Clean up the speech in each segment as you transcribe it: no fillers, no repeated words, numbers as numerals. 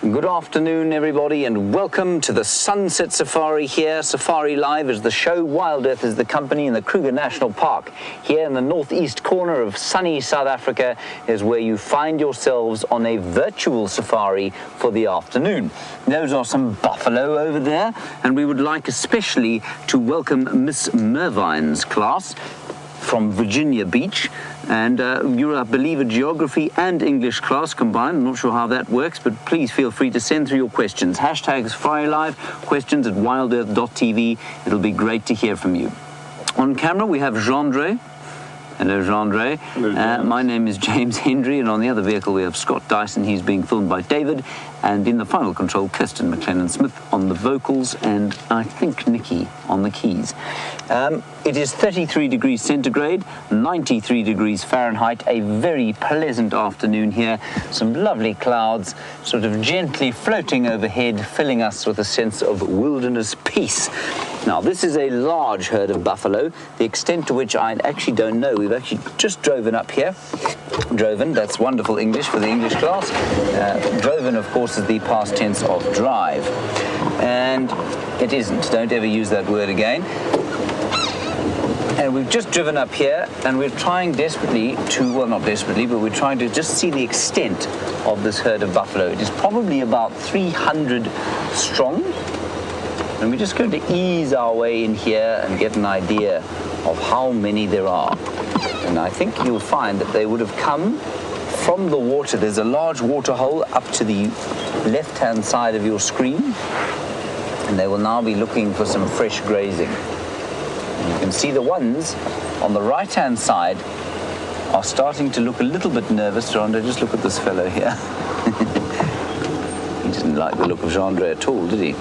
Good afternoon, everybody, and welcome to the Sunset Safari here. Safari Live is the show, WildEarth is the company, and the Kruger National Park here in the northeast corner of sunny South Africa is where you find yourselves on a virtual safari for the afternoon. Those are some buffalo over there, and we would like especially to welcome Miss Mervine's class from Virginia Beach. And you're, I believe, a geography and English class combined. I'm not sure how that works, but please feel free to send through your questions. Hashtag Safari Live, questions at wildearth.tv. It'll be great to hear from you. On camera, we have Gendre. Hello, Gendre. My name is James Hendry, and on the other vehicle, we have Scott Dyson. He's being filmed by David. And in the final control, Kirsten McLennan-Smith on the vocals, and I think Nikki on the keys. It is 33 degrees centigrade, 93 degrees Fahrenheit, a very pleasant afternoon here. Some lovely clouds sort of gently floating overhead, filling us with a sense of wilderness peace. Now, this is a large herd of buffalo, the extent to which I actually don't know. We've actually just driven up here. Droven, that's wonderful English for the English class. Droven, of course, is the past tense of drive. And it isn't. Don't ever use that word again. And we've just driven up here, and we're trying desperately to, well, not desperately, but we're trying to just see the extent of this herd of buffalo. It is probably about 300 strong. And we're just going to ease our way in here and get an idea of how many there are. And I think you'll find that they would have come from the water. There's a large water hole up to the left-hand side of your screen, and they will now be looking for some fresh grazing. And you can see the ones on the right-hand side are starting to look a little bit nervous. Gendre, just look at this fellow here. He didn't like the look of Gendre at all, did he?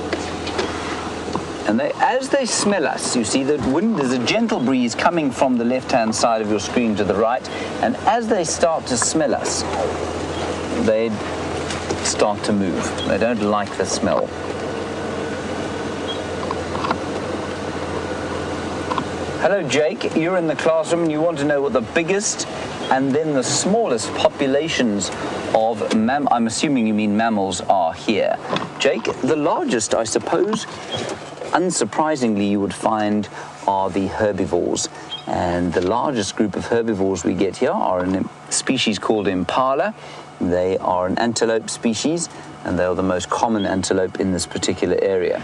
And as they smell us, you see the wind, there's a gentle breeze coming from the left-hand side of your screen to the right, and as they start to smell us, they start to move. They don't like the smell. Hello, Jake. You're in the classroom and you want to know what the biggest and then the smallest populations of I'm assuming you mean mammals are here. Jake, the largest, I suppose, unsurprisingly, you would find are the herbivores. And the largest group of herbivores we get here are a species called impala. They are an antelope species, and they are the most common antelope in this particular area.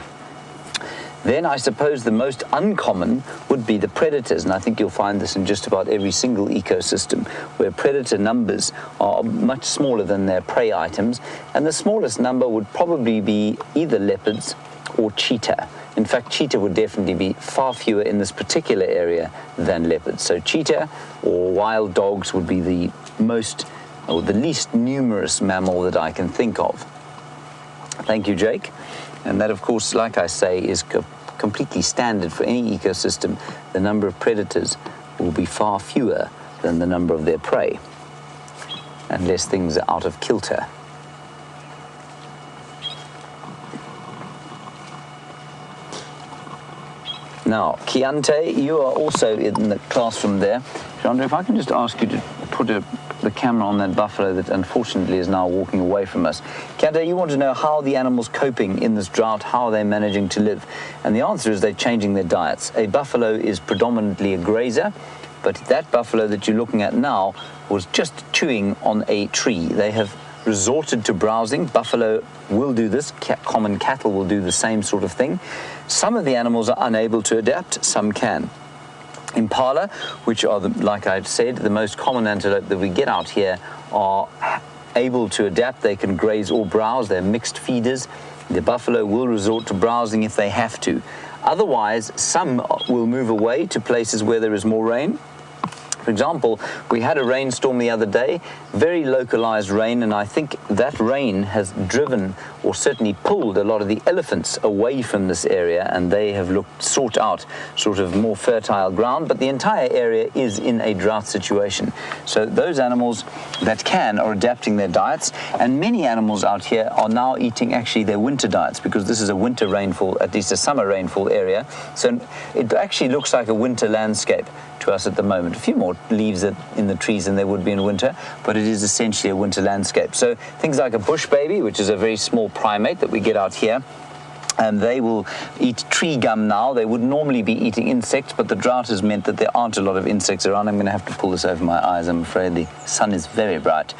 Then I suppose the most uncommon would be the predators, and I think you'll find this in just about every single ecosystem, where predator numbers are much smaller than their prey items, and the smallest number would probably be either leopards or cheetah. In fact, cheetah would definitely be far fewer in this particular area than leopards. So cheetah or wild dogs would be the most, or the least numerous mammal that I can think of. Thank you, Jake. And that, of course, like I say, is completely standard for any ecosystem. The number of predators will be far fewer than the number of their prey, unless things are out of kilter. Now, Chiante, you are also in the classroom there. Gendre, if I can just ask you to put the camera on that buffalo that unfortunately is now walking away from us. Chiante, you want to know how the animal's coping in this drought, how they're managing to live. And the answer is they're changing their diets. A buffalo is predominantly a grazer, but that buffalo that you're looking at now was just chewing on a tree. They have resorted to browsing. Buffalo will do this. Common cattle will do the same sort of thing. Some of the animals are unable to adapt, some can. Impala, which are, like I've said, the most common antelope that we get out here, are able to adapt. They can graze or browse. They're mixed feeders. The buffalo will resort to browsing if they have to. Otherwise, some will move away to places where there is more rain. For example, we had a rainstorm the other day, very localized rain, and I think that rain has driven or certainly pulled a lot of the elephants away from this area, and they have sought out sort of more fertile ground, but the entire area is in a drought situation. So those animals that can are adapting their diets, and many animals out here are now eating actually their winter diets, because this is a winter rainfall, at least a summer rainfall area. So it actually looks like a winter landscape. to us at the moment. A few more leaves in the trees than there would be in winter, but it is essentially a winter landscape. So things like a bush baby, which is a very small primate that we get out here, and they will eat tree gum now. They would normally be eating insects, but the drought has meant that there aren't a lot of insects around. I'm going to have to pull this over my eyes. I'm afraid the sun is very bright.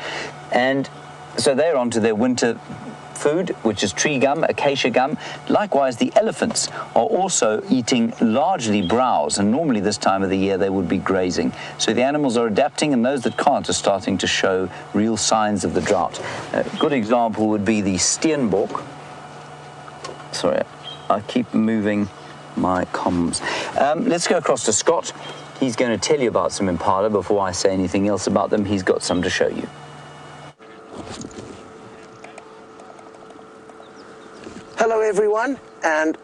And so they're onto their winter food, which is tree gum, acacia gum. Likewise, the elephants are also eating largely browse, and normally this time of the year they would be grazing. So the animals are adapting, and those that can't are starting to show real signs of the drought. A good example would be the steenbok. Sorry, I keep moving my comms. Let's go across to Scott. He's going to tell you about some impala before I say anything else about them. He's got some to show you. Hello everyone, and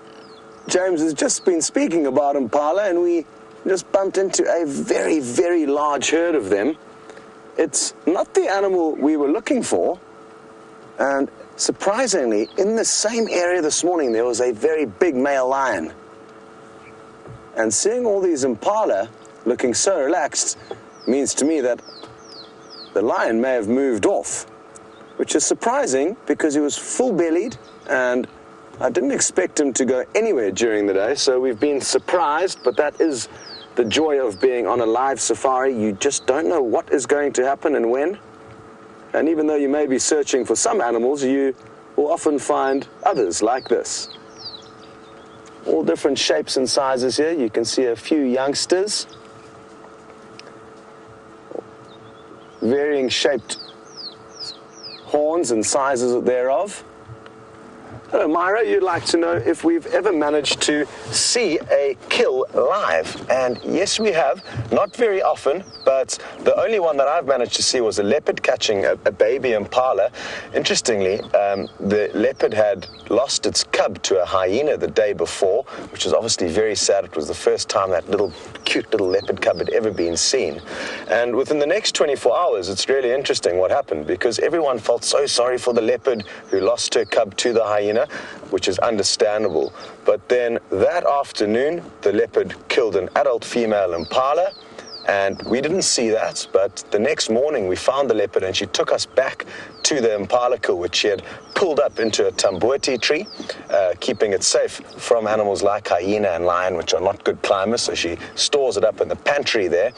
James has just been speaking about impala, and we just bumped into a very, very large herd of them. It's not the animal we were looking for, and surprisingly, in the same area this morning, there was a very big male lion. And seeing all these impala looking so relaxed means to me that the lion may have moved off, which is surprising because he was full-bellied, and I didn't expect him to go anywhere during the day, so we've been surprised, but that is the joy of being on a live safari. You just don't know what is going to happen and when. And even though you may be searching for some animals, you will often find others like this. All different shapes and sizes here. You can see a few youngsters, varying shaped horns and sizes thereof. Hello, Myra. You'd like to know if we've ever managed to see a kill live. And yes, we have. Not very often, but the only one that I've managed to see was a leopard catching a baby impala. Interestingly, the leopard had lost its cub to a hyena the day before, which was obviously very sad. It was the first time that cute little leopard cub had ever been seen. And within the next 24 hours, it's really interesting what happened, because everyone felt so sorry for the leopard who lost her cub to the hyena, which is understandable. But then that afternoon, the leopard killed an adult female impala, and we didn't see that, but the next morning we found the leopard, and she took us back to the impala kill, which she had pulled up into a tambuati tree, keeping it safe from animals like hyena and lion, which are not good climbers, so she stores it up in the pantry there.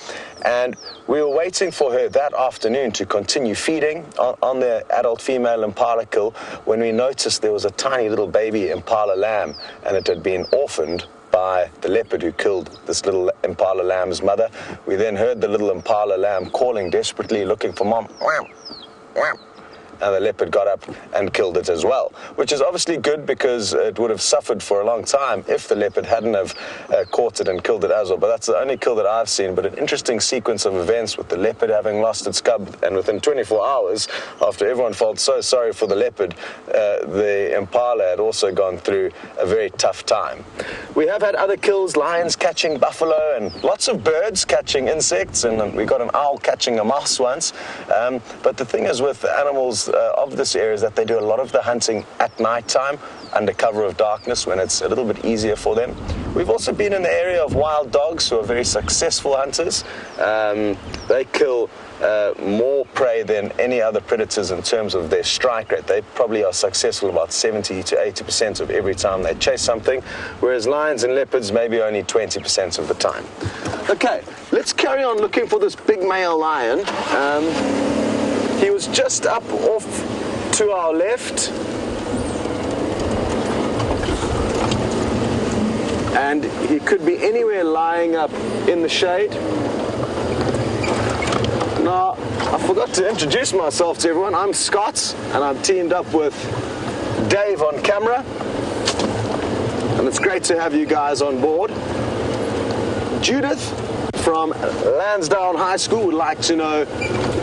And we were waiting for her that afternoon to continue feeding on the adult female impala kill when we noticed there was a tiny little baby impala lamb, and it had been orphaned by the leopard who killed this little impala lamb's mother. We then heard the little impala lamb calling desperately, looking for mom. Wham, wham. And the leopard got up and killed it as well, which is obviously good because it would have suffered for a long time if the leopard hadn't have caught it and killed it as well. But that's the only kill that I've seen. But an interesting sequence of events with the leopard having lost its cub, and within 24 hours, after everyone felt so sorry for the leopard, the impala had also gone through a very tough time. We have had other kills, lions catching buffalo, and lots of birds catching insects, and we got an owl catching a mouse once. But the thing is with animals of this area is that they do a lot of the hunting at night time under cover of darkness, when it's a little bit easier for them. We've also been in the area of wild dogs, who are very successful hunters. They kill more prey than any other predators in terms of their strike rate. They probably are successful about 70 to 80% of every time they chase something, whereas lions and leopards maybe only 20% of the time. Okay, let's carry on looking for this big male lion. He was just up off to our left, and he could be anywhere lying up in the shade. Now, I forgot to introduce myself to everyone. I'm Scott, and I'm teamed up with Dave on camera, and it's great to have you guys on board. Judith from Lansdowne High School would like to know,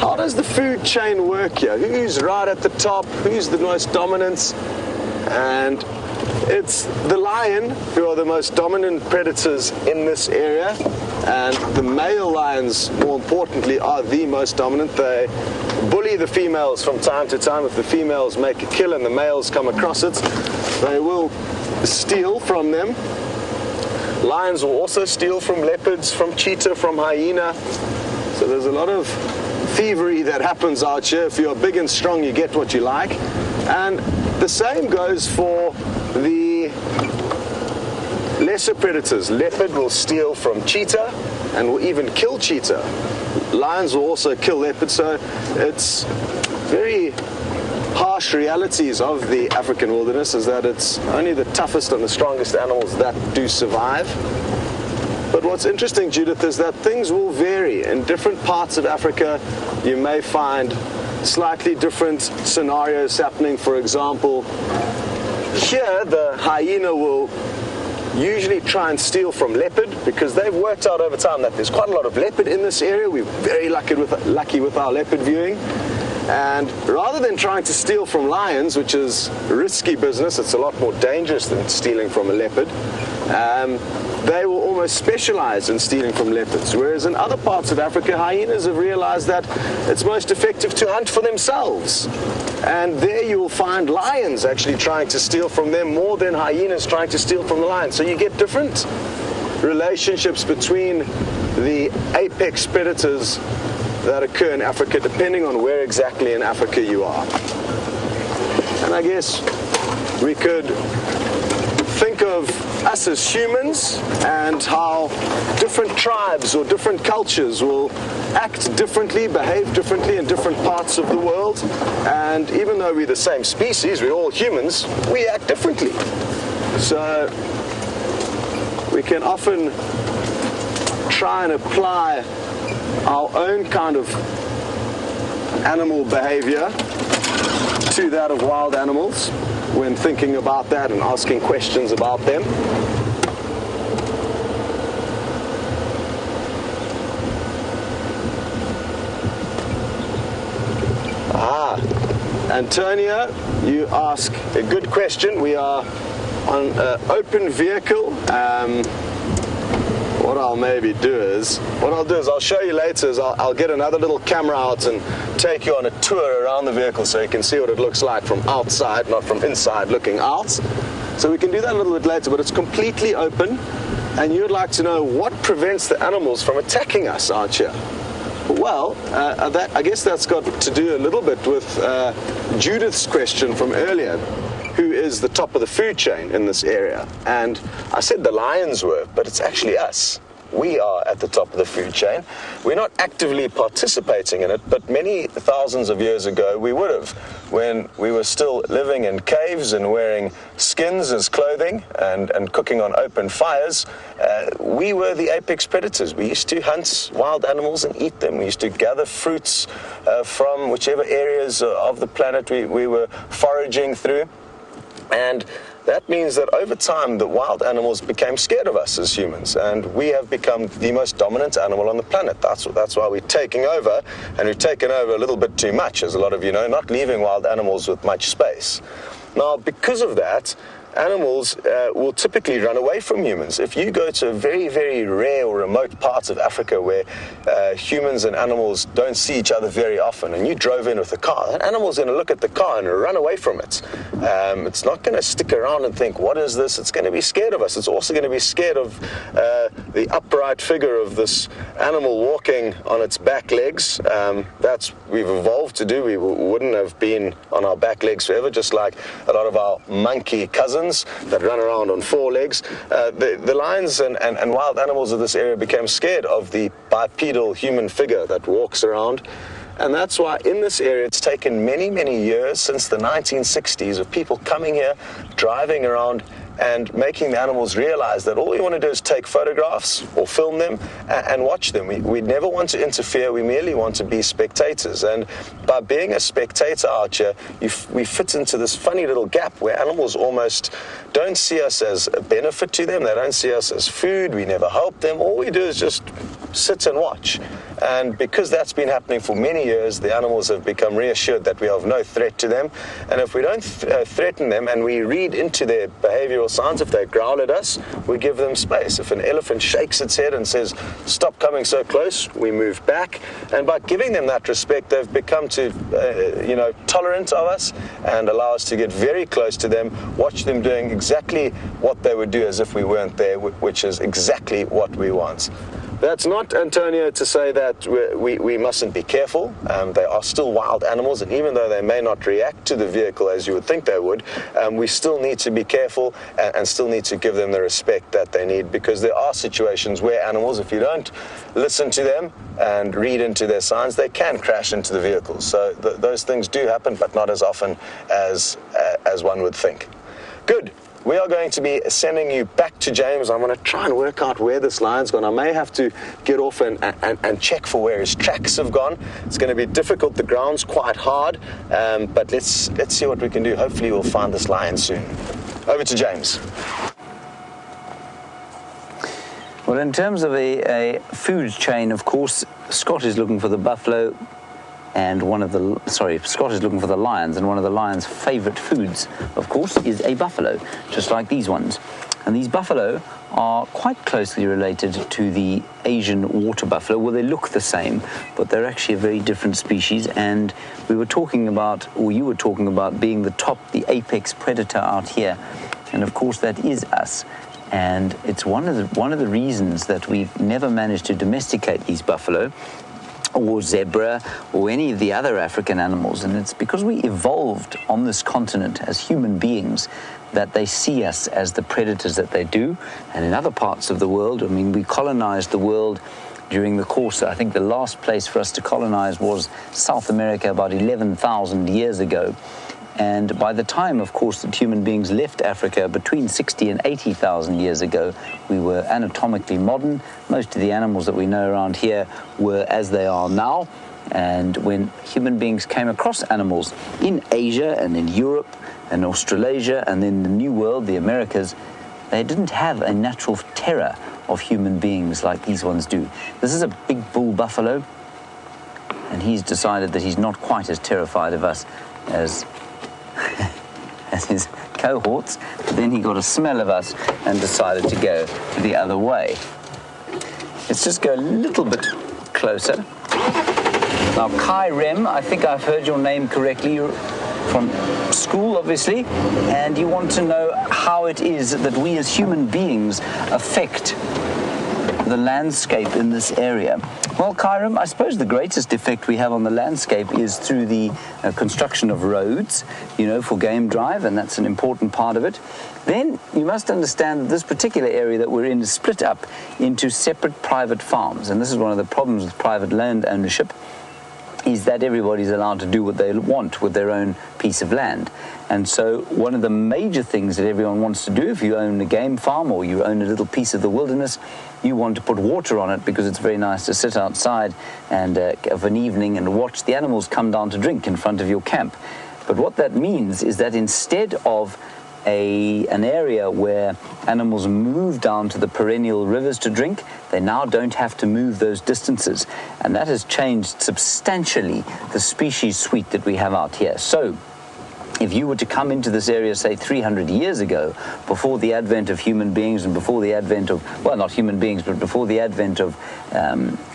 how does the food chain work here? Who's right at the top? Who's the most dominant? And it's the lion who are the most dominant predators in this area, and the male lions, more importantly, are the most dominant. They bully the females from time to time. If the females make a kill and the males come across it, they will steal from them. Lions will also steal from leopards, from cheetah, from hyena. So there's a lot of thievery that happens out here. If you're big and strong, you get what you like. And the same goes for the lesser predators. Leopard will steal from cheetah and will even kill cheetah. Lions will also kill leopards. So it's very harsh realities of the African wilderness is that it's only the toughest and the strongest animals that do survive. But what's interesting, Judith, is that things will vary. In different parts of Africa, you may find slightly different scenarios happening. For example, here the hyena will usually try and steal from leopard because they've worked out over time that there's quite a lot of leopard in this area. We're very lucky with our leopard viewing. And rather than trying to steal from lions, which is risky business, it's a lot more dangerous than stealing from a leopard, they will almost specialize in stealing from leopards. Whereas in other parts of Africa, hyenas have realized that it's most effective to hunt for themselves. And there you will find lions actually trying to steal from them more than hyenas trying to steal from the lions. So you get different relationships between the apex predators that occur in Africa depending on where exactly in Africa you are. And I guess we could think of us as humans and how different tribes or different cultures will act differently, behave differently in different parts of the world. And even though we're the same species, we're all humans, we act differently. So we can often try and apply our own kind of animal behavior to that of wild animals when thinking about that and asking questions about them. Antonia, you ask a good question. We are on an open vehicle. What I'll do is I'll show you later is I'll get another little camera out and take you on a tour around the vehicle so you can see what it looks like from outside, not from inside looking out. So we can do that a little bit later, but it's completely open. And you'd like to know what prevents the animals from attacking us, aren't you? Well, I guess that's got to do a little bit with Judith's question from earlier. Who is the top of the food chain in this area? And I said the lions were, but it's actually us. We are at the top of the food chain. We're not actively participating in it, but many thousands of years ago we would have, when we were still living in caves and wearing skins as clothing and cooking on open fires. We were the apex predators. We used to hunt wild animals and eat them. We used to gather fruits from whichever areas of the planet we were foraging through. And that means that over time, the wild animals became scared of us as humans, and we have become the most dominant animal on the planet. That's why we're taking over, and we've taken over a little bit too much, as a lot of you know, not leaving wild animals with much space. Now, because of that, animals will typically run away from humans. If you go to a very, very rare or remote parts of Africa where humans and animals don't see each other very often, and you drove in with a car, that animal's going to look at the car and run away from it. It's not going to stick around and think, what is this? It's going to be scared of us. It's also going to be scared of the upright figure of this animal walking on its back legs. That's we've evolved to do. We wouldn't have been on our back legs forever, just like a lot of our monkey cousins that run around on four legs. The lions and wild animals of this area became scared of the bipedal human figure that walks around. And that's why in this area it's taken many, many years since the 1960s of people coming here, driving around and making the animals realize that all we want to do is take photographs or film them and watch them. We never want to interfere. We merely want to be spectators. And by being a spectator out here, we fit into this funny little gap where animals almost don't see us as a benefit to them. They don't see us as food. We never help them. All we do is just sit and watch. And because that's been happening for many years, the animals have become reassured that we are of no threat to them. And if we don't threaten them and we read into their behavioral signs, if they growl at us, we give them space. If an elephant shakes its head and says, stop coming so close, we move back. And by giving them that respect, they've become tolerant of us and allow us to get very close to them, watch them doing exactly what they would do as if we weren't there, which is exactly what we want. That's not, Antonio, to say that we mustn't be careful. They are still wild animals, and even though they may not react to the vehicle as you would think they would, we still need to be careful and still need to give them the respect that they need, because there are situations where animals, if you don't listen to them and read into their signs, they can crash into the vehicle. So those things do happen, but not as often as one would think. Good. We are going to be sending you back to James. I'm going to try and work out where this lion's gone. I may have to get off and check for where his tracks have gone. It's going to be difficult. The ground's quite hard, but let's see what we can do. Hopefully we'll find this lion soon. Over to James. Well, in terms of a food chain, of course, Scott is looking for the buffalo, and Scott is looking for the lions, and one of the lions' favorite foods, of course, is a buffalo, just like these ones. And these buffalo are quite closely related to the Asian water buffalo. Well, they look the same, but they're actually a very different species. And we were talking about, or you were talking about, being the apex predator out here. And of course, that is us. And it's one of the reasons that we've never managed to domesticate these buffalo, or zebra, or any of the other African animals. And it's because we evolved on this continent as human beings that they see us as the predators that they do. And in other parts of the world, I mean, we colonized the world during the course. I think the last place for us to colonize was South America about 11,000 years ago. And by the time, of course, that human beings left Africa between 60 and 80,000 years ago, we were anatomically modern. Most of the animals that we know around here were as they are now. And when human beings came across animals in Asia and in Europe and Australasia and in the New World, the Americas, they didn't have a natural terror of human beings like these ones do. This is a big bull buffalo, and he's decided that he's not quite as terrified of us as his cohorts, but then he got a smell of us and decided to go the other way. Let's just go a little bit closer. Now, Kai Rem, I think I've heard your name correctly. You're from school, obviously, and you want to know how it is that we as human beings affect the landscape in this area. Well, Kairam, I suppose the greatest effect we have on the landscape is through the construction of roads, for game drive, and that's an important part of it. Then you must understand that this particular area that we're in is split up into separate private farms, and this is one of the problems with private land ownership, is that everybody's allowed to do what they want with their own piece of land. And so one of the major things that everyone wants to do, if you own a game farm or you own a little piece of the wilderness, you want to put water on it because it's very nice to sit outside and of an evening and watch the animals come down to drink in front of your camp. But what that means is that instead of an area where animals move down to the perennial rivers to drink, they now don't have to move those distances. And that has changed substantially the species suite that we have out here. So if you were to come into this area, say 300 years ago, before the advent of human beings and before the advent of, well, not human beings, but before the advent of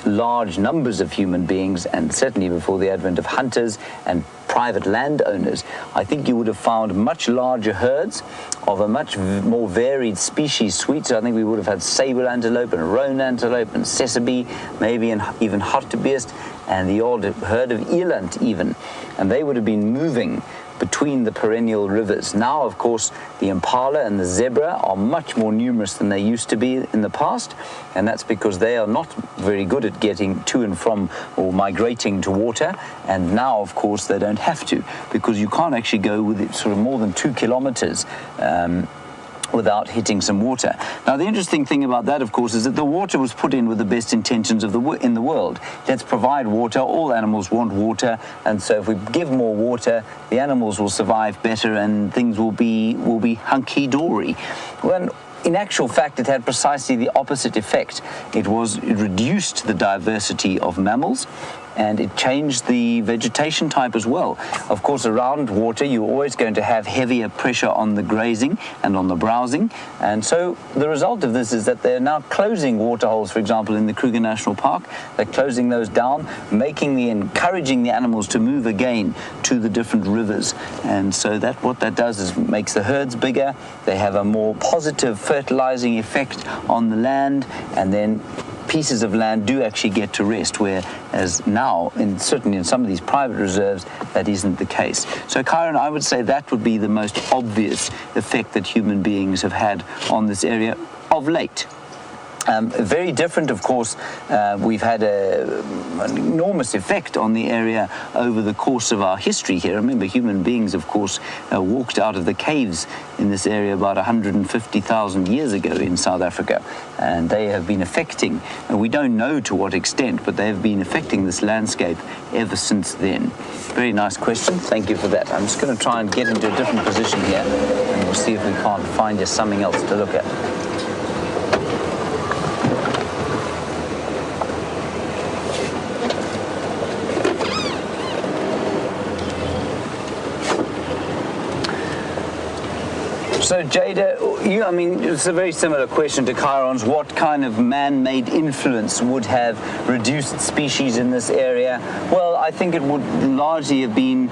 large numbers of human beings, and certainly before the advent of hunters and private landowners, I think you would have found much larger herds of a much more varied species suite. So I think we would have had sable antelope and roan antelope and sesame, maybe and even hartebeest, and the odd herd of eland even. And they would have been moving between the perennial rivers. Now, of course, the impala and the zebra are much more numerous than they used to be in the past, and that's because they are not very good at getting to and from or migrating to water, and now, of course, they don't have to, because you can't actually go with it sort of more than 2 kilometers without hitting some water. Now, the interesting thing about that, of course, is that the water was put in with the best intentions in the world. Let's provide water. All animals want water, and so if we give more water, the animals will survive better, and things will be hunky-dory. When in actual fact, it had precisely the opposite effect. It reduced the diversity of mammals, and it changed the vegetation type as well. Of course, around water, you're always going to have heavier pressure on the grazing and on the browsing. And so the result of this is that they're now closing waterholes, for example, in the Kruger National Park. They're closing those down, encouraging the animals to move again to the different rivers. And so what that does is makes the herds bigger. They have a more positive fertilizing effect on the land, and then pieces of land do actually get to rest, whereas now, certainly in some of these private reserves, that isn't the case. So, Kyron, I would say that would be the most obvious effect that human beings have had on this area of late. Very different, of course. We've had an enormous effect on the area over the course of our history here. Remember, human beings, of course, walked out of the caves in this area about 150,000 years ago in South Africa, and they have been affecting, and we don't know to what extent, but they have been affecting this landscape ever since then. Very nice question. Thank you for that. I'm just going to try and get into a different position here, and we'll see if we can't find just something else to look at. So Jada, it's a very similar question to Chiron's. What kind of man-made influence would have reduced species in this area? Well, I think it would largely have been,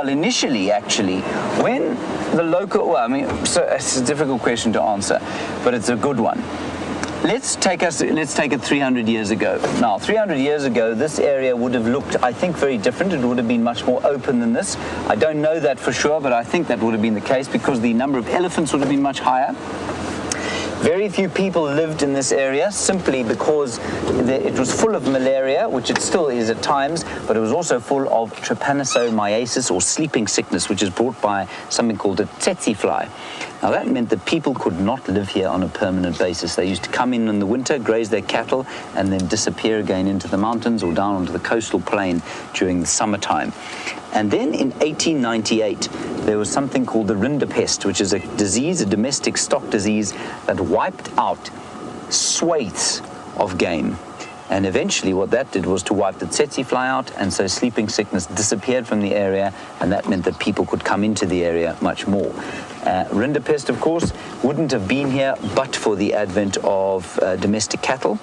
initially actually, when the local, so it's a difficult question to answer, but it's a good one. Let's take it 300 years ago. Now, 300 years ago, this area would have looked, I think, very different. It would have been much more open than this. I don't know that for sure, but I think that would have been the case because the number of elephants would have been much higher. Very few people lived in this area simply because it was full of malaria, which it still is at times, but it was also full of trypanosomiasis, or sleeping sickness, which is brought by something called a tsetse fly. Now that meant that people could not live here on a permanent basis. They used to come in the winter, graze their cattle, and then disappear again into the mountains or down onto the coastal plain during the summertime. And then in 1898, there was something called the rinderpest, which is a disease, a domestic stock disease, that wiped out swathes of game. And eventually what that did was to wipe the tsetse fly out, and so sleeping sickness disappeared from the area, and that meant that people could come into the area much more. Rinderpest, of course, wouldn't have been here but for the advent of domestic cattle,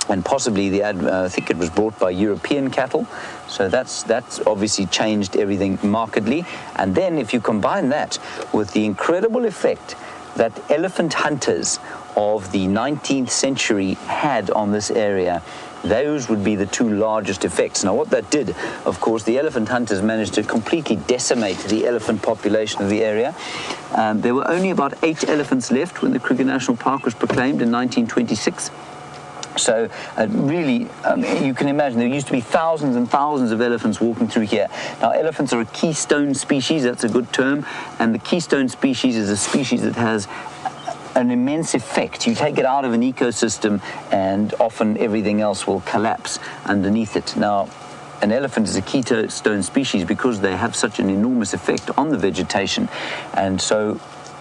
and possibly I think it was brought by European cattle. So that's obviously changed everything markedly. And then if you combine that with the incredible effect that elephant hunters of the 19th century had on this area, those would be the two largest effects. Now what that did, of course, the elephant hunters managed to completely decimate the elephant population of the area. There were only about 8 elephants left when the Kruger National Park was proclaimed in 1926. So really, you can imagine there used to be thousands and thousands of elephants walking through here. Now, elephants are a keystone species, that's a good term, and the keystone species is a species that has an immense effect. You take it out of an ecosystem and often everything else will collapse underneath it. Now, an elephant is a keystone species because they have such an enormous effect on the vegetation, and so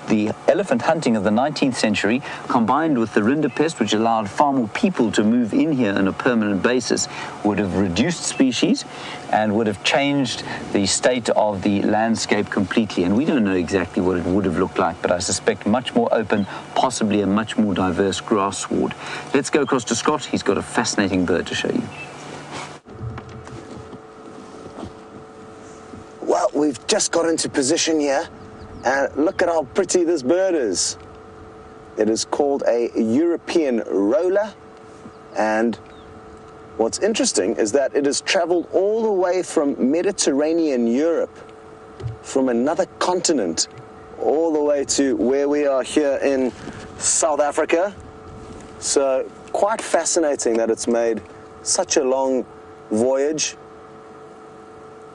the elephant hunting of the 19th century, combined with the rinderpest, which allowed far more people to move in here on a permanent basis, would have reduced species and would have changed the state of the landscape completely. And we don't know exactly what it would have looked like, but I suspect much more open, possibly a much more diverse grass sward. Let's go across to Scott. He's got a fascinating bird to show you. Well, we've just got into position here. And look at how pretty this bird is. It is called a European roller, and what's interesting is that it has traveled all the way from Mediterranean Europe, from another continent, all the way to where we are here in South Africa. So quite fascinating that it's made such a long voyage.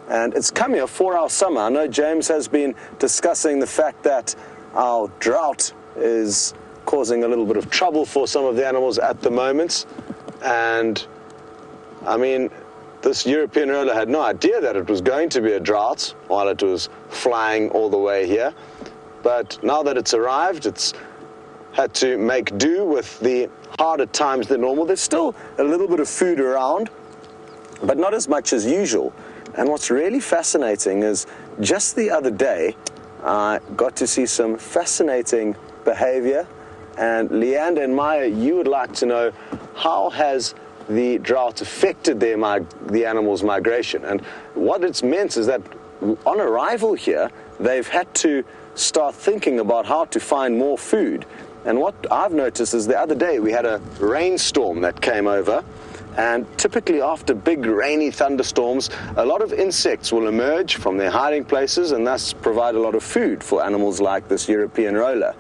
And it's come here for our summer. I know James has been discussing the fact that our drought is causing a little bit of trouble for some of the animals at the moment. And I mean, this European roller had no idea that it was going to be a drought while it was flying all the way here. But now that it's arrived, it's had to make do with the harder times than normal. There's still a little bit of food around, but not as much as usual. And what's really fascinating is just the other day, I got to see some fascinating behavior. And Leander and Maya, you would like to know, how has the drought affected the animals' migration? And what it's meant is that on arrival here, they've had to start thinking about how to find more food. And what I've noticed is the other day we had a rainstorm that came over, and typically after big rainy thunderstorms, a lot of insects will emerge from their hiding places and thus provide a lot of food for animals like this European roller.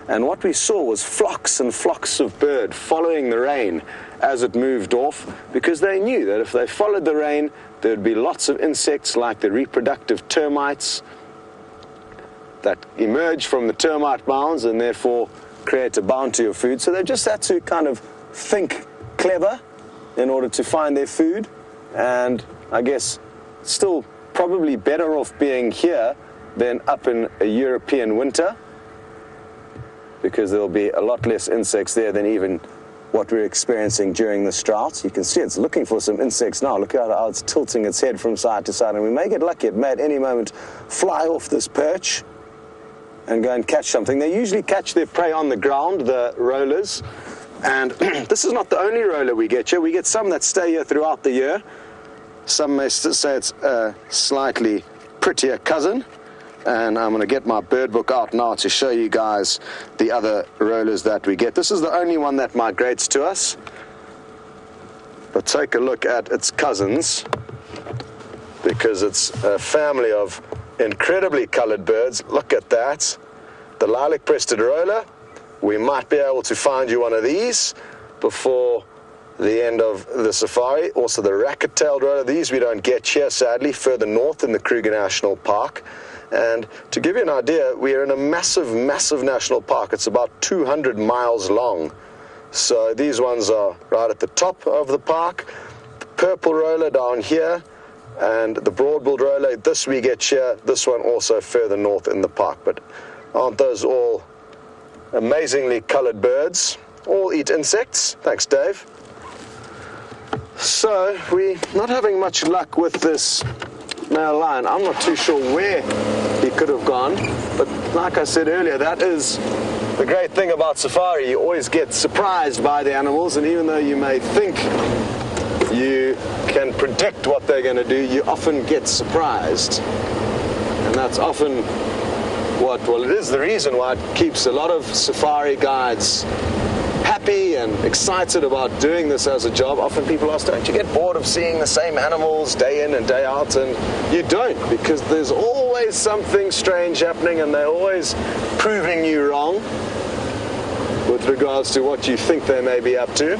And what we saw was flocks and flocks of bird following the rain as it moved off, because they knew that if they followed the rain, there would be lots of insects like the reproductive termites that emerge from the termite mounds and therefore create a bounty of food. So they just had to kind of think clever in order to find their food. And I guess still probably better off being here than up in a European winter, because there'll be a lot less insects there than even what we're experiencing during this drought. You can see it's looking for some insects now. Look at how it's tilting its head from side to side, and we may get lucky. It may at any moment fly off this perch and go and catch something. They usually catch their prey on the ground, the rollers, and this is not the only roller we get here. We get some that stay here throughout the year. Some may say it's a slightly prettier cousin, and I'm going to get my bird book out now to show you guys the other rollers that we get. This is the only one that migrates to us, but take a look at its cousins, because it's a family of incredibly colored birds. Look at that. The lilac-breasted roller. We might be able to find you one of these before the end of the safari. Also the racket-tailed roller. These we don't get here, sadly, further north in the Kruger National Park. And to give you an idea, we are in a massive, massive national park. It's about 200 miles long. So these ones are right at the top of the park. The purple roller down here, and the broad-billed roller, this we get here, this one also further north in the park. But aren't those all amazingly colored birds? All eat insects. Thanks, Dave. So we're not having much luck with this male lion. I'm not too sure where he could have gone, but like I said earlier, that is the great thing about safari. You always get surprised by the animals, and even though you may think you can predict what they're going to do, you often get surprised. And that's often well, it is the reason why it keeps a lot of safari guides happy and excited about doing this as a job. Often people ask, don't you get bored of seeing the same animals day in and day out? And you don't, because there's always something strange happening, and they're always proving you wrong with regards to what you think they may be up to.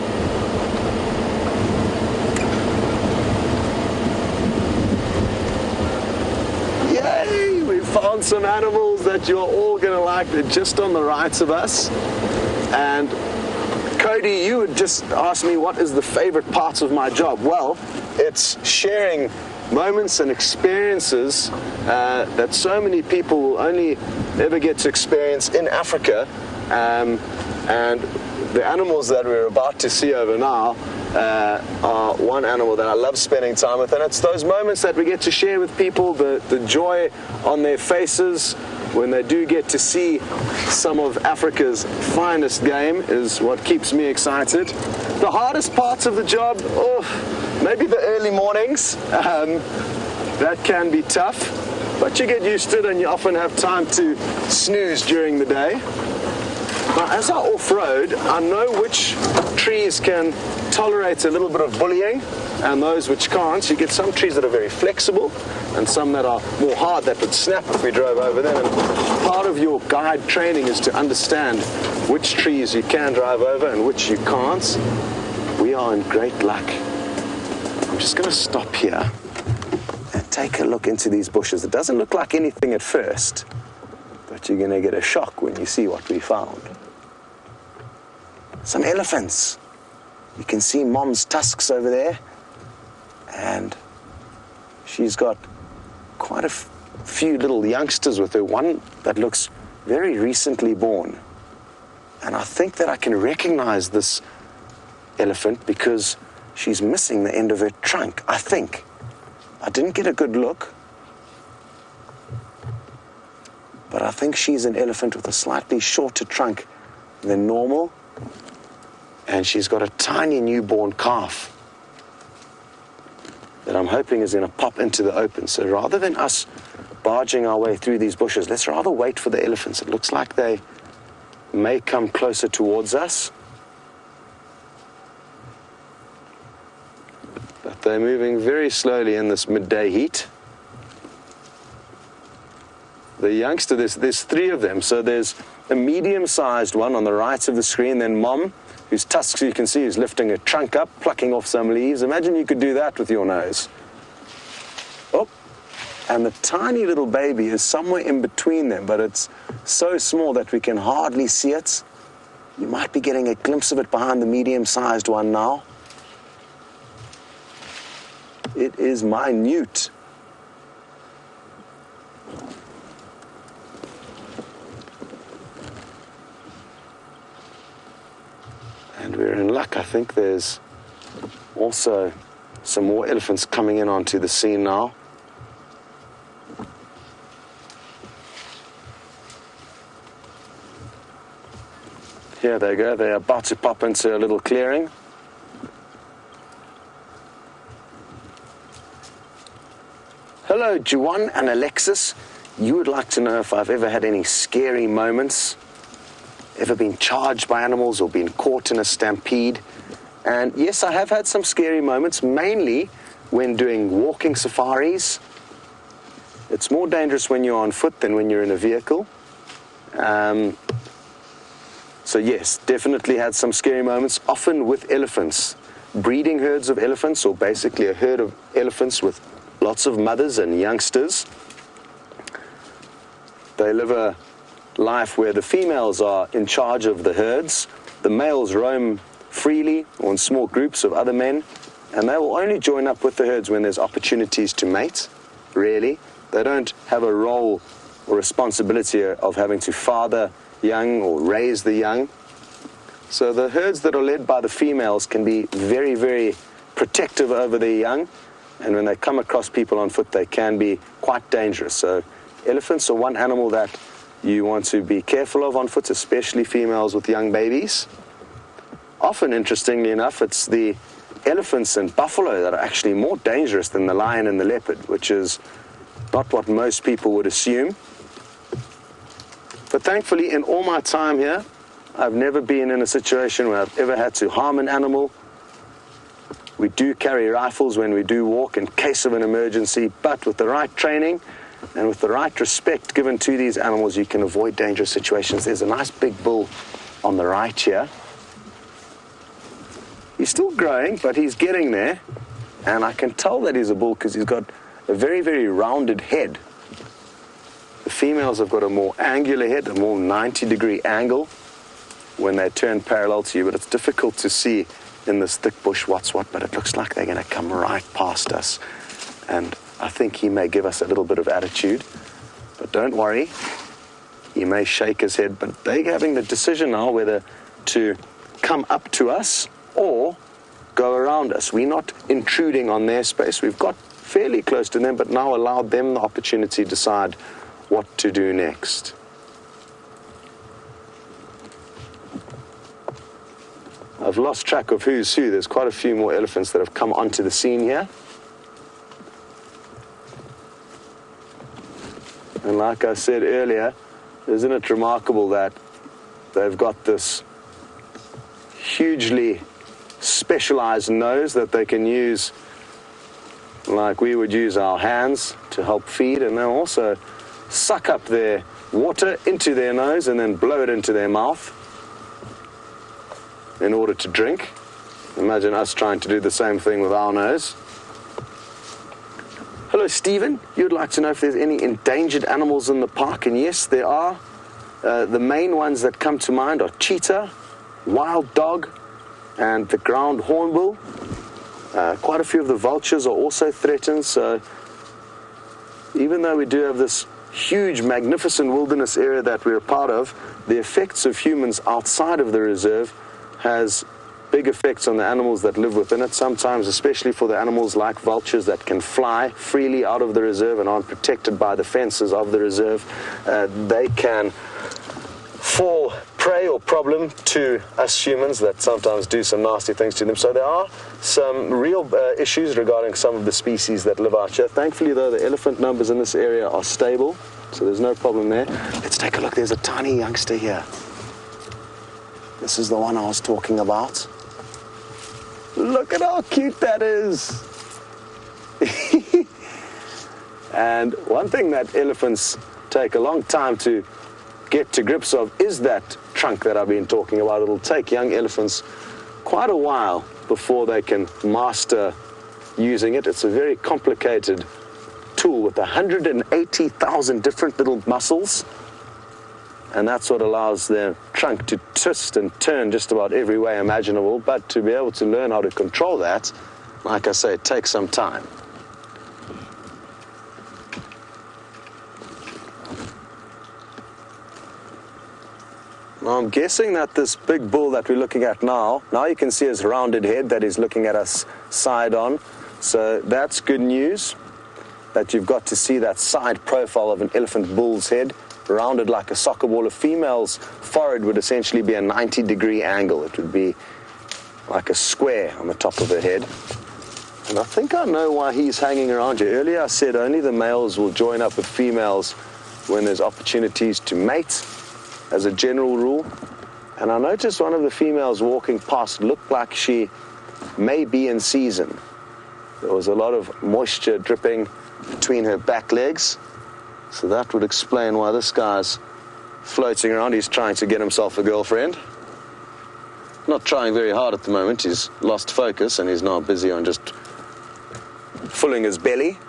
Yay! We found some animals that you're all going to like. They're just on the right of us. And Cody, you would just ask me what is the favorite part of my job. Well, it's sharing moments and experiences that so many people will only ever get to experience in Africa. And the animals that we're about to see over now are one animal that I love spending time with. And it's those moments that we get to share with people, the joy on their faces when they do get to see some of Africa's finest game is what keeps me excited. The hardest parts of the job, maybe the early mornings. That can be tough, but you get used to it, and you often have time to snooze during the day. Now, as I off-road, I know which trees can tolerate a little bit of bullying and those which can't. You get some trees that are very flexible and some that are more hard that would snap if we drove over them. And part of your guide training is to understand which trees you can drive over and which you can't. We are in great luck. I'm just going to stop here and take a look into these bushes. It doesn't look like anything at first, but you're going to get a shock when you see what we found. Some elephants. You can see Mom's tusks over there, and she's got quite a few little youngsters with her. One that looks very recently born, And I think that I can recognize this elephant because she's missing the end of her trunk, I think. I didn't get a good look, but I think she's an elephant with a slightly shorter trunk than normal, and she's got a tiny newborn calf that I'm hoping is going to pop into the open. So rather than us barging our way through these bushes, let's rather wait for the elephants. It looks like they may come closer towards us, but they're moving very slowly in this midday heat. The youngster, there's three of them. So there's a medium-sized one on the right of the screen, then Mom, whose tusks you can see is lifting her trunk up, plucking off some leaves. Imagine you could do that with your nose. Oh, and the tiny little baby is somewhere in between them, but it's so small that we can hardly see it. You might be getting a glimpse of it behind the medium-sized one now. It is minute. And we're in luck. I think there's also some more elephants coming in onto the scene now. Here they go. They're about to pop into a little clearing. Hello, Juwan and Alexis. You would like to know if I've ever had any scary moments, ever been charged by animals or been caught in a stampede. And yes, I have had some scary moments, mainly when doing walking safaris. It's more dangerous when you're on foot than when you're in a vehicle. So yes, definitely had some scary moments, often with elephants. Breeding herds of elephants, or basically a herd of elephants with lots of mothers and youngsters. They live a life where the females are in charge of the herds. The males roam freely or in small groups of other men, and they will only join up with the herds when there's opportunities to mate, really. They don't have a role or responsibility of having to father young or raise the young. So the herds that are led by the females can be very, very protective over their young, and when they come across people on foot, they can be quite dangerous. So elephants are one animal that you want to be careful of on foot, especially females with young babies. Often, interestingly enough, it's the elephants and buffalo that are actually more dangerous than the lion and the leopard, which is not what most people would assume. But thankfully, in all my time here, I've never been in a situation where I've ever had to harm an animal. We do carry rifles when we do walk in case of an emergency, but with the right training and with the right respect given to these animals, you can avoid dangerous situations. There's a nice big bull on the right here. He's still growing, but he's getting there. And I can tell that he's a bull because he's got a very, very rounded head. The females have got a more angular head, a more 90-degree angle when they turn parallel to you, but it's difficult to see in this thick bush what's what, but it looks like they're going to come right past us. And I think he may give us a little bit of attitude, but don't worry, he may shake his head, but they're having the decision now whether to come up to us or go around us. We're not intruding on their space. We've got fairly close to them, but now allowed them the opportunity to decide what to do next. I've lost track of who's who. There's quite a few more elephants that have come onto the scene here. And like I said earlier, isn't it remarkable that they've got this hugely specialized nose that they can use like we would use our hands to help feed, and they'll also suck up their water into their nose and then blow it into their mouth in order to drink. Imagine us trying to do the same thing with our nose. Hello, Stephen. You'd like to know if there's any endangered animals in the park, and yes, there are. The main ones that come to mind are cheetah, wild dog, and the ground hornbill. Quite a few of the vultures are also threatened, so even though we do have this huge, magnificent wilderness area that we're a part of, the effects of humans outside of the reserve has big effects on the animals that live within it. Sometimes, especially for the animals like vultures that can fly freely out of the reserve and aren't protected by the fences of the reserve, they can fall prey or problem to us humans that sometimes do some nasty things to them. So there are some real issues regarding some of the species that live out here. Thankfully, though, the elephant numbers in this area are stable, so there's no problem there. Let's take a look. There's a tiny youngster here. This is the one I was talking about. Look at how cute that is. And one thing that elephants take a long time to get to grips of is that trunk that I've been talking about. It'll take young elephants quite a while before they can master using it. It's a very complicated tool with 180,000 different little muscles, and that's what allows their trunk to twist and turn just about every way imaginable. But to be able to learn how to control that, like I say, it takes some time. Now I'm guessing that this big bull that we're looking at now you can see his rounded head that he's looking at us side on. So that's good news, that you've got to see that side profile of an elephant bull's head, rounded like a soccer ball. A female's forehead would essentially be a 90-degree angle. It would be like a square on the top of her head. And I think I know why he's hanging around here. Earlier I said only the males will join up with females when there's opportunities to mate, as a general rule. And I noticed one of the females walking past looked like she may be in season. There was a lot of moisture dripping between her back legs, so that would explain why this guy's floating around. He's trying to get himself a girlfriend. Not trying very hard at the moment. He's lost focus and he's now busy on just filling his belly.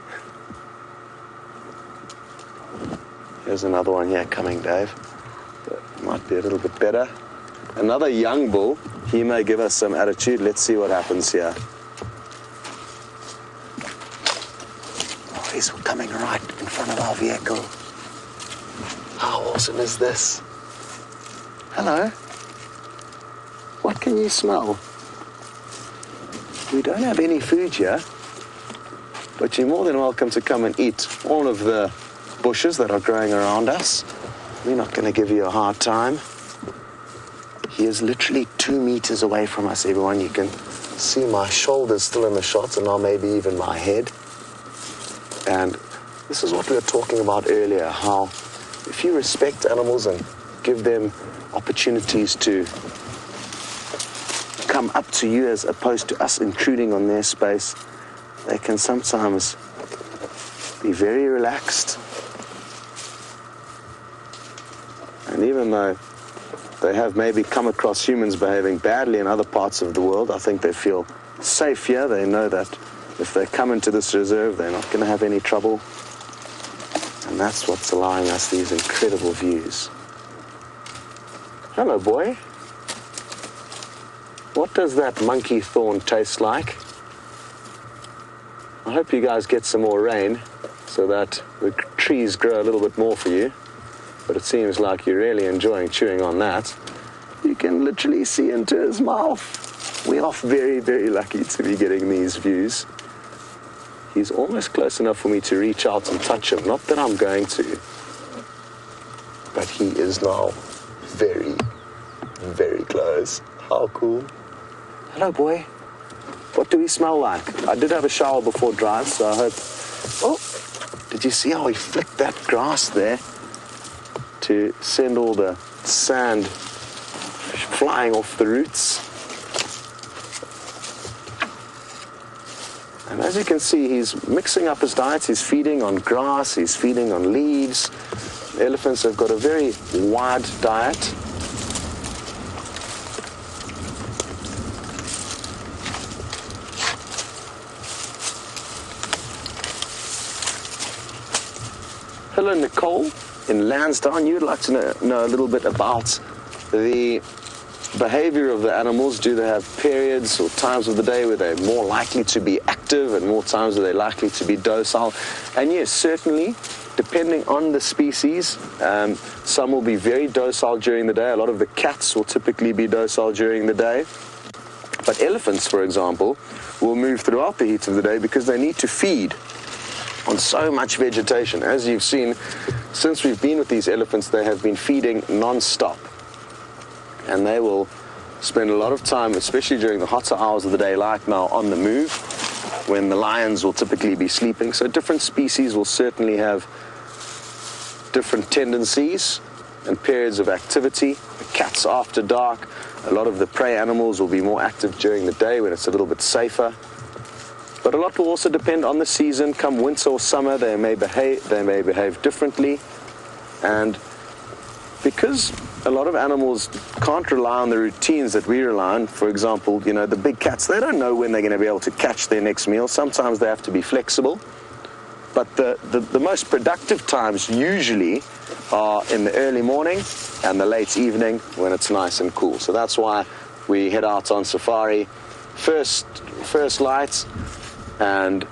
Here's another one here coming, Dave. Might be a little bit better. Another young bull. He may give us some attitude. Let's see what happens here. Oh, he's coming right in front of our vehicle. How awesome is this? Hello. What can you smell? We don't have any food here, but you're more than welcome to come and eat all of the bushes that are growing around us. We're not going to give you a hard time. He is literally 2 meters away from us, everyone. You can see my shoulders still in the shot, and now maybe even my head. And this is what we were talking about earlier, how if you respect animals and give them opportunities to come up to you as opposed to us intruding on their space, they can sometimes be very relaxed. And even though they have maybe come across humans behaving badly in other parts of the world, I think they feel safe here. They know that if they come into this reserve, they're not going to have any trouble. And that's what's allowing us these incredible views. Hello, boy. What does that monkey thorn taste like? I hope you guys get some more rain so that the trees grow a little bit more for you. But it seems like you're really enjoying chewing on that. You can literally see into his mouth. We are very, very lucky to be getting these views. He's almost close enough for me to reach out and touch him. Not that I'm going to. But he is now very, very close. How cool. Hello, boy. What do we smell like? I did have a shower before drive, so I hope... Oh, did you see how he flicked that grass there to send all the sand flying off the roots? And as you can see, he's mixing up his diet. He's feeding on grass, he's feeding on leaves. Elephants have got a very wide diet. Hello, Nicole. In Lansdowne, you'd like to know a little bit about the behavior of the animals. Do they have periods or times of the day where they're more likely to be active and more times where they're likely to be docile? And yes, certainly depending on the species. Some will be very docile during the day. A lot of the cats will typically be docile during the day. But elephants, for example, will move throughout the heat of the day because they need to feed on so much vegetation. As you've seen, since we've been with these elephants, they have been feeding non-stop. And they will spend a lot of time, especially during the hotter hours of the day, like now, on the move, when the lions will typically be sleeping. So different species will certainly have different tendencies and periods of activity. The cats after dark, a lot of the prey animals will be more active during the day when it's a little bit safer. But a lot will also depend on the season. Come winter or summer, they may behave differently. And because a lot of animals can't rely on the routines that we rely on, for example, you know, the big cats, they don't know when they're going to be able to catch their next meal. Sometimes they have to be flexible. But the most productive times usually are in the early morning and the late evening when it's nice and cool. So that's why we head out on safari. First light and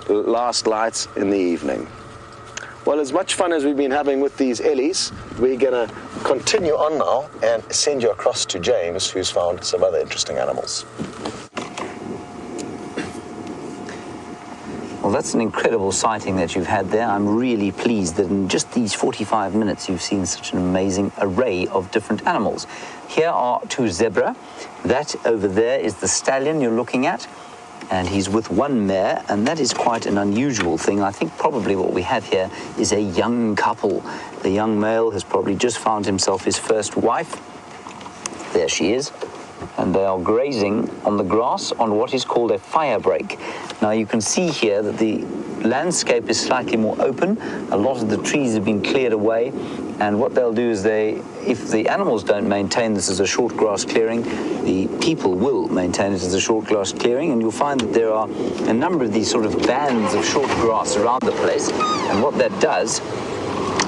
last light in the evening. Well, as much fun as we've been having with these ellies, we're going to continue on now and send you across to James, who's found some other interesting animals. Well, that's an incredible sighting that you've had there. I'm really pleased that in just these 45 minutes you've seen such an amazing array of different animals. Here are two zebra. That over there is the stallion you're looking at, and he's with one mare, and that is quite an unusual thing. I think probably what we have here is a young couple. The young male has probably just found himself his first wife. There she is. And they are grazing on the grass on what is called a fire break. Now you can see here that the landscape is slightly more open. A lot of the trees have been cleared away, and what they'll do is if the animals don't maintain this as a short grass clearing, the people will maintain it as a short grass clearing, and you'll find that there are a number of these sort of bands of short grass around the place, and what that does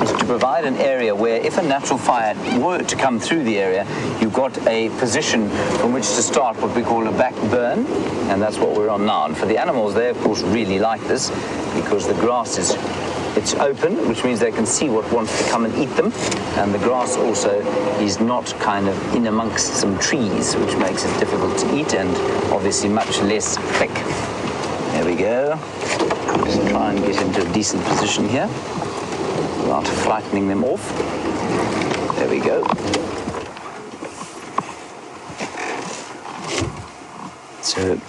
is to provide an area where if a natural fire were to come through the area, you've got a position from which to start what we call a back burn, and that's what we're on now. And for the animals, they of course really like this because the grass it's open, which means they can see what wants to come and eat them, and the grass also is not kind of in amongst some trees, which makes it difficult to eat and obviously much less thick. There we go. Just try and get into a decent position here without frightening them off. There we go. So,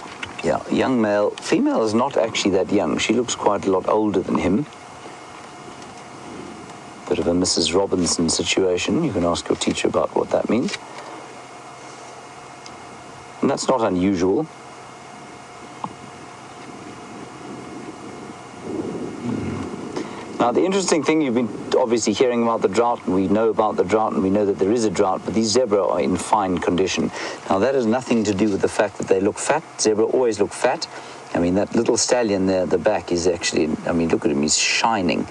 yeah, young male. Female is not actually that young. She looks quite a lot older than him. Bit of a Mrs. Robinson situation. You can ask your teacher about what that means. And that's not unusual. Now, the interesting thing, you've been obviously hearing about the drought, and we know about the drought, and we know that there is a drought, but these zebra are in fine condition. Now, that has nothing to do with the fact that they look fat. Zebra always look fat. I mean, that little stallion there at the back is actually, I mean, look at him, he's shining.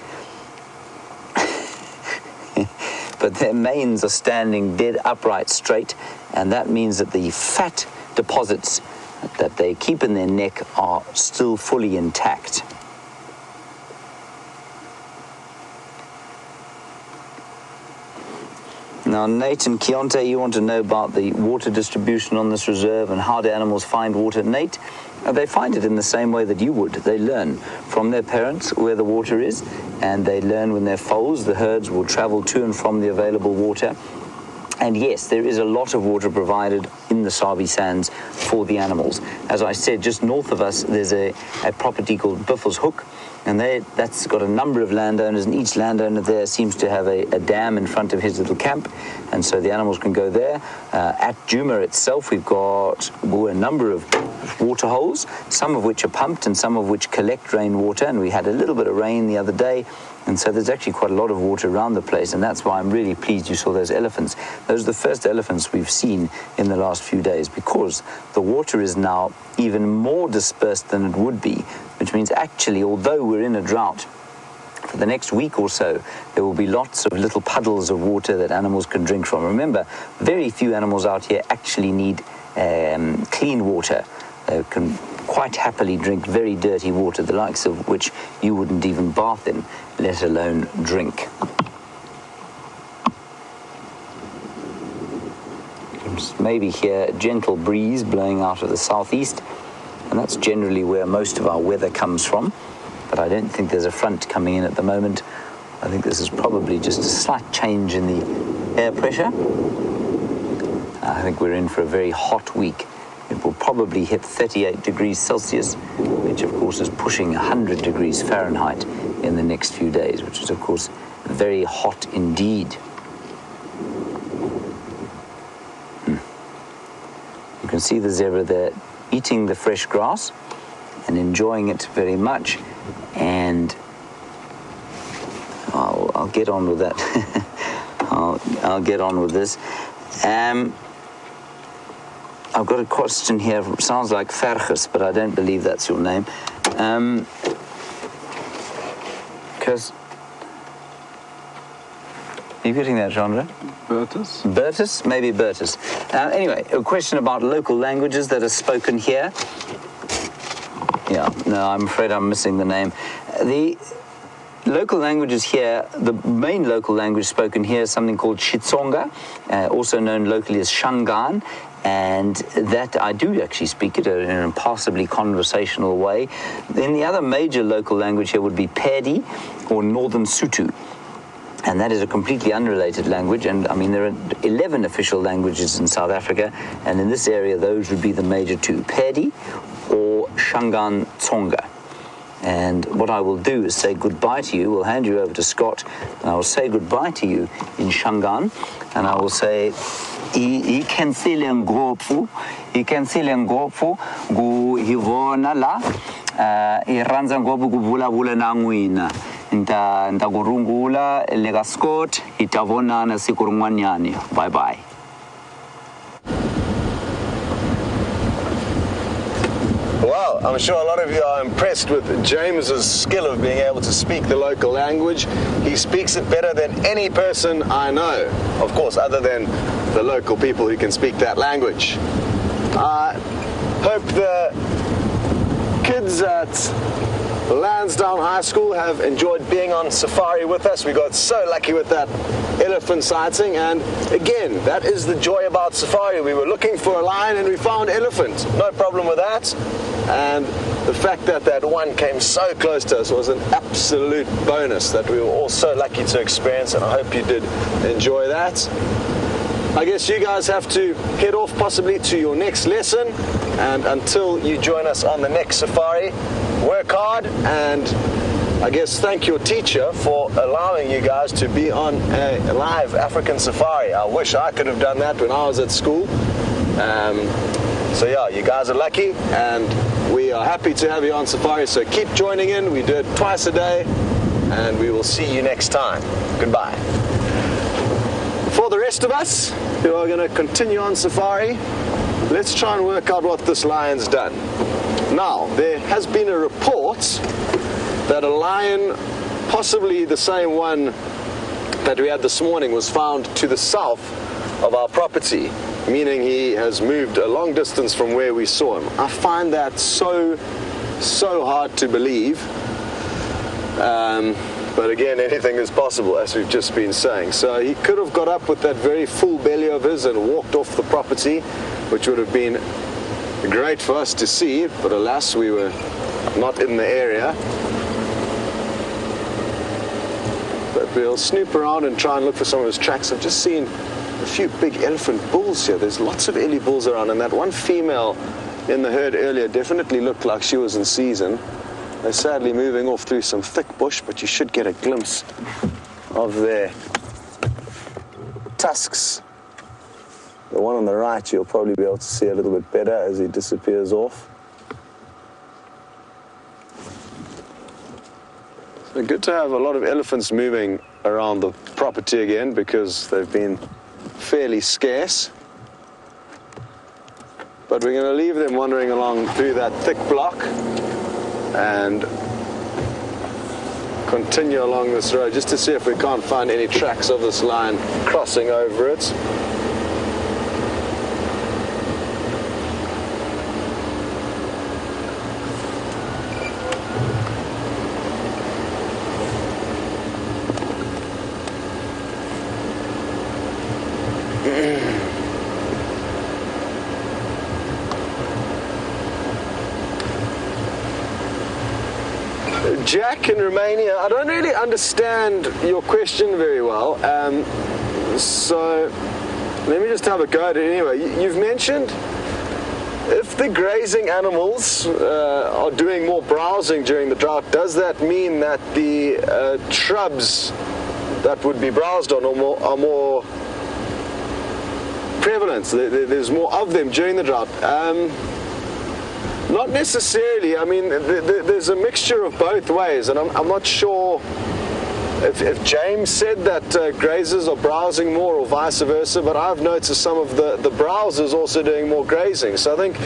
But their manes are standing dead upright straight, and that means that the fat deposits that they keep in their neck are still fully intact. Now, Nate and Keontae, you want to know about the water distribution on this reserve and how do animals find water. Nate, they find it in the same way that you would. They learn from their parents where the water is, and they learn when they're foals. The herds will travel to and from the available water. And yes, there is a lot of water provided in the Sabi Sands for the animals. As I said, just north of us, there's a property called Biffle's Hook, and that's got a number of landowners, and each landowner there seems to have a dam in front of his little camp, and so the animals can go there. At Djuma itself, we've got a number of water holes, some of which are pumped and some of which collect rainwater, and we had a little bit of rain the other day, and so there's actually quite a lot of water around the place, and that's why I'm really pleased you saw those elephants. Those are the first elephants we've seen in the last few days because the water is now even more dispersed than it would be, which means actually, although we're in a drought, for the next week or so, there will be lots of little puddles of water that animals can drink from. Remember, very few animals out here actually need clean water. They can quite happily drink very dirty water, the likes of which you wouldn't even bath in, let alone drink. Maybe hear a gentle breeze blowing out of the southeast, and that's generally where most of our weather comes from, but I don't think there's a front coming in at the moment. I think this is probably just a slight change in the air pressure. I think we're in for a very hot week. It will probably hit 38 degrees Celsius, which of course is pushing 100 degrees Fahrenheit in the next few days, which is of course very hot indeed. You can see the zebra there eating the fresh grass and enjoying it very much, and I'll get on with that. I'll get on with this. I've got a question here. Sounds like Fergus, but I don't believe that's your name. Because are you getting that, Chandra? Bertus? Bertus? Maybe Bertus. Anyway, a question about local languages that are spoken here. Yeah, no, I'm afraid I'm missing the name. The local languages here, the main local language spoken here is something called Xitsonga, also known locally as Shangaan, and that I do actually speak it in a passably conversational way. Then the other major local language here would be Pedi or Northern Sotho. And that is a completely unrelated language, and I mean there are 11 official languages in South Africa, and in this area those would be the major two, Pedi or Shangaan Tsonga. And what I will do is say goodbye to you. We'll hand you over to Scott, and I will say goodbye to you in Shangaan, and I will say I khensile ngopfu ku hi vona la I rhandza ngopfu ku vulavula na n'wina. Nta ku rungula le ka Scott, hi ta vonana siku rin'wanyani. Bye bye. Well, I'm sure a lot of you are impressed with James's skill of being able to speak the local language. He speaks it better than any person I know, of course, other than the local people who can speak that language. I hope the kids at Lansdowne High School have enjoyed being on safari with us. We got so lucky with that elephant sighting, and again, that is the joy about safari. We were looking for a lion and we found elephant. No problem with that. And the fact that that one came so close to us was an absolute bonus that we were all so lucky to experience, and I hope you did enjoy that. I guess you guys have to head off possibly to your next lesson, and until you join us on the next safari, work hard, and I guess thank your teacher for allowing you guys to be on a live African safari. I wish I could have done that when I was at school. So yeah, you guys are lucky, and we are happy to have you on safari, so keep joining in. We do it twice a day, and we will see you next time. Goodbye. For the rest of us who are going to continue on safari, let's try and work out what this lion's done. Now, there has been a report that a lion, possibly the same one that we had this morning, was found to the south of our property, meaning he has moved a long distance from where we saw him. I find that so hard to believe. But again, anything is possible, as we've just been saying. So he could have got up with that very full belly of his and walked off the property, which would have been great for us to see, but alas, we were not in the area. But we'll snoop around and try and look for some of his tracks. I've just seen a few big elephant bulls here. There's lots of ellie bulls around, and that one female in the herd earlier definitely looked like she was in season. They're sadly moving off through some thick bush, but you should get a glimpse of their tusks. The one on the right you'll probably be able to see a little bit better as he disappears off. So good to have a lot of elephants moving around the property again, because they've been fairly scarce. But we're going to leave them wandering along through that thick block and continue along this road just to see if we can't find any tracks of this lion crossing over it. Jack in Romania, I don't really understand your question very well. So let me just have a go at it anyway. You've mentioned if the grazing animals are doing more browsing during the drought, does that mean that the shrubs that would be browsed on are more prevalent? There's more of them during the drought? Not necessarily. I mean, there's a mixture of both ways, and I'm not sure if James said that grazers are browsing more or vice versa, but I've noticed some of the browsers also doing more grazing. So I think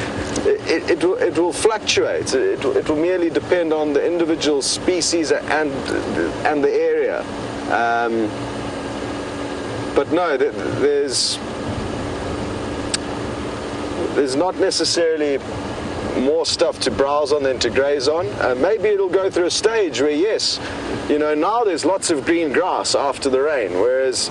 it will fluctuate. It will merely depend on the individual species and the area. But no, there's not necessarily more stuff to browse on than to graze on. Maybe it'll go through a stage where, yes, you know, now there's lots of green grass after the rain, whereas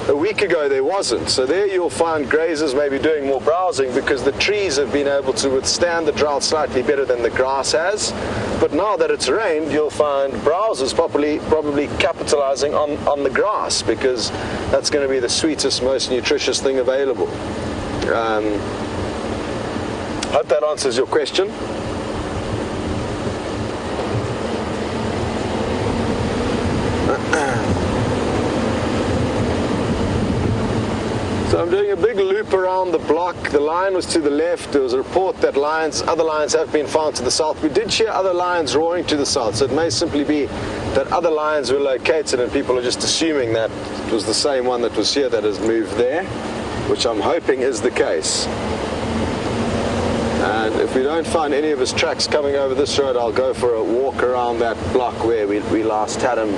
a week ago there wasn't. So there you'll find grazers maybe doing more browsing because the trees have been able to withstand the drought slightly better than the grass has. But now that it's rained, you'll find browsers probably capitalizing on the grass, because that's going to be the sweetest, most nutritious thing available. Hope that answers your question. So I'm doing a big loop around the block. The lion was to the left. There was a report that other lions have been found to the south. We did hear other lions roaring to the south, so it may simply be that other lions were located and people are just assuming that it was the same one that was here that has moved there, which I'm hoping is the case. And if we don't find any of his tracks coming over this road, I'll go for a walk around that block where we last had him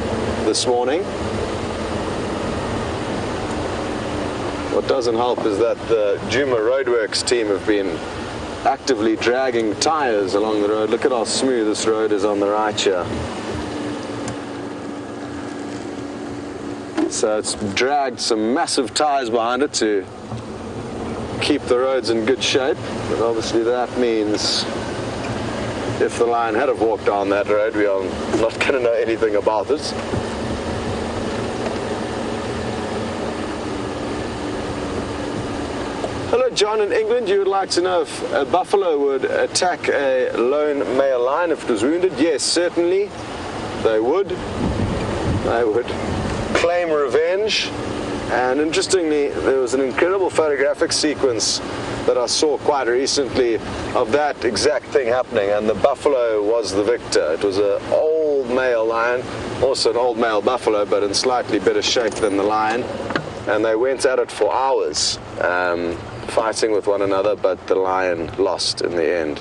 this morning. What doesn't help is that the Juma Roadworks team have been actively dragging tires along the road. Look at how smooth this road is on the right here. So it's dragged some massive tires behind it to keep the roads in good shape, but obviously that means if the lion had have walked down that road, we are not going to know anything about it. Hello John in England, you would like to know if a buffalo would attack a lone male lion if it was wounded? Yes, certainly they would. They would claim revenge. And interestingly, there was an incredible photographic sequence that I saw quite recently of that exact thing happening, and the buffalo was the victor. It was an old male lion, also an old male buffalo, but in slightly better shape than the lion, and they went at it for hours, fighting with one another, but the lion lost in the end.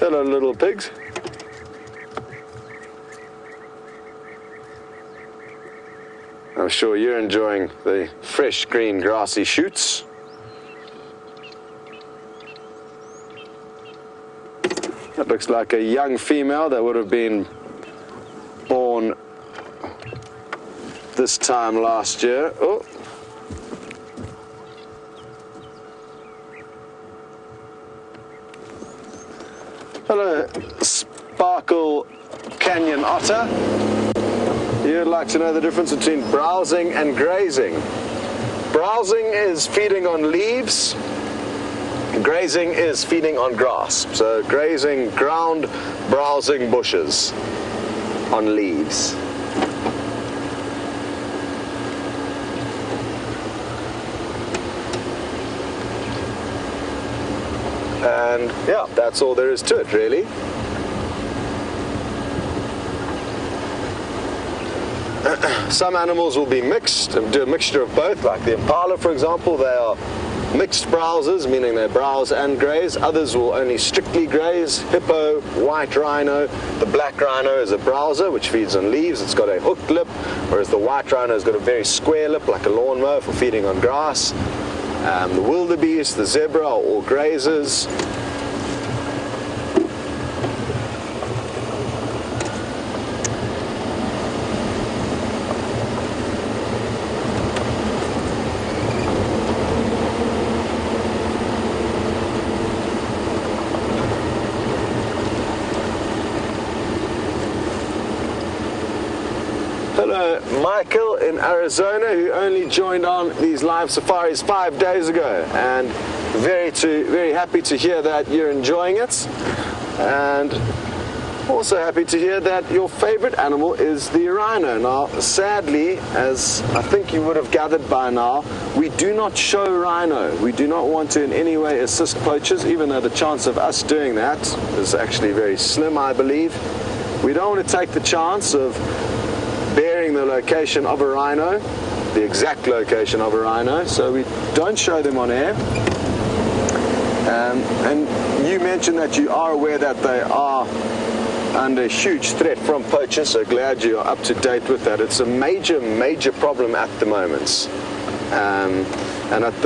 Hello, little pigs. I'm sure you're enjoying the fresh green grassy shoots. That looks like a young female that would have been born this time last year. Oh. Hello, Sparkle Canyon Otter. You'd like to know the difference between browsing and grazing. Browsing is feeding on leaves. Grazing is feeding on grass. So grazing ground, browsing bushes on leaves. And yeah, that's all there is to it really. Some animals will be mixed and do a mixture of both, like the impala, for example. They are mixed browsers, meaning they browse and graze. Others will only strictly graze. Hippo, white rhino. The black rhino is a browser, which feeds on leaves. It's got a hooked lip, whereas the white rhino has got a very square lip, like a lawnmower, for feeding on grass. The wildebeest, the zebra are all grazers. Hello, Michael in Arizona, who only joined on these live safaris 5 days ago, and very happy to hear that you're enjoying it, and also happy to hear that your favorite animal is the rhino. Now, sadly, as I think you would have gathered by now, we do not show rhino. We do not want to in any way assist poachers, even though the chance of us doing that is actually very slim, I believe. We don't want to take the chance of bearing the location of a rhino, the exact location of a rhino, so we don't show them on air. And you mentioned that you are aware that they are under huge threat from poachers, so glad you are up to date with that. It's a major problem at the moment. And at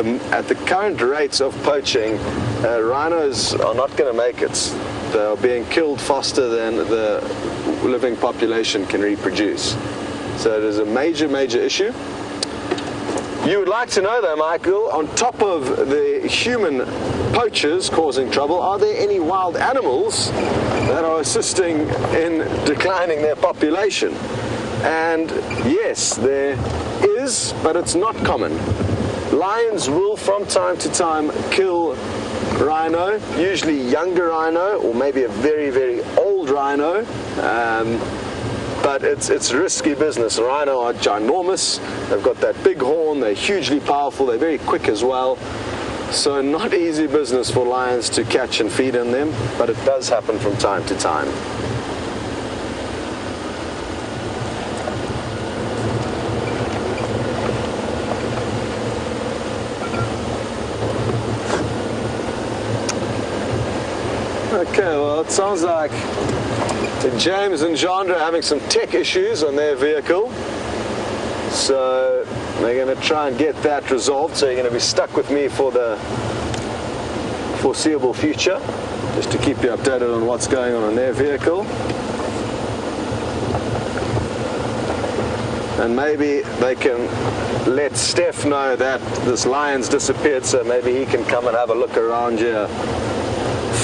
the current rates of poaching, rhinos are not going to make it. They are being killed faster than the living population can reproduce. So it is a major issue. You would like to know though, Michael, on top of the human poachers causing trouble, are there any wild animals that are assisting in declining their population? And yes, there is, but it's not common. Lions will from time to time kill rhino, usually younger rhino, or maybe a very old rhino. But it's risky business. Rhino are ginormous. They've got that big horn. They're hugely powerful. They're very quick as well. So not easy business for lions to catch and feed on them, but it does happen from time to time. Okay, well, it sounds like James and Chandra are having some tech issues on their vehicle, so they're going to try and get that resolved. So you're going to be stuck with me for the foreseeable future, just to keep you updated on what's going on their vehicle. And maybe they can let Steph know that this lion's disappeared, so maybe he can come and have a look around here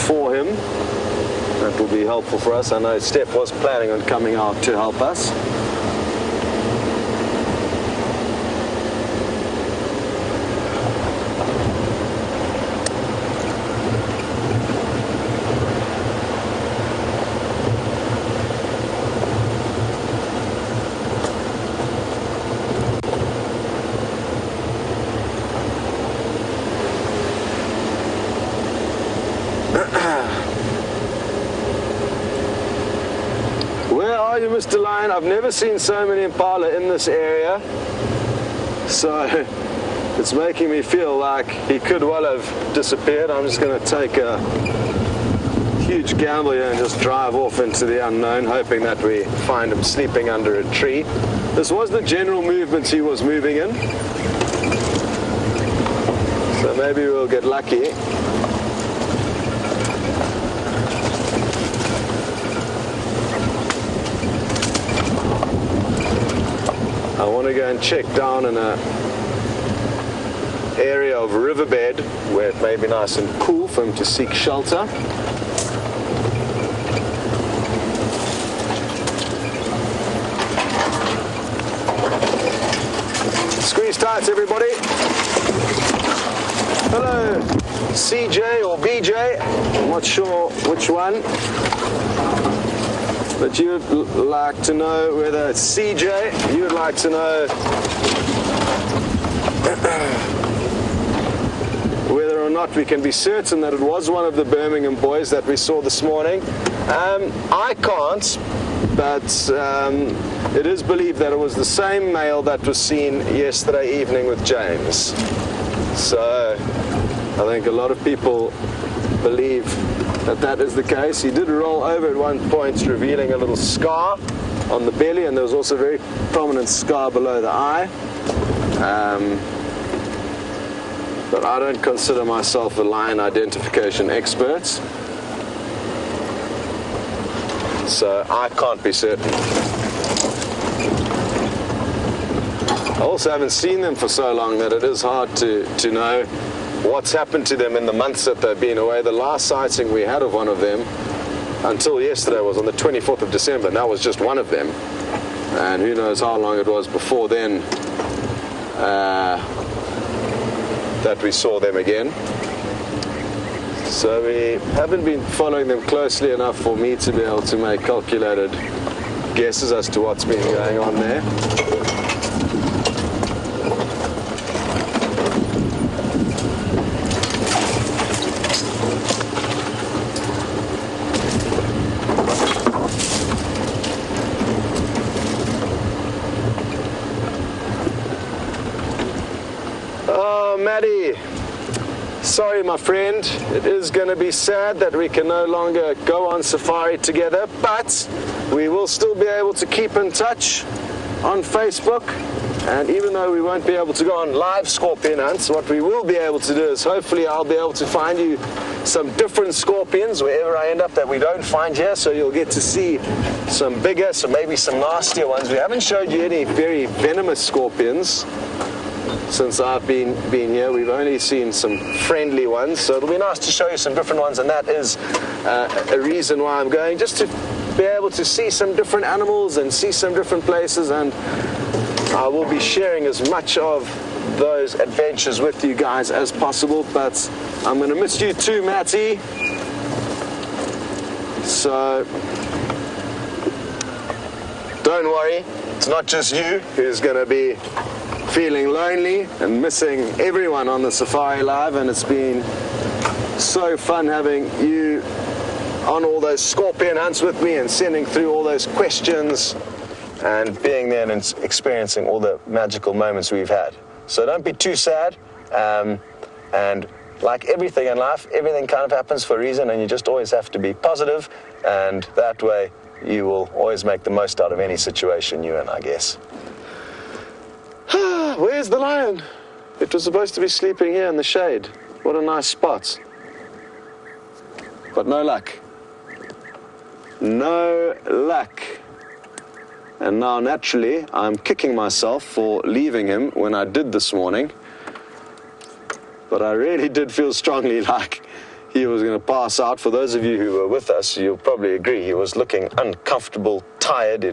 for him. That will be helpful for us. I know Steph was planning on coming out to help us. Mr. Lion, I've never seen so many impala in this area, so it's making me feel like he could well have disappeared. I'm just going to take a huge gamble here and just drive off into the unknown, hoping that we find him sleeping under a tree. This was the general movement he was moving in, so maybe we'll get lucky. I want to go and check down in a area of riverbed where it may be nice and cool for him to seek shelter. Squeeze tight, everybody. Hello, CJ or BJ. I'm not sure which one. But you'd like to know whether it's CJ, you'd like to know whether or not we can be certain that it was one of the Birmingham boys that we saw this morning. I can't, but it is believed that it was the same male that was seen yesterday evening with James. So I think a lot of people believe that is the case. He did roll over at one point, revealing a little scar on the belly, and there was also a very prominent scar below the eye. But I don't consider myself a lion identification expert, so I can't be certain. I also haven't seen them for so long that it is hard to know what's happened to them in the months that they've been away. The last sighting we had of one of them until yesterday was on the 24th of December, and that was just one of them. and who knows how long it was before then that we saw them again. So we haven't been following them closely enough for me to be able to make calculated guesses as to what's been going on there. Maddie, sorry my friend, it is going to be sad that we can no longer go on safari together, but we will still be able to keep in touch on Facebook, and even though we won't be able to go on live scorpion hunts, what we will be able to do is hopefully I'll be able to find you some different scorpions wherever I end up that we don't find here, so you'll get to see some bigger, so maybe some nastier ones. We haven't showed you any very venomous scorpions since I've been here. We've only seen some friendly ones, so it'll be nice to show you some different ones, and that is a reason why I'm going, just to be able to see some different animals and see some different places, and I will be sharing as much of those adventures with you guys as possible. But I'm going to miss you too, Matty, so don't worry, it's not just you who's going to be feeling lonely and missing everyone on the Safari Live, and it's been so fun having you on all those scorpion hunts with me and sending through all those questions and being there and experiencing all the magical moments we've had. So don't be too sad, and like everything in life, everything kind of happens for a reason, and you just always have to be positive, and that way you will always make the most out of any situation you're in, I guess. Where's the lion? It was supposed to be sleeping here in the shade. What a nice spot. But no luck. No luck. And now naturally I'm kicking myself for leaving him when I did this morning. But I really did feel strongly like he was going to pass out. For those of you who were with us, you'll probably agree he was looking uncomfortable, tired,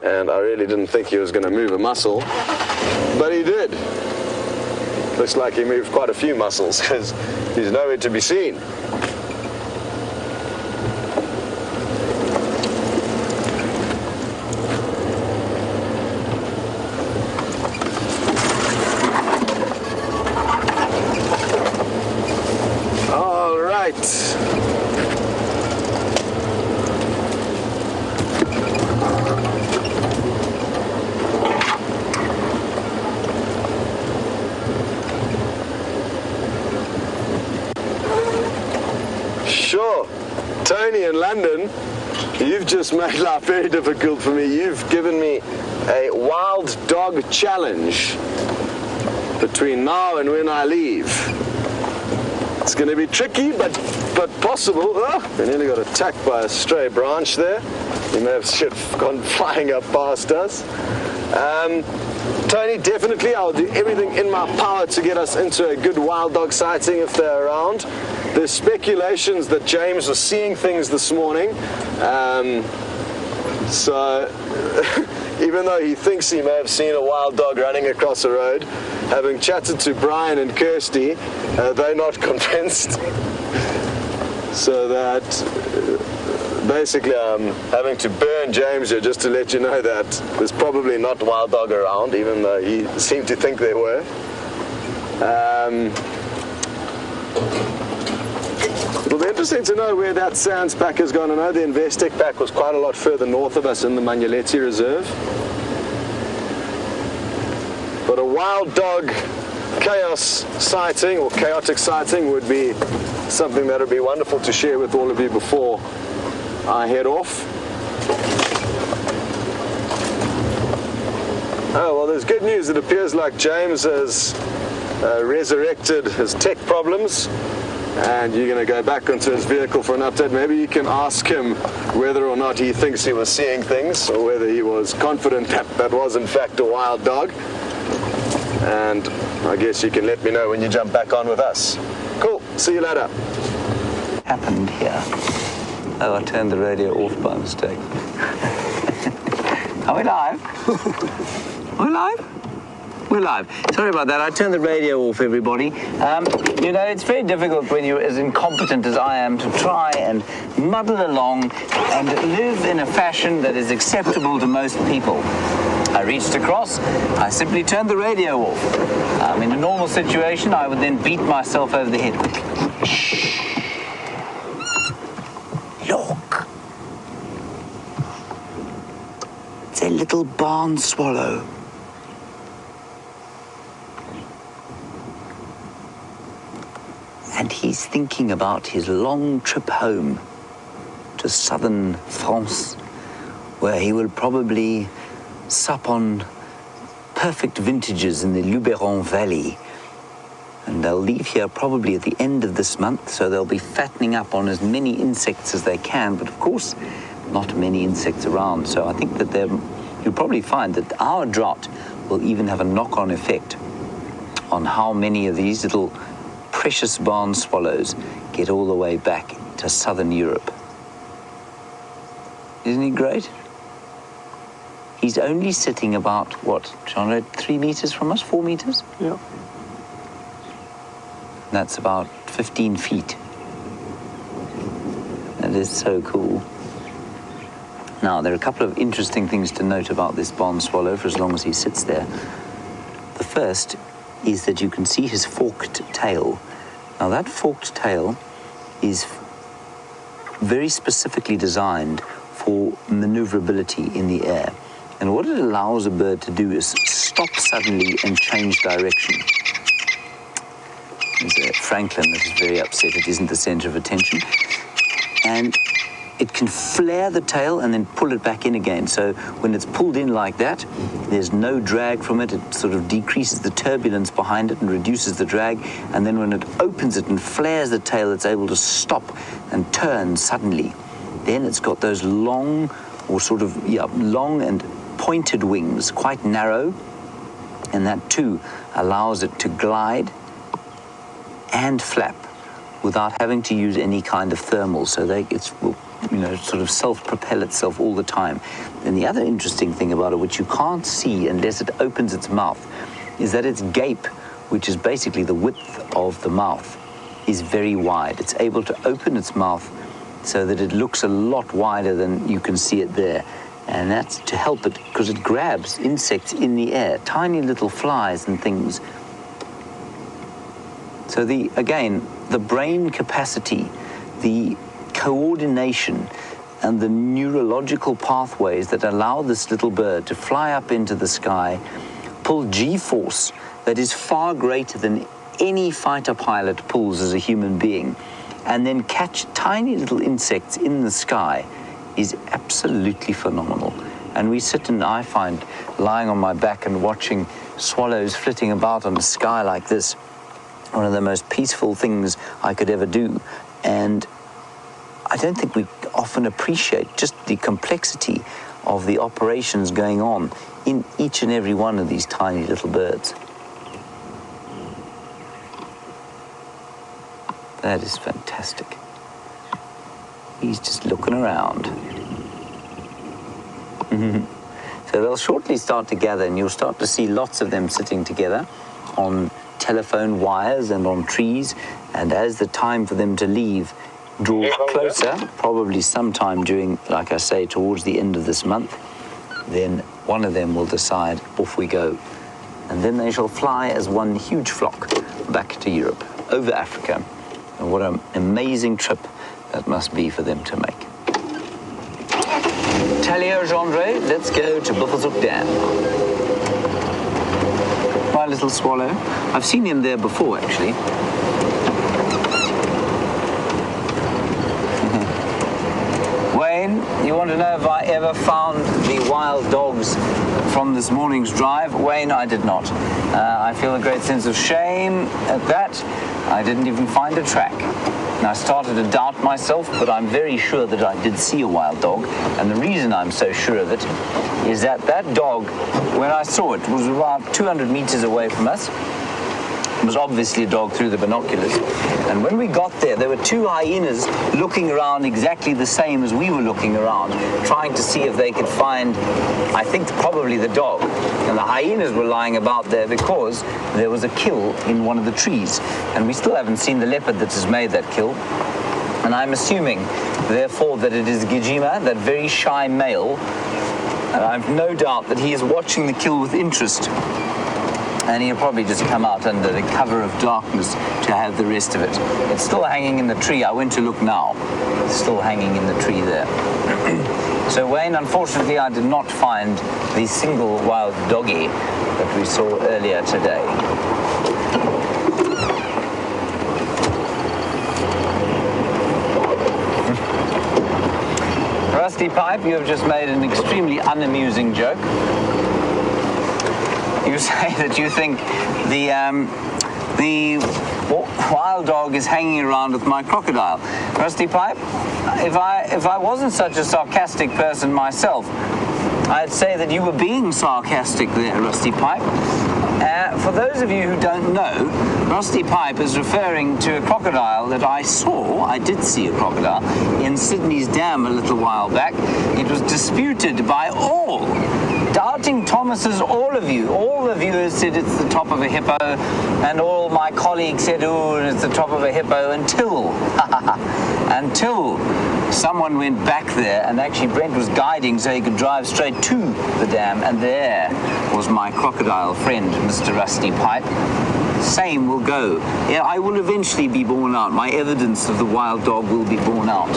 and I really didn't think he was going to move a muscle, but he did. Looks like he moved quite a few muscles, because he's nowhere to be seen. All right. Sure, Tony in London, you've just made life very difficult for me. You've given me a wild dog challenge between now and when I leave. It's going to be tricky, but possible. Oh, I nearly got attacked by a stray branch there. He may have gone flying up past us. Tony, definitely, I'll do everything in my power to get us into a good wild dog sighting if they're around. There's speculations that James was seeing things this morning, so even though he thinks he may have seen a wild dog running across the road, having chatted to Brian and Kirsty, they're not convinced. So that basically I'm having to burn James here just to let you know that there's probably not wild dog around, even though he seemed to think there were. It'll be interesting to know where that Sands pack has gone. I know the Investec pack was quite a lot further north of us in the Magnoleti Reserve. But a wild dog chaos sighting or chaotic sighting would be something that would be wonderful to share with all of you before I head off. Oh, well, there's good news. It appears like James has resurrected his tech problems, and you're going to go back onto his vehicle for an update. Maybe you can ask him whether or not he thinks he was seeing things, or whether he was confident that that was in fact a wild dog. And I guess you can let me know when you jump back on with us. Cool, see you later. Happened here. Oh, I turned the radio off by mistake. Are we live? Are we live? We're live. Sorry about that. I turned the radio off, everybody. You know, it's very difficult when you're as incompetent as I am to try and muddle along and live in a fashion that is acceptable to most people. I reached across, I simply turned the radio off. In a normal situation, I would then beat myself over the head. Shh. Look. It's a little barn swallow. And he's thinking about his long trip home to southern France, where he will probably sup on perfect vintages in the Luberon Valley. And they'll leave here probably at the end of this month, so they'll be fattening up on as many insects as they can, but of course, not many insects around. So I think that you'll probably find that our drought will even have a knock-on effect on how many of these little precious barn swallows get all the way back to southern Europe. Isn't he great? He's only sitting about, what, John, 3 meters from us, 4 meters? Yeah. That's about 15 feet. That is so cool. Now, there are a couple of interesting things to note about this barn swallow for as long as he sits there. The first is that you can see his forked tail. Now, that forked tail is very specifically designed for maneuverability in the air. And what it allows a bird to do is stop suddenly and change direction. There's Franklin that is very upset it isn't the center of attention. And it can flare the tail and then pull it back in again. So when it's pulled in like that, there's no drag from it. It sort of decreases the turbulence behind it and reduces the drag. And then when it opens it and flares the tail, it's able to stop and turn suddenly. Then it's got those long and pointed wings, quite narrow. And that too allows it to glide and flap without having to use any kind of thermal. So sort of self-propel itself all the time. And the other interesting thing about it, which you can't see unless it opens its mouth, is that its gape, which is basically the width of the mouth, is very wide. It's able to open its mouth so that it looks a lot wider than you can see it there. And that's to help it, because it grabs insects in the air, tiny little flies and things. So the brain capacity, the coordination and the neurological pathways that allow this little bird to fly up into the sky, pull G-force that is far greater than any fighter pilot pulls as a human being, and then catch tiny little insects in the sky is absolutely phenomenal. And we sit and I find lying on my back and watching swallows flitting about on the sky like this one of the most peaceful things I could ever do. And I don't think we often appreciate just the complexity of the operations going on in each and every one of these tiny little birds. That is fantastic. He's just looking around. So they'll shortly start to gather, and you'll start to see lots of them sitting together on telephone wires and on trees. And as the time for them to leave draws closer, probably sometime during, like I say, towards the end of this month, then one of them will decide, off we go. And then they shall fly as one huge flock back to Europe, over Africa. And what an amazing trip that must be for them to make. Talia Gendre, let's go to Buffelshoek Dam. My little swallow. I've seen him there before, actually. Wayne, you want to know if I ever found the wild dogs from this morning's drive? Wayne, I did not. I feel a great sense of shame at that. I didn't even find a track. And I started to doubt myself, but I'm very sure that I did see a wild dog. And the reason I'm so sure of it is that that dog, when I saw it, was about 200 meters away from us. was obviously a dog through the binoculars. And when we got there were two hyenas looking around exactly the same as we were looking around, trying to see if they could find, I think, probably the dog. And the hyenas were lying about there because there was a kill in one of the trees. And we still haven't seen the leopard that has made that kill. And I'm assuming, therefore, that it is Gijima, that very shy male. And I've no doubt that he is watching the kill with interest. And he'll probably just come out under the cover of darkness to have the rest of it. It's still hanging in the tree. I went to look now. It's still hanging in the tree there. So Wayne, unfortunately, I did not find the single wild doggy that we saw earlier today. Rusty Pipe, you have just made an extremely unamusing joke. You say that you think the wild dog is hanging around with my crocodile. Rusty Pipe, if I wasn't such a sarcastic person myself, I'd say that you were being sarcastic there, Rusty Pipe. For those of you who don't know, Rusty Pipe is referring to a crocodile that I saw. I did see a crocodile in Sydney's Dam a little while back. It was disputed by all. Doubting Thomases, all of you, all the viewers said it's the top of a hippo, and all my colleagues said, oh, it's the top of a hippo, until someone went back there, and actually Brent was guiding so he could drive straight to the dam, and there was my crocodile friend, Mr. Rusty Pipe. Same will go. Yeah, I will eventually be borne out. My evidence of the wild dog will be borne out.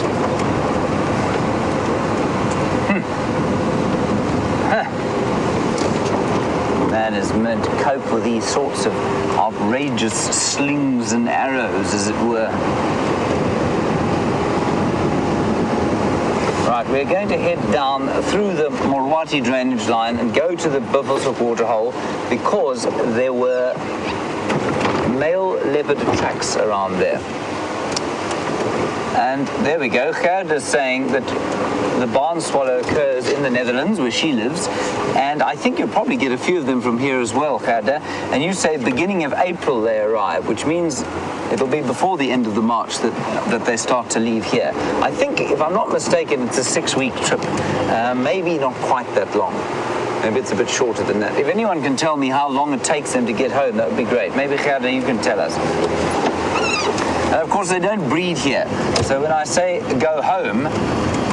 Man is meant to cope with these sorts of outrageous slings and arrows, as it were. Right, we're going to head down through the Morwati drainage line and go to the Buffelshoek waterhole because there were male leopard tracks around there. And there we go. Gerda is saying that the barn swallow occurs in the Netherlands, where she lives, and I think you'll probably get a few of them from here as well, Gerda. And you say beginning of April they arrive, which means it'll be before the end of the March that they start to leave here. I think, if I'm not mistaken, it's a 6-week trip. Maybe not quite that long. Maybe it's a bit shorter than that. If anyone can tell me how long it takes them to get home, that would be great. Maybe, Gerda, you can tell us. Of course, they don't breed here. So when I say go home,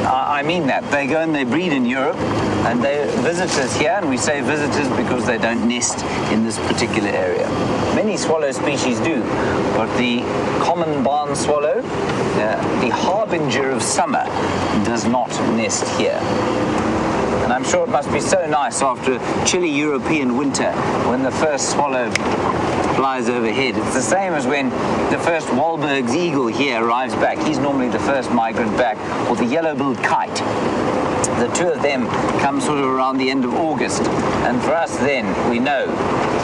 I mean that. They go and they breed in Europe, and they're visitors here, and we say visitors because they don't nest in this particular area. Many swallow species do, but the common barn swallow, the harbinger of summer, does not nest here. And I'm sure it must be so nice after a chilly European winter when the first swallow flies overhead. It's the same as when the first Wahlberg's eagle here arrives back. He's normally the first migrant back, or the yellow-billed kite. The two of them come sort of around the end of August. And for us then, we know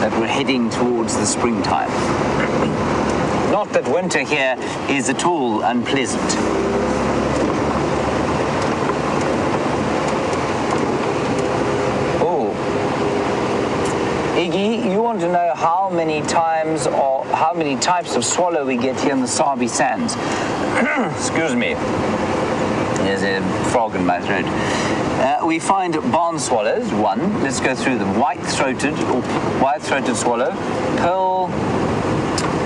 that we're heading towards the springtime. Not that winter here is at all unpleasant. Iggy, you want to know how many times or how many types of swallow we get here in the Sabi Sands. Excuse me. There's a frog in my throat. We find barn swallows, one. Let's go through them. White-throated swallow,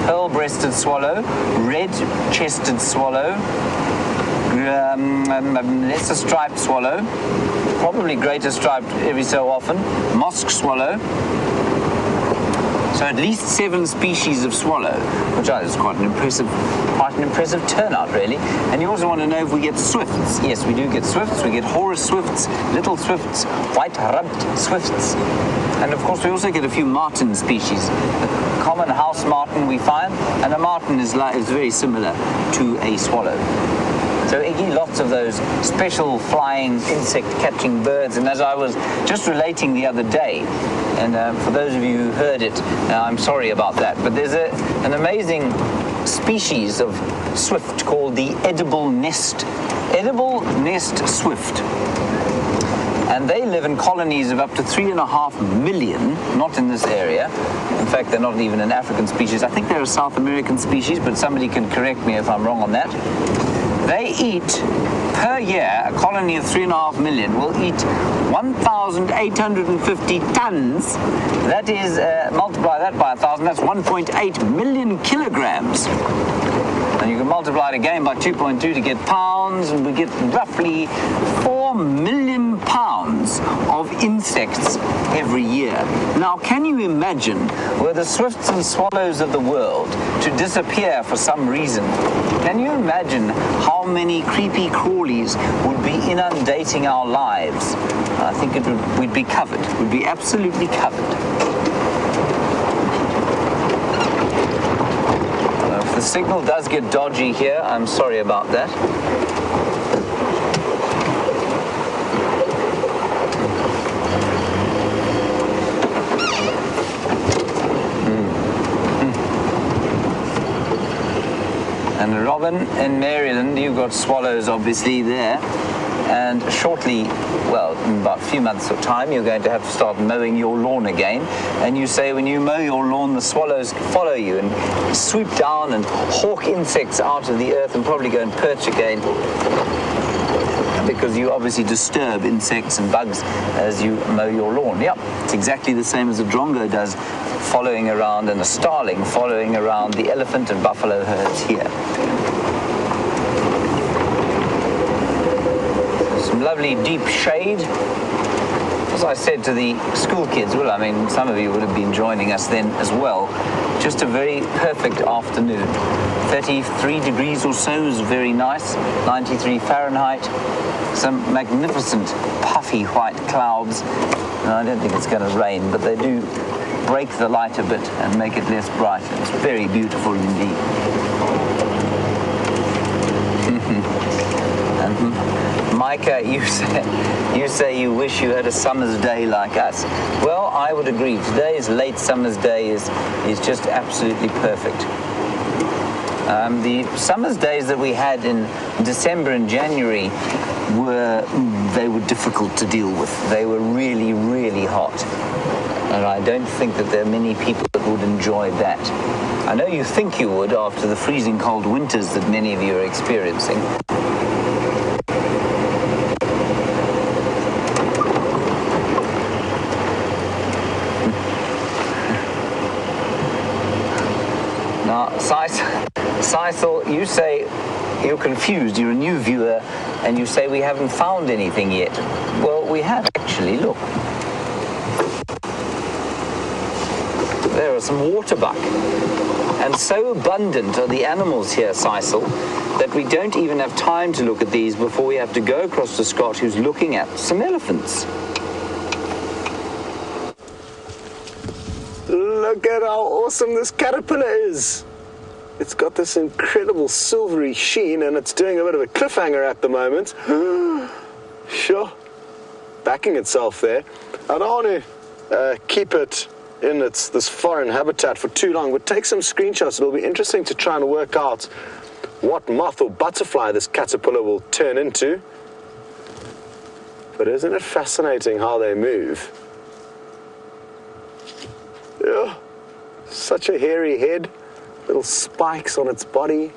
pearl-breasted swallow, red-chested swallow, lesser striped swallow, probably greater striped every so often, mosque swallow. So at least 7 species of swallow, which is quite an impressive turnout, really. And you also want to know if we get swifts. Yes, we do get swifts. We get Horus swifts, little swifts, white-rubbed swifts. And of course, we also get a few martin species. The common house martin we find, and a martin is very similar to a swallow. So Iggy, lots of those special flying insect-catching birds. And as I was just relating the other day, and for those of you who heard it, I'm sorry about that, but there's an amazing species of swift called the edible nest swift. and they live in colonies of up to 3.5 million, not in this area. In fact, they're not even an African species. I think they're a South American species, but somebody can correct me if I'm wrong on that. They eat, per year, a colony of 3.5 million will eat 1,850 tons. That is, multiply that by 1,000, that's 1.8 million kilograms. And you can multiply it again by 2.2 to get pounds, and we get roughly 4 million pounds of insects every year. Now, can you imagine, were the swifts and swallows of the world to disappear for some reason, can you imagine how many creepy crawlies would be inundating our lives? I think we'd be covered. We'd be absolutely covered. If the signal does get dodgy here, I'm sorry about that. And Robin in Maryland, you've got swallows obviously there. And shortly, well, in about a few months of time, you're going to have to start mowing your lawn again. And you say when you mow your lawn, the swallows follow you and swoop down and hawk insects out of the earth and probably go and perch again, because you obviously disturb insects and bugs as you mow your lawn. Yep, it's exactly the same as a drongo does, following around, and a starling following around the elephant and buffalo herds here. Some lovely deep shade. As I said to the school kids, well, I mean, some of you would have been joining us then as well. Just a very perfect afternoon. 33 degrees or so is very nice. 93 Fahrenheit. Some magnificent puffy white clouds. And I don't think it's going to rain, but they do break the light a bit and make it less bright. It's very beautiful indeed. And Micah, you say you wish you had a summer's day like us. Well, I would agree. Today's late summer's day is just absolutely perfect. The summer's days that we had in December and January were difficult to deal with. They were really, really hot. And I don't think that there are many people that would enjoy that. I know you think you would after the freezing cold winters that many of you are experiencing. Now, Sisal, you say you're confused. You're a new viewer, and you say we haven't found anything yet. Well, we have actually. Look. There are some waterbuck. And so abundant are the animals here, Sisal, that we don't even have time to look at these before we have to go across to Scott, who's looking at some elephants. Look at how awesome this caterpillar is. It's got this incredible silvery sheen, and it's doing a bit of a cliffhanger at the moment. Sure. Backing itself there. I don't want to keep it in this foreign habitat for too long, but take some screenshots. It'll be interesting to try and work out what moth or butterfly this caterpillar will turn into. But isn't it fascinating how they move? Yeah, such a hairy head, little spikes on its body.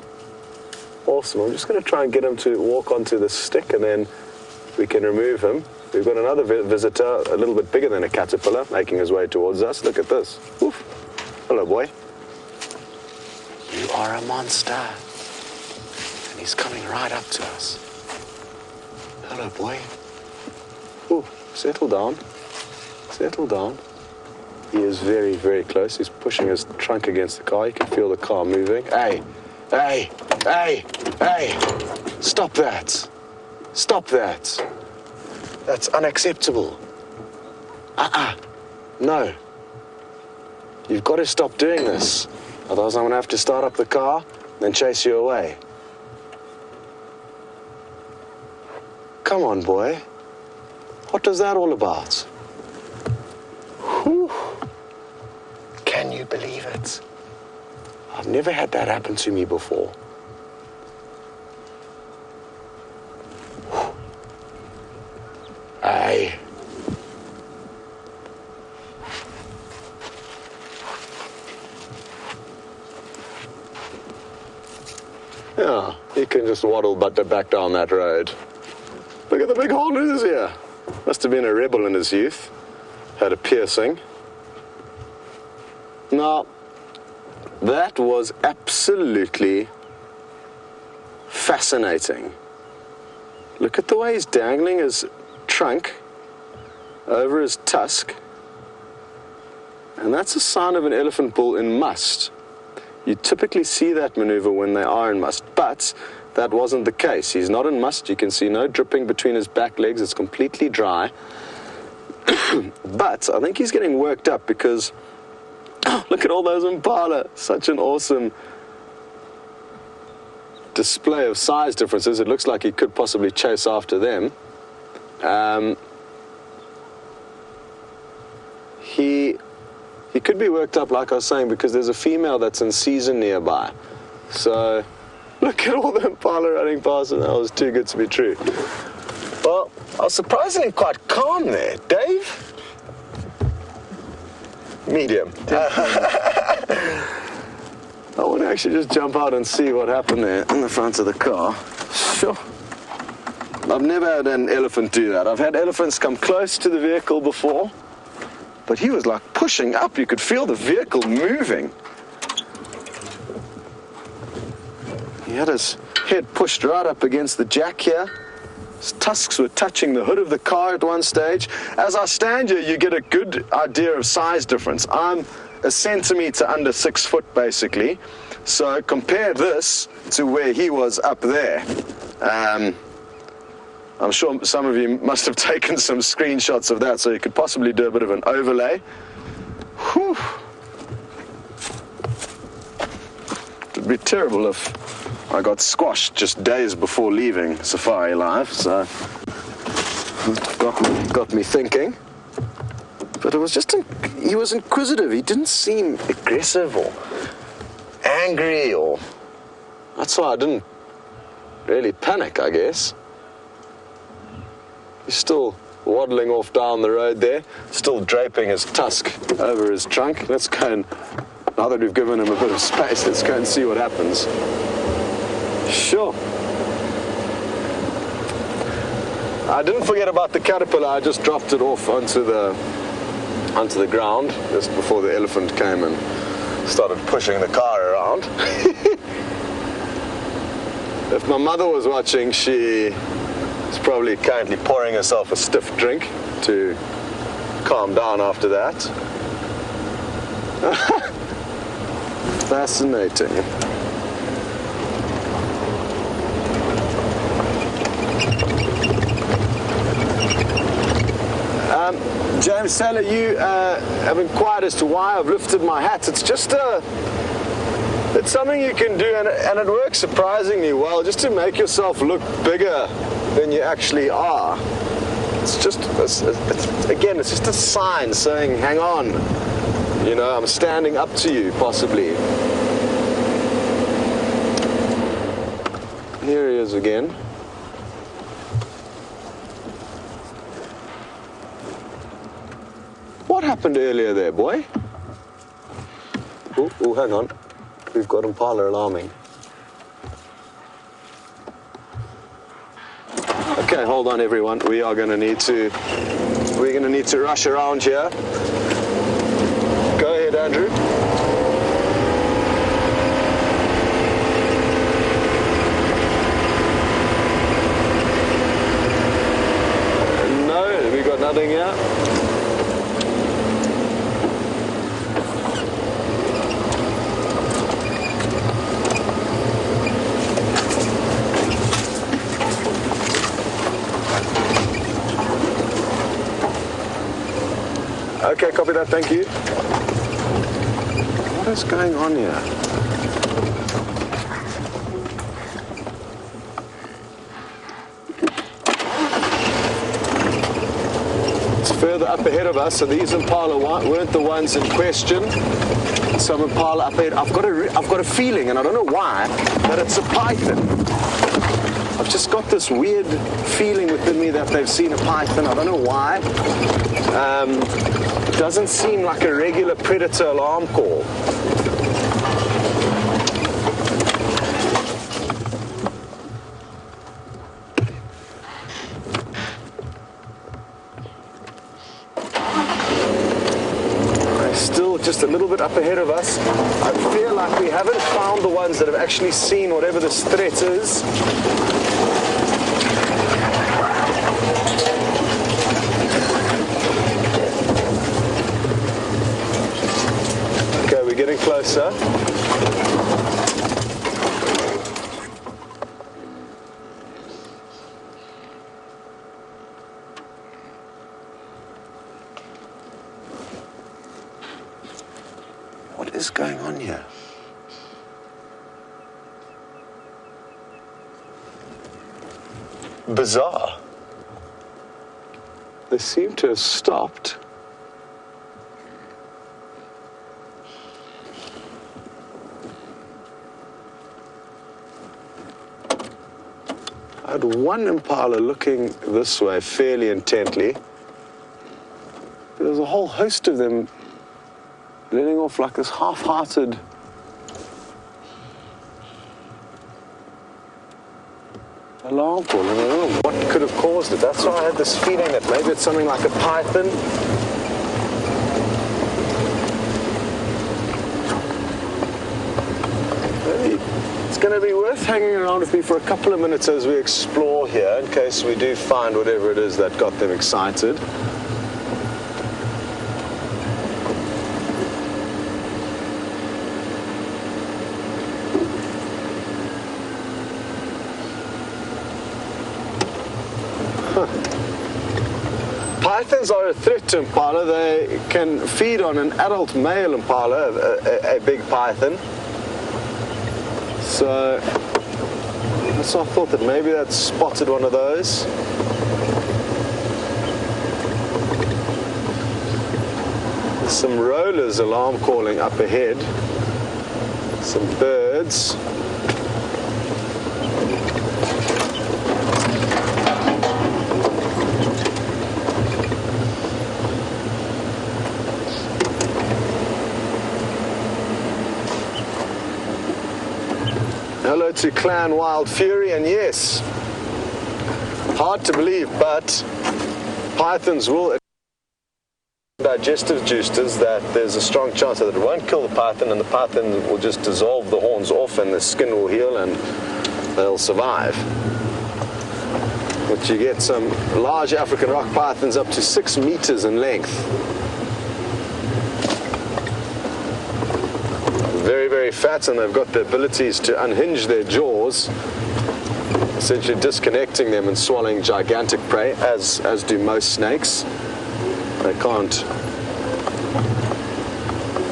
Awesome. I'm just going to try and get him to walk onto the stick, and then we can remove him. We've got another visitor, a little bit bigger than a caterpillar, making his way towards us. Look at this. Oof. Hello, boy. You are a monster. And he's coming right up to us. Hello, boy. Ooh, settle down. Settle down. He is very, very close. He's pushing his trunk against the car. You can feel the car moving. Hey, hey, hey, hey. Stop that. Stop that. That's unacceptable. No. You've got to stop doing this. Otherwise I'm going to have to start up the car and chase you away. Come on, boy. What was that all about? Whew. Can you believe it? I've never had that happen to me before. Hey, Yeah, he can just waddle back down that road. Look at the big hole in his ear. Must have been a rebel in his youth. Had a piercing. Now, that was absolutely fascinating. Look at the way he's dangling his trunk over his tusk. And that's a sign of an elephant bull in must. You typically see that maneuver when they are in must, but that wasn't the case. He's not in must. You can see no dripping between his back legs. It's completely dry. But I think he's getting worked up because look at all those impala. Such an awesome display of size differences. It looks like he could possibly chase after them. He could be worked up, like I was saying, because there's a female that's in season nearby. So look at all the impala running past him. That was too good to be true. Well, I was surprisingly quite calm there. Dave? Medium. I want to actually just jump out and see what happened there in the front of the car. Sure. I've never had an elephant do that. I've had elephants come close to the vehicle before, but he was like pushing up. You could feel the vehicle moving. He had his head pushed right up against the jack here. His tusks were touching the hood of the car at one stage. As I stand here, you get a good idea of size difference. I'm a centimeter under 6 foot, basically. So compare this to where he was up there. I'm sure some of you must have taken some screenshots of that, so you could possibly do a bit of an overlay. Whew. It would be terrible if I got squashed just days before leaving Safari Live, so it got me thinking. But it was just, he was inquisitive. He didn't seem aggressive or angry, or that's why I didn't really panic, I guess. He's still waddling off down the road there, still draping his tusk over his trunk. Let's go and, now that we've given him a bit of space, let's go and see what happens. Sure. I didn't forget about the caterpillar. I just dropped it off onto the ground just before the elephant came and started pushing the car around. If my mother was watching, she is probably currently pouring herself a stiff drink to calm down after that. Fascinating. James Saylor, you have inquired as to why I've lifted my hat. It's just it's something you can do, and it works surprisingly well, just to make yourself look bigger than you actually are. It's just, again, it's just a sign saying, hang on, you know, I'm standing up to you, possibly. Here he is again. What happened earlier there, boy? Oh, hang on. We've got impala alarming. Okay, hold on, everyone. We're going to need to rush around here. Go ahead, Andrew. No, we got nothing here. Okay, copy that, thank you. What is going on here? It's further up ahead of us, so these impala weren't the ones in question. Some impala up ahead. I've got a feeling, and I don't know why, that it's a python. I've just got this weird feeling within me that they've seen a python. I don't know why. It doesn't seem like a regular predator alarm call. still just a little bit up ahead of us. I feel like we haven't found the ones that have actually seen whatever this threat is. Okay, we're getting closer. What is going on here? Bizarre. They seem to have stopped. I had one impala looking this way fairly intently. There was a whole host of them letting off like this half-hearted alarm call. And I don't know what could have caused it. That's why I had this feeling that maybe it's something like a python. Maybe it's going to be worth hanging around with me for a couple of minutes as we explore here, in case we do find whatever it is that got them excited. Pythons are a threat to impala. They can feed on an adult male impala, a big python. So I thought that maybe they'd spotted one of those. There's some rollers alarm calling up ahead. Some birds. Hello to Clan Wild Fury, and yes, hard to believe, but pythons will digestive juicers that there's a strong chance that it won't kill the python, and the python will just dissolve the horns off and the skin will heal and they'll survive. But you get some large African rock pythons up to 6 meters in length. Very, very fat, and they've got the abilities to unhinge their jaws, essentially disconnecting them and swallowing gigantic prey, as do most snakes. They can't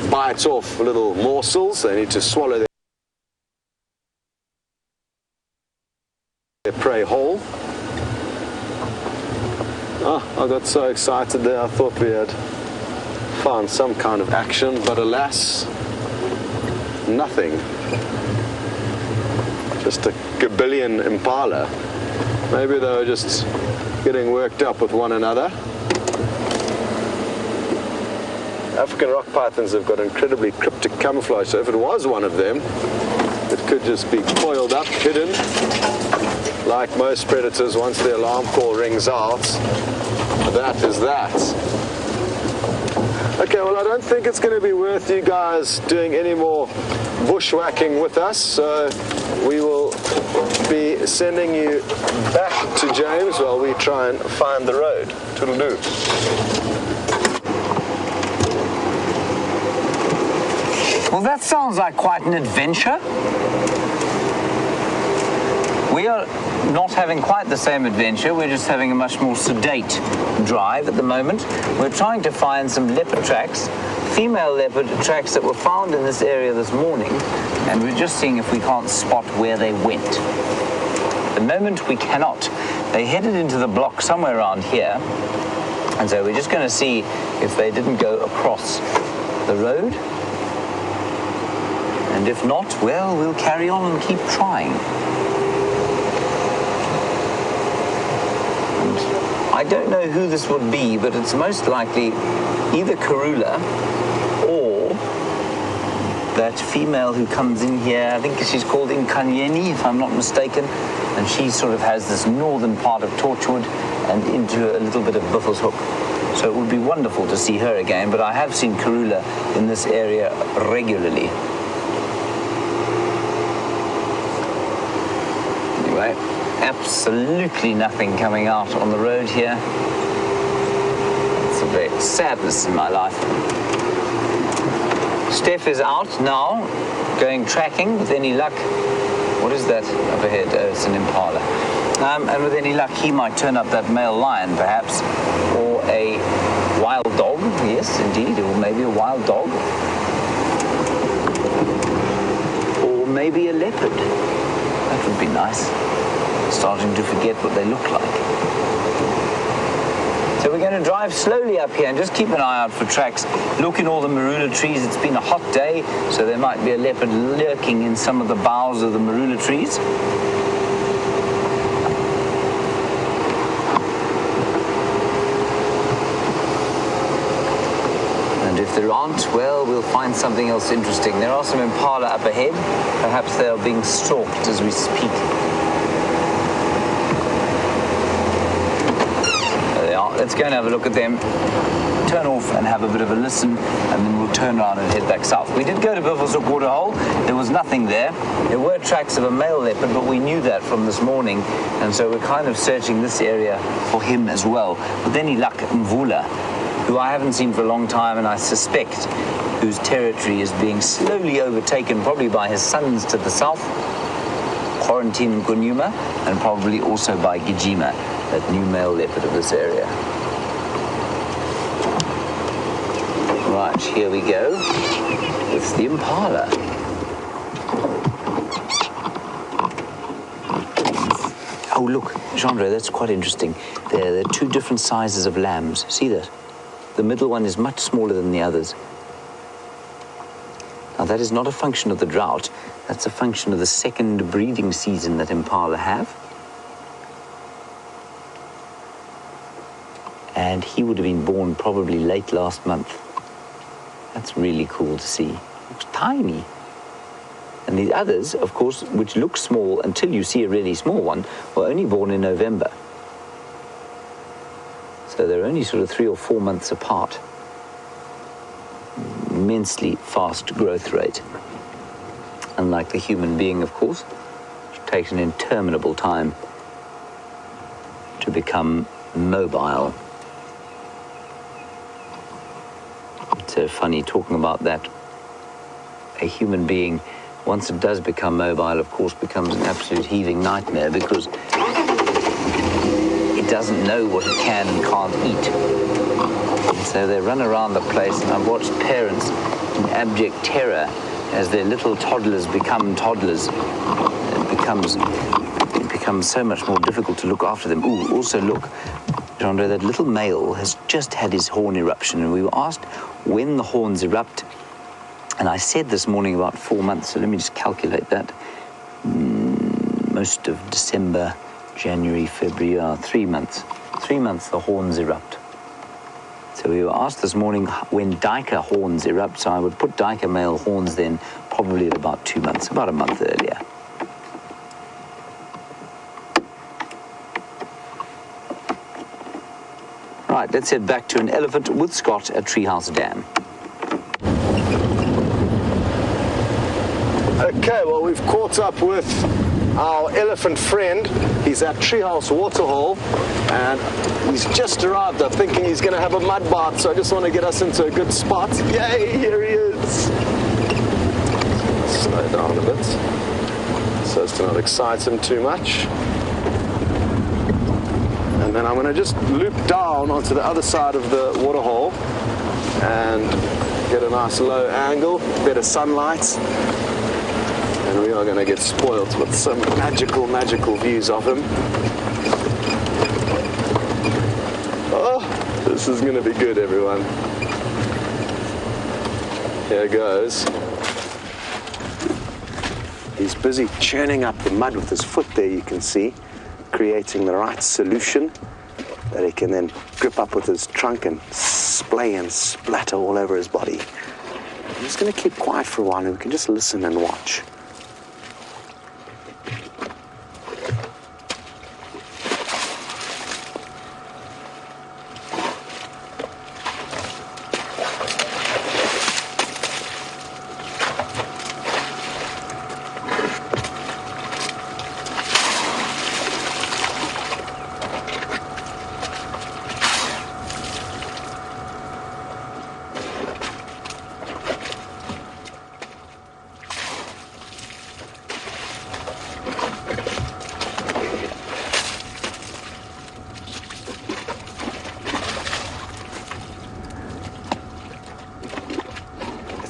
bite off little morsels. They need to swallow their prey whole. Oh, I got so excited there. I thought we had found some kind of action, but alas, nothing. Just a gabillion impala. Maybe they were just getting worked up with one another. African rock pythons have got incredibly cryptic camouflage, so if it was one of them, it could just be coiled up, hidden, like most predators. Once the alarm call rings out, that is that. Okay, well, I don't think it's going to be worth you guys doing any more bushwhacking with us, so we will be sending you back to James while we try and find the road. Toodle-doo. Well, that sounds like quite an adventure. We are not having quite the same adventure. We're just having a much more sedate drive at the moment. We're trying to find some leopard tracks, female leopard tracks that were found in this area this morning, and we're just seeing if we can't spot where they went. At the moment, we cannot. They headed into the block somewhere around here, and so we're just going to see if they didn't go across the road. And if not, well, we'll carry on and keep trying. I don't know who this would be, but it's most likely either Karula or that female who comes in here. I think she's called Nkanyeni, if I'm not mistaken, and she sort of has this northern part of Torchwood and into a little bit of Buffelshoek. So it would be wonderful to see her again, but I have seen Karula in this area regularly. Anyway, absolutely nothing coming out on the road here. It's a bit sadness in my life. Steph is out now, going tracking with any luck. What is that up ahead? Oh, it's an impala. And with any luck, he might turn up that male lion, perhaps, or a wild dog. Yes, indeed, or maybe a wild dog. Or maybe a leopard. That would be nice. Starting to forget what they look like. So we're going to drive slowly up here and just keep an eye out for tracks. Look in all the marula trees. It's been a hot day, so there might be a leopard lurking in some of the boughs of the marula trees. And if there aren't, well, we'll find something else interesting. There are some impala up ahead. Perhaps they are being stalked as we speak. Let's go and have a look at them, turn off and have a bit of a listen, and then we'll turn around and head back south. We did go to Buffelshoek Waterhole. There was nothing there. There were tracks of a male leopard, but we knew that from this morning, and so we're kind of searching this area for him as well. With any luck, Mvula, who I haven't seen for a long time, and I suspect whose territory is being slowly overtaken, probably by his sons to the south, Quarantine Gunyuma, and probably also by Gijima, that new male leopard of this area. Right, here we go. It's the impala. Oh, look, Chandra, that's quite interesting. There are two different sizes of lambs. See that? The middle one is much smaller than the others. Now, that is not a function of the drought. That's a function of the second breeding season that impala have. And he would have been born probably late last month. That's really cool to see. Looks tiny. And the others, of course, which look small until you see a really small one, were only born in November. So they're only sort of 3 or 4 months apart. Immensely fast growth rate. Unlike the human being, of course, which takes an interminable time to become mobile. It's so funny talking about that. A human being, once it does become mobile, of course, becomes an absolute heaving nightmare because it doesn't know what it can and can't eat. And so they run around the place, and I've watched parents in abject terror as their little toddlers become toddlers. It becomes so much more difficult to look after them. Ooh, also look, Andre, that little male has just had his horn eruption, and we were asked when the horns erupt, and I said this morning about 4 months, so let me just calculate that. Most of December, January, February, 3 months. 3 months the horns erupt. So we were asked this morning when Dyker horns erupt, so I would put Dyker male horns then probably at about 2 months, about a month earlier. Right, let's head back to an elephant with Scott at Treehouse Dam. Okay, well, we've caught up with our elephant friend. He's at Treehouse Waterhole, and he's just arrived. I'm thinking he's going to have a mud bath, so I just want to get us into a good spot. Yay, here he is. Slow down a bit so as to not excite him too much. And then I'm going to just loop down onto the other side of the waterhole and get a nice low angle, better sunlight. And we are going to get spoiled with some magical, magical views of him. Oh, this is going to be good, everyone. Here goes. He's busy churning up the mud with his foot there, you can see, creating the right solution that he can then grip up with his trunk and splay and splatter all over his body. I'm just going to keep quiet for a while and we can just listen and watch.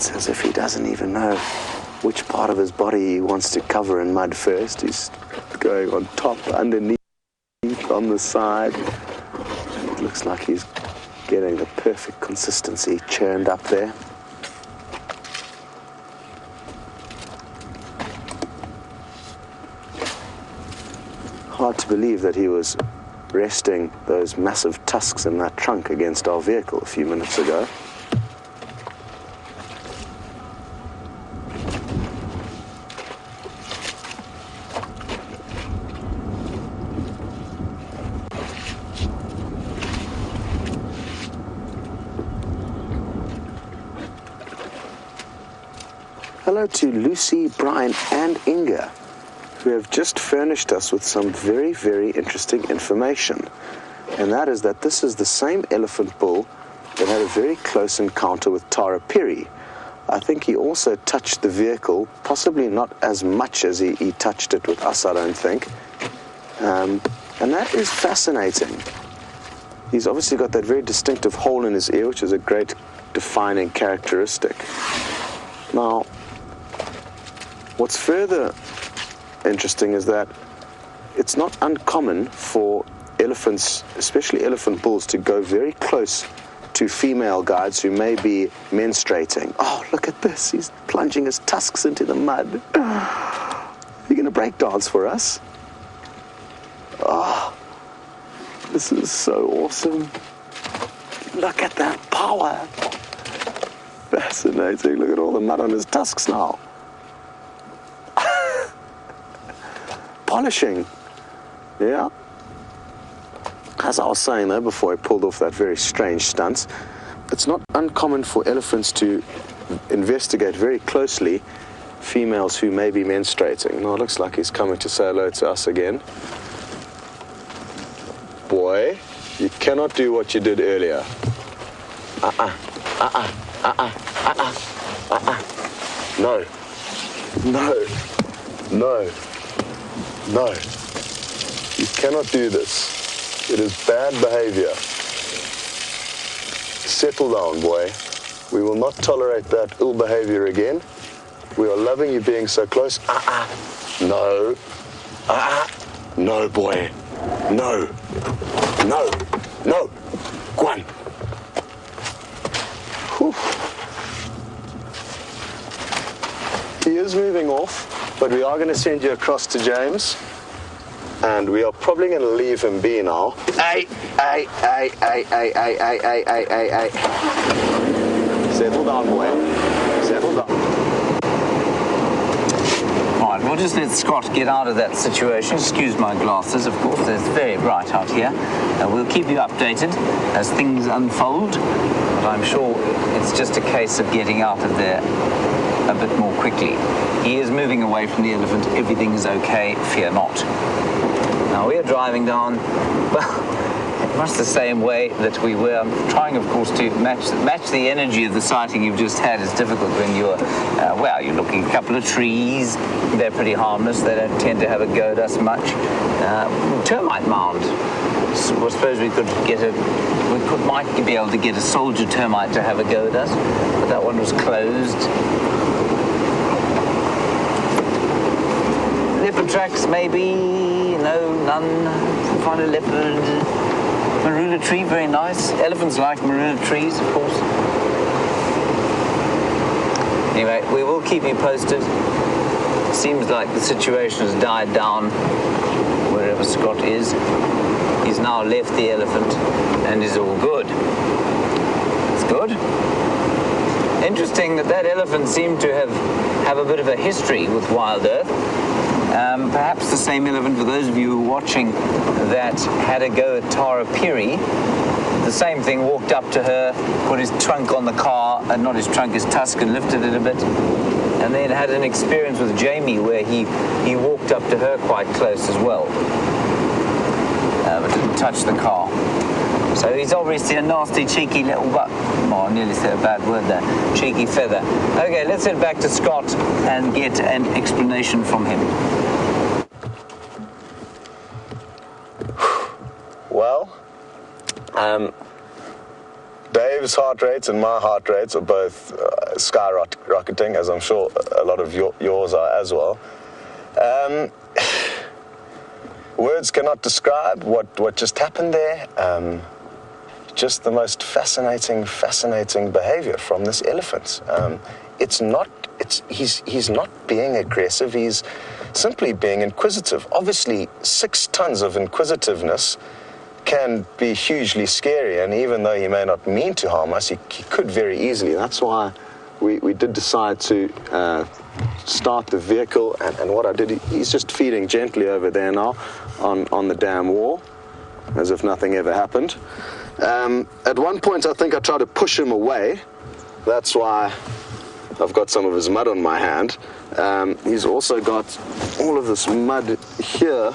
It's as if he doesn't even know which part of his body he wants to cover in mud first. He's going on top, underneath, on the side. It looks like he's getting the perfect consistency churned up there. Hard to believe that he was resting those massive tusks in that trunk against our vehicle a few minutes ago. Hello to Lucy, Brian, and Inga, who have just furnished us with some very, very interesting information. And that is that this is the same elephant bull that had a very close encounter with Tara Perry. I think he also touched the vehicle, possibly not as much as he touched it with us, I don't think. And that is fascinating. He's obviously got that very distinctive hole in his ear, which is a great defining characteristic. Now, what's further interesting is that it's not uncommon for elephants, especially elephant bulls, to go very close to female guides who may be menstruating. Oh, look at this. He's plunging his tusks into the mud. You're going to break dance for us? Oh, this is so awesome. Look at that power. Fascinating. Look at all the mud on his tusks now. Polishing. Yeah. As I was saying though, before I pulled off that very strange stunt, it's not uncommon for elephants to investigate very closely females who may be menstruating. Now it looks like he's coming to say hello to us again. Boy, you cannot do what you did earlier. No. No. No. No, you cannot do this. It is bad behavior. Settle down, boy. We will not tolerate that ill behavior again. We are loving you being so close. No. No, boy. No. No. No. Go on. Whew. He is moving off. But we are going to send you across to James, and we are probably going to leave him be now. Hey. Settle down, boy. Settle down. Right, we'll just let Scott get out of that situation. Excuse my glasses, of course. It's very bright out here. We'll keep you updated as things unfold, but I'm sure it's just a case of getting out of there a bit more quickly. He is moving away from the elephant. Everything is okay, fear not. Now we are driving down, well, much the same way that we were. I'm trying, of course, to match the energy of the sighting you've just had. It's difficult when you're, you're looking at a couple of trees. They're pretty harmless. They don't tend to have a go at us much. Termite mound. So I suppose we might be able to get a soldier termite to have a go at us, but that one was closed. Leopard tracks, maybe. No, none. Find a leopard. Marula tree, very nice. Elephants like marula trees, of course. Anyway, we will keep you posted. Seems like the situation has died down wherever Scott is. He's now left the elephant and is all good. It's good. Interesting that elephant seemed to have a bit of a history with WildEarth. Perhaps the same elephant, for those of you who are watching, that had a go at Tara Perry. The same thing, walked up to her, put his trunk on the car, and not his trunk, his tusk, and lifted it a bit. And then had an experience with Jamie where he walked up to her quite close as well. But didn't touch the car. So he's obviously a nasty, cheeky little I nearly said a bad word there. Cheeky feather. Okay, let's head back to Scott and get an explanation from him. Well, Dave Dave's heart rate and my heart rates are both skyrocketing, as I'm sure a lot of yours are as well. Words cannot describe what just happened there. Just the most fascinating behavior from this elephant. He's not being aggressive, he's simply being inquisitive. Obviously, 6 tons of inquisitiveness can be hugely scary, and even though he may not mean to harm us, he could very easily. That's why we did decide to start the vehicle, and what I did, he's just feeding gently over there now on the dam wall, as if nothing ever happened. At one point, I think I tried to push him away. That's why I've got some of his mud on my hand. He's also got all of this mud here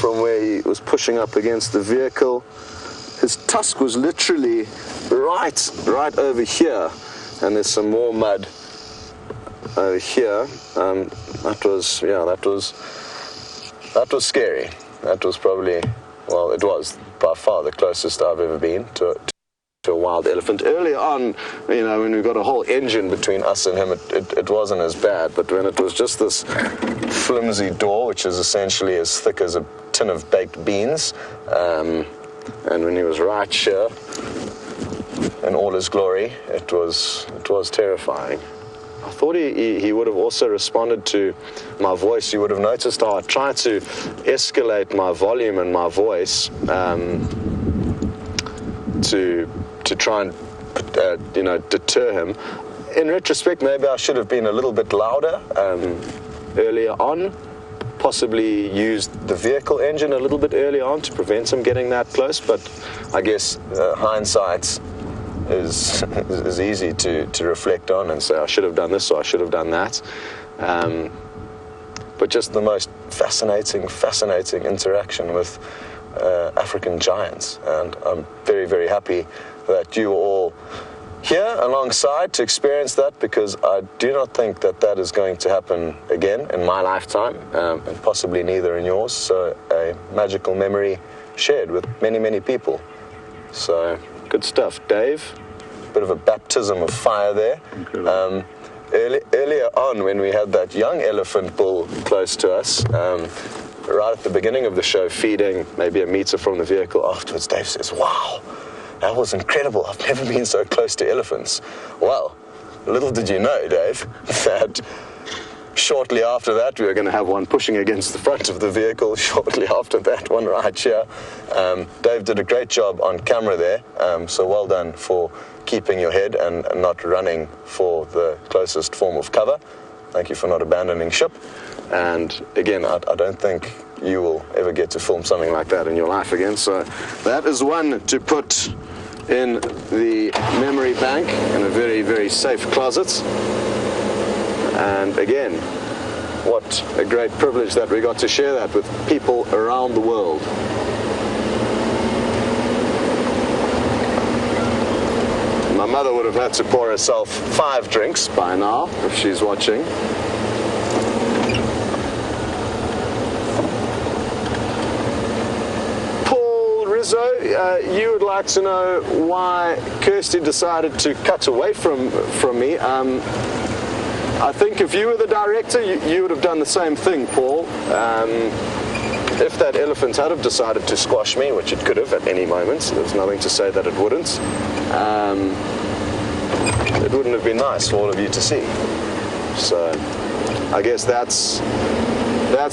from where he was pushing up against the vehicle. His tusk was literally right over here, and there's some more mud over here. That was scary. That was probably, well, it was by far the closest I've ever been to a wild elephant. Earlier on, when we got a whole engine between us and him, it wasn't as bad, but when it was just this flimsy door, which is essentially as thick as a tin of baked beans, and when he was right here in all his glory, it was terrifying. I thought he would have also responded to my voice. You would have noticed how I tried to escalate my volume and my voice to try and deter him. In retrospect, maybe I should have been a little bit louder earlier on, possibly used the vehicle engine a little bit earlier on to prevent him getting that close, but I guess hindsight is easy to reflect on and say, I should have done this or I should have done that. But just the most fascinating interaction with African giants, and I'm very, very happy that you were all here alongside to experience that, because I do not think that is going to happen again in my lifetime, and possibly neither in yours. So a magical memory shared with many, many people. So good stuff, Dave. Bit of a baptism of fire there. Earlier on, when we had that young elephant bull close to us, right at the beginning of the show, feeding maybe a meter from the vehicle, afterwards Dave says, "Wow, that was incredible. I've never been so close to elephants." Well, little did you know, Dave, that shortly after that, we were going to have one pushing against the front of the vehicle. Shortly after that, one right here. Dave did a great job on camera there, so well done for keeping your head and not running for the closest form of cover. Thank you for not abandoning ship. And again, I don't think you will ever get to film something like that in your life again. So that is one to put in the memory bank in a very, very safe closet. And again, what a great privilege that we got to share that with people around the world. My mother would have had to pour herself 5 drinks by now if she's watching. Paul Rizzo, you would like to know why Kirsty decided to cut away from me. I think if you were the director, you would have done the same thing, Paul. If that elephant had have decided to squash me, which it could have at any moment, there's nothing to say that it wouldn't, it wouldn't have been nice for all of you to see. So I guess that's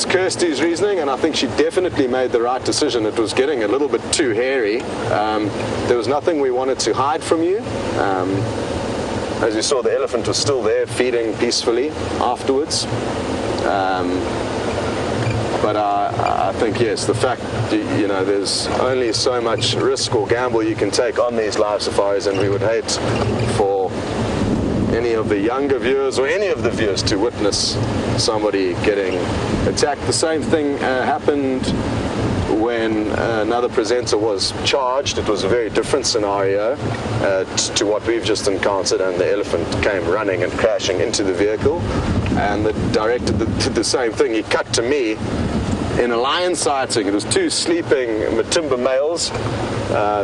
Kirsty's reasoning, and I think she definitely made the right decision. It was getting a little bit too hairy. There was nothing we wanted to hide from you. As you saw, the elephant was still there, feeding peacefully afterwards. But I think, yes, the fact, there's only so much risk or gamble you can take on these live safaris, and we would hate for any of the younger viewers or any of the viewers to witness somebody getting attacked. The same thing happened when another presenter was charged. It was a very different scenario to what we've just encountered, and the elephant came running and crashing into the vehicle, and the director did the same thing. He cut to me in a lion sighting. It was 2 sleeping Matimba males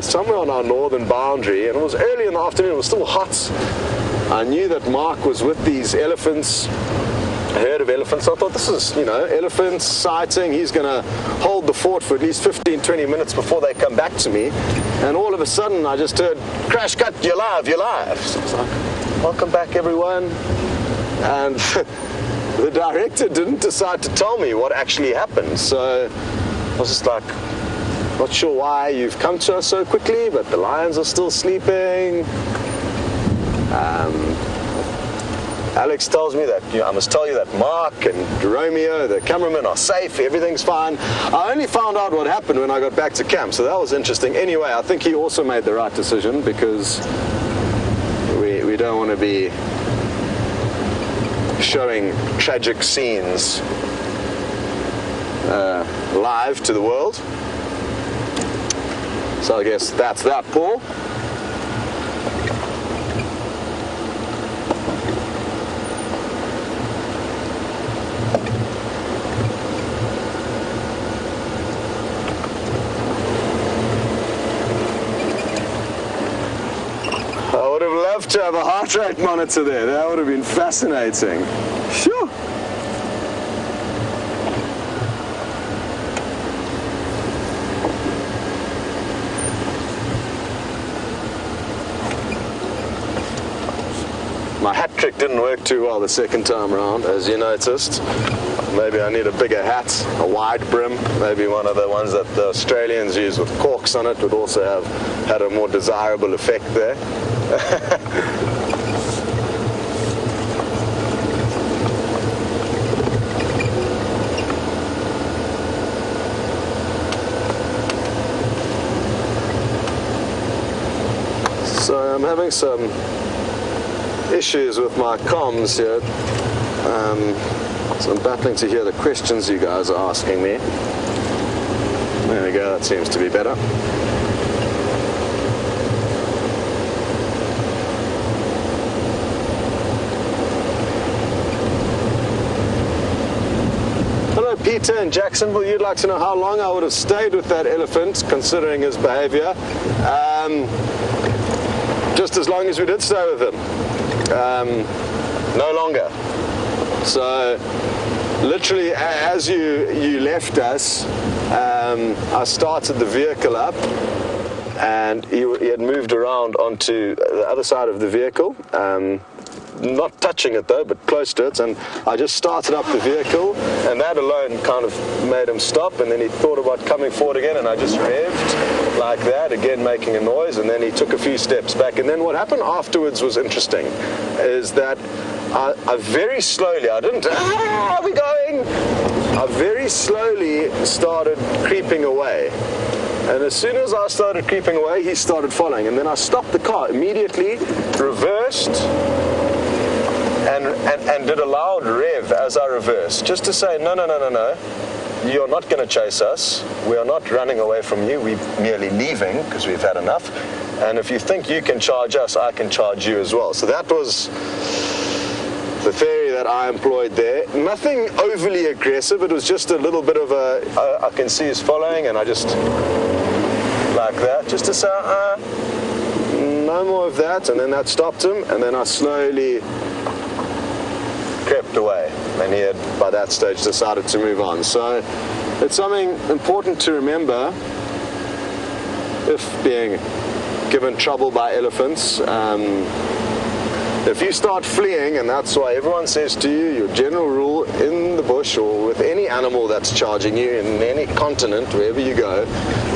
somewhere on our northern boundary, and it was early in the afternoon. It was still hot. I knew that Mark was with these elephants, a herd of elephants. I thought, this is, elephant sighting. He's going to hold the fort for at least 15-20 minutes before they come back to me. And all of a sudden, I just heard, crash, cut, you're live. So I was like, welcome back, everyone. And the director didn't decide to tell me what actually happened. So I was just like, not sure why you've come to us so quickly, but the lions are still sleeping. Alex tells me that I must tell you that Mark and Romeo, the cameraman, are safe. Everything's fine. I only found out what happened when I got back to camp, so that was interesting. Anyway, I think he also made the right decision, because we don't want to be showing tragic scenes live to the world. So I guess that's that, Paul. I would have loved to have a heart rate monitor there. That would have been fascinating. Sure. My hat trick didn't work too well the second time around, as you noticed. Maybe I need a bigger hat, a wide brim. Maybe one of the ones that the Australians use with corks on it would also have had a more desirable effect there. So I'm having some issues with my comms here. So I'm battling to hear the questions you guys are asking me. There we go, that seems to be better. Hello Peter in Jacksonville, you'd like to know how long I would have stayed with that elephant considering his behavior. Just as long as we did stay with him. No longer. So literally as you left us, I started the vehicle up, and he had moved around onto the other side of the vehicle, not touching it though, but close to it, and I just started up the vehicle, and that alone kind of made him stop, and then he thought about coming forward again, and I just revved like that, again making a noise, and then he took a few steps back. And then what happened afterwards was interesting, is that I very slowly, I didn't, are we going? I very slowly started creeping away. And as soon as I started creeping away, he started following. And then I stopped the car immediately, reversed, and did a loud rev as I reversed, just to say, no, you're not going to chase us. We are not running away from you. We're merely leaving because we've had enough. And if you think you can charge us, I can charge you as well. So that was the theory that I employed there. Nothing overly aggressive. It was just a little bit of I can see he's following, and I just, like that, just to say, no more of that. And then that stopped him, and then I slowly crept away, and he had by that stage decided to move on. So it's something important to remember if being given trouble by elephants. If you start fleeing, and that's why everyone says to you, your general rule in the bush or with any animal that's charging you in any continent, wherever you go,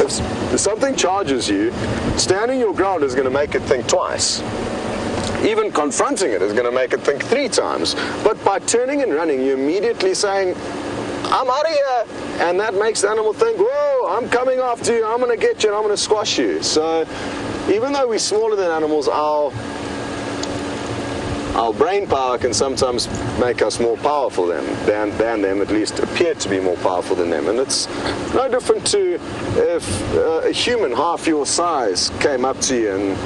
if something charges you, standing your ground is going to make it think twice. Even confronting it is going to make it think 3 times. But by turning and running, you're immediately saying, I'm out of here. And that makes the animal think, whoa, I'm coming after you, I'm going to get you, and I'm going to squash you. So even though we're smaller than animals, our brain power can sometimes make us more powerful than them, at least appear to be more powerful than them. And it's no different to if a human half your size came up to you and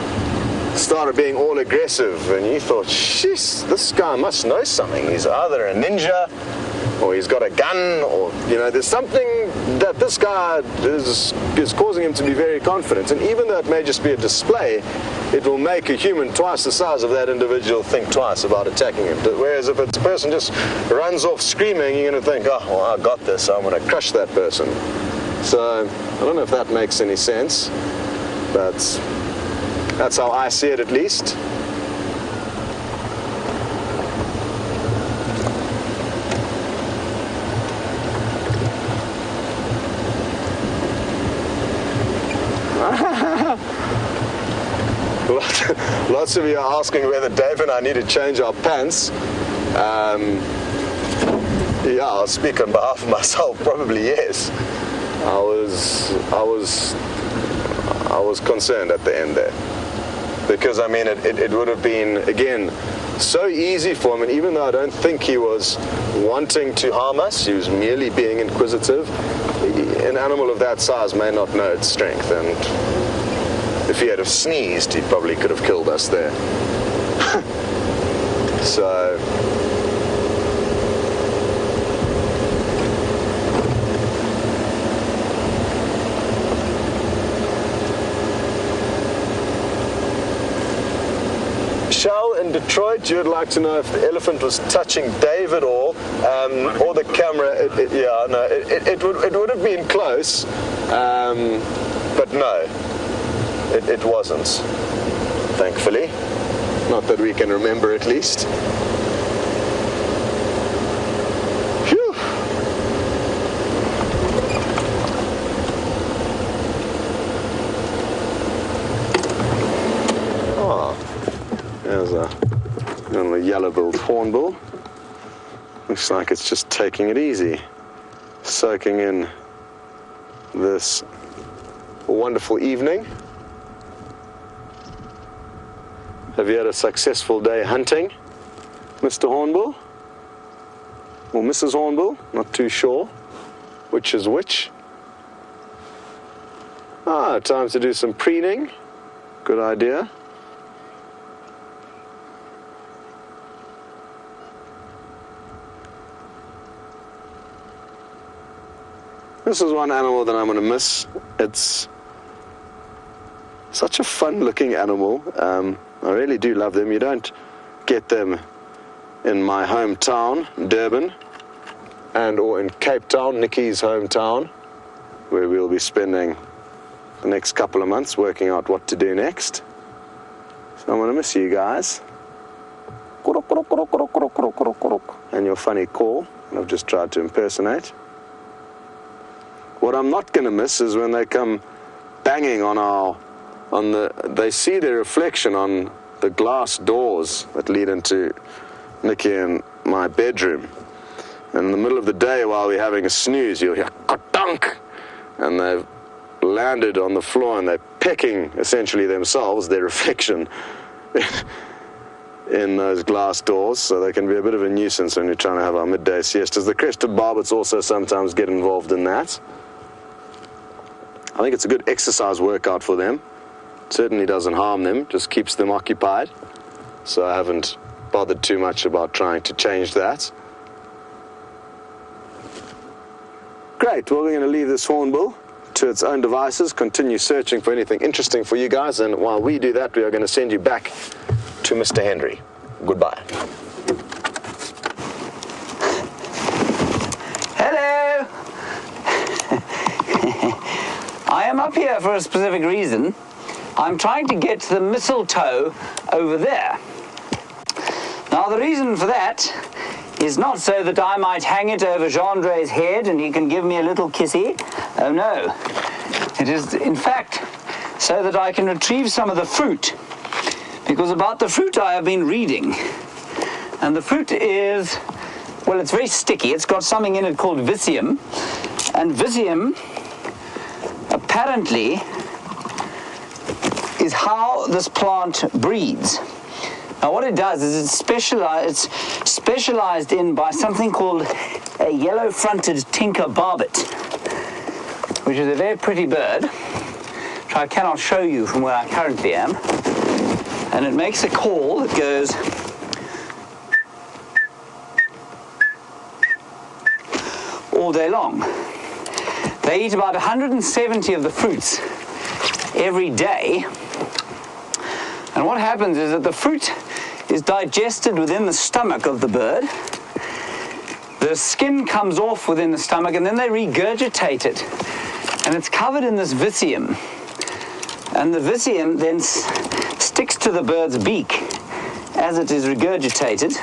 started being all aggressive, and you thought, sheesh, this guy must know something. He's either a ninja or he's got a gun, or, you know, there's something that this guy is causing him to be very confident. And even though it may just be a display, it will make a human twice the size of that individual think twice about attacking him. Whereas if it's a person just runs off screaming, you're going to think, oh, well, I got this, so I'm going to crush that person. So I don't know if that makes any sense, but that's how I see it, at least. Lots of you are asking whether Dave and I need to change our pants. Yeah, I'll speak on behalf of myself. Probably yes. I was concerned at the end there, because I mean it would have been, again, so easy for him. And even though I don't think he was wanting to harm us, he was merely being inquisitive. An animal of that size may not know its strength, and if he had have sneezed, he probably could have killed us there. So Shell in Detroit, you would like to know if the elephant was touching Dave at all, or the camera. It would have been close, but no. It wasn't, thankfully. Not that we can remember, at least. Phew. Oh, there's a little yellow-billed hornbill. Looks like it's just taking it easy, soaking in this wonderful evening. Have you had a successful day hunting, Mr. Hornbill? Or Mrs. Hornbill? Not too sure which is which. Ah, time to do some preening. Good idea. This is one animal that I'm going to miss. It's such a fun-looking animal. I really do love them. You don't get them in my hometown, Durban, or in Cape Town, Nikki's hometown, where we'll be spending the next couple of months working out what to do next. So I'm going to miss you guys. And your funny call, and I've just tried to impersonate. What I'm not going to miss is when they come banging they see their reflection on the glass doors that lead into Nikki and my bedroom. And in the middle of the day, while we're having a snooze, you'll hear ka-dunk, and they've landed on the floor and they're pecking, essentially themselves, their reflection in those glass doors, so they can be a bit of a nuisance when you're trying to have our midday siestas. The crested barbets also sometimes get involved in that. I think it's a good exercise workout for them. Certainly doesn't harm them, just keeps them occupied. So I haven't bothered too much about trying to change that. Great, well, we're going to leave this hornbill to its own devices, continue searching for anything interesting for you guys, and while we do that, we are going to send you back to Mr. Henry. Goodbye. Hello! I am up here for a specific reason. I'm trying to get the mistletoe over there. Now, the reason for that is not so that I might hang it over Gendre's head and he can give me a little kissy. Oh, no. It is, in fact, so that I can retrieve some of the fruit. Because about the fruit I have been reading. And the fruit is, well, it's very sticky. It's got something in it called visium. And visium, apparently, is how this plant breeds. Now what it does is it's specialized in by something called a yellow-fronted tinker barbet, which is a very pretty bird, which I cannot show you from where I currently am. And it makes a call that goes day long. They eat about 170 of the fruits every day. And what happens is that the fruit is digested within the stomach of the bird. The skin comes off within the stomach, and then they regurgitate it. And it's covered in this viscium. And the viscium then sticks to the bird's beak as it is regurgitated.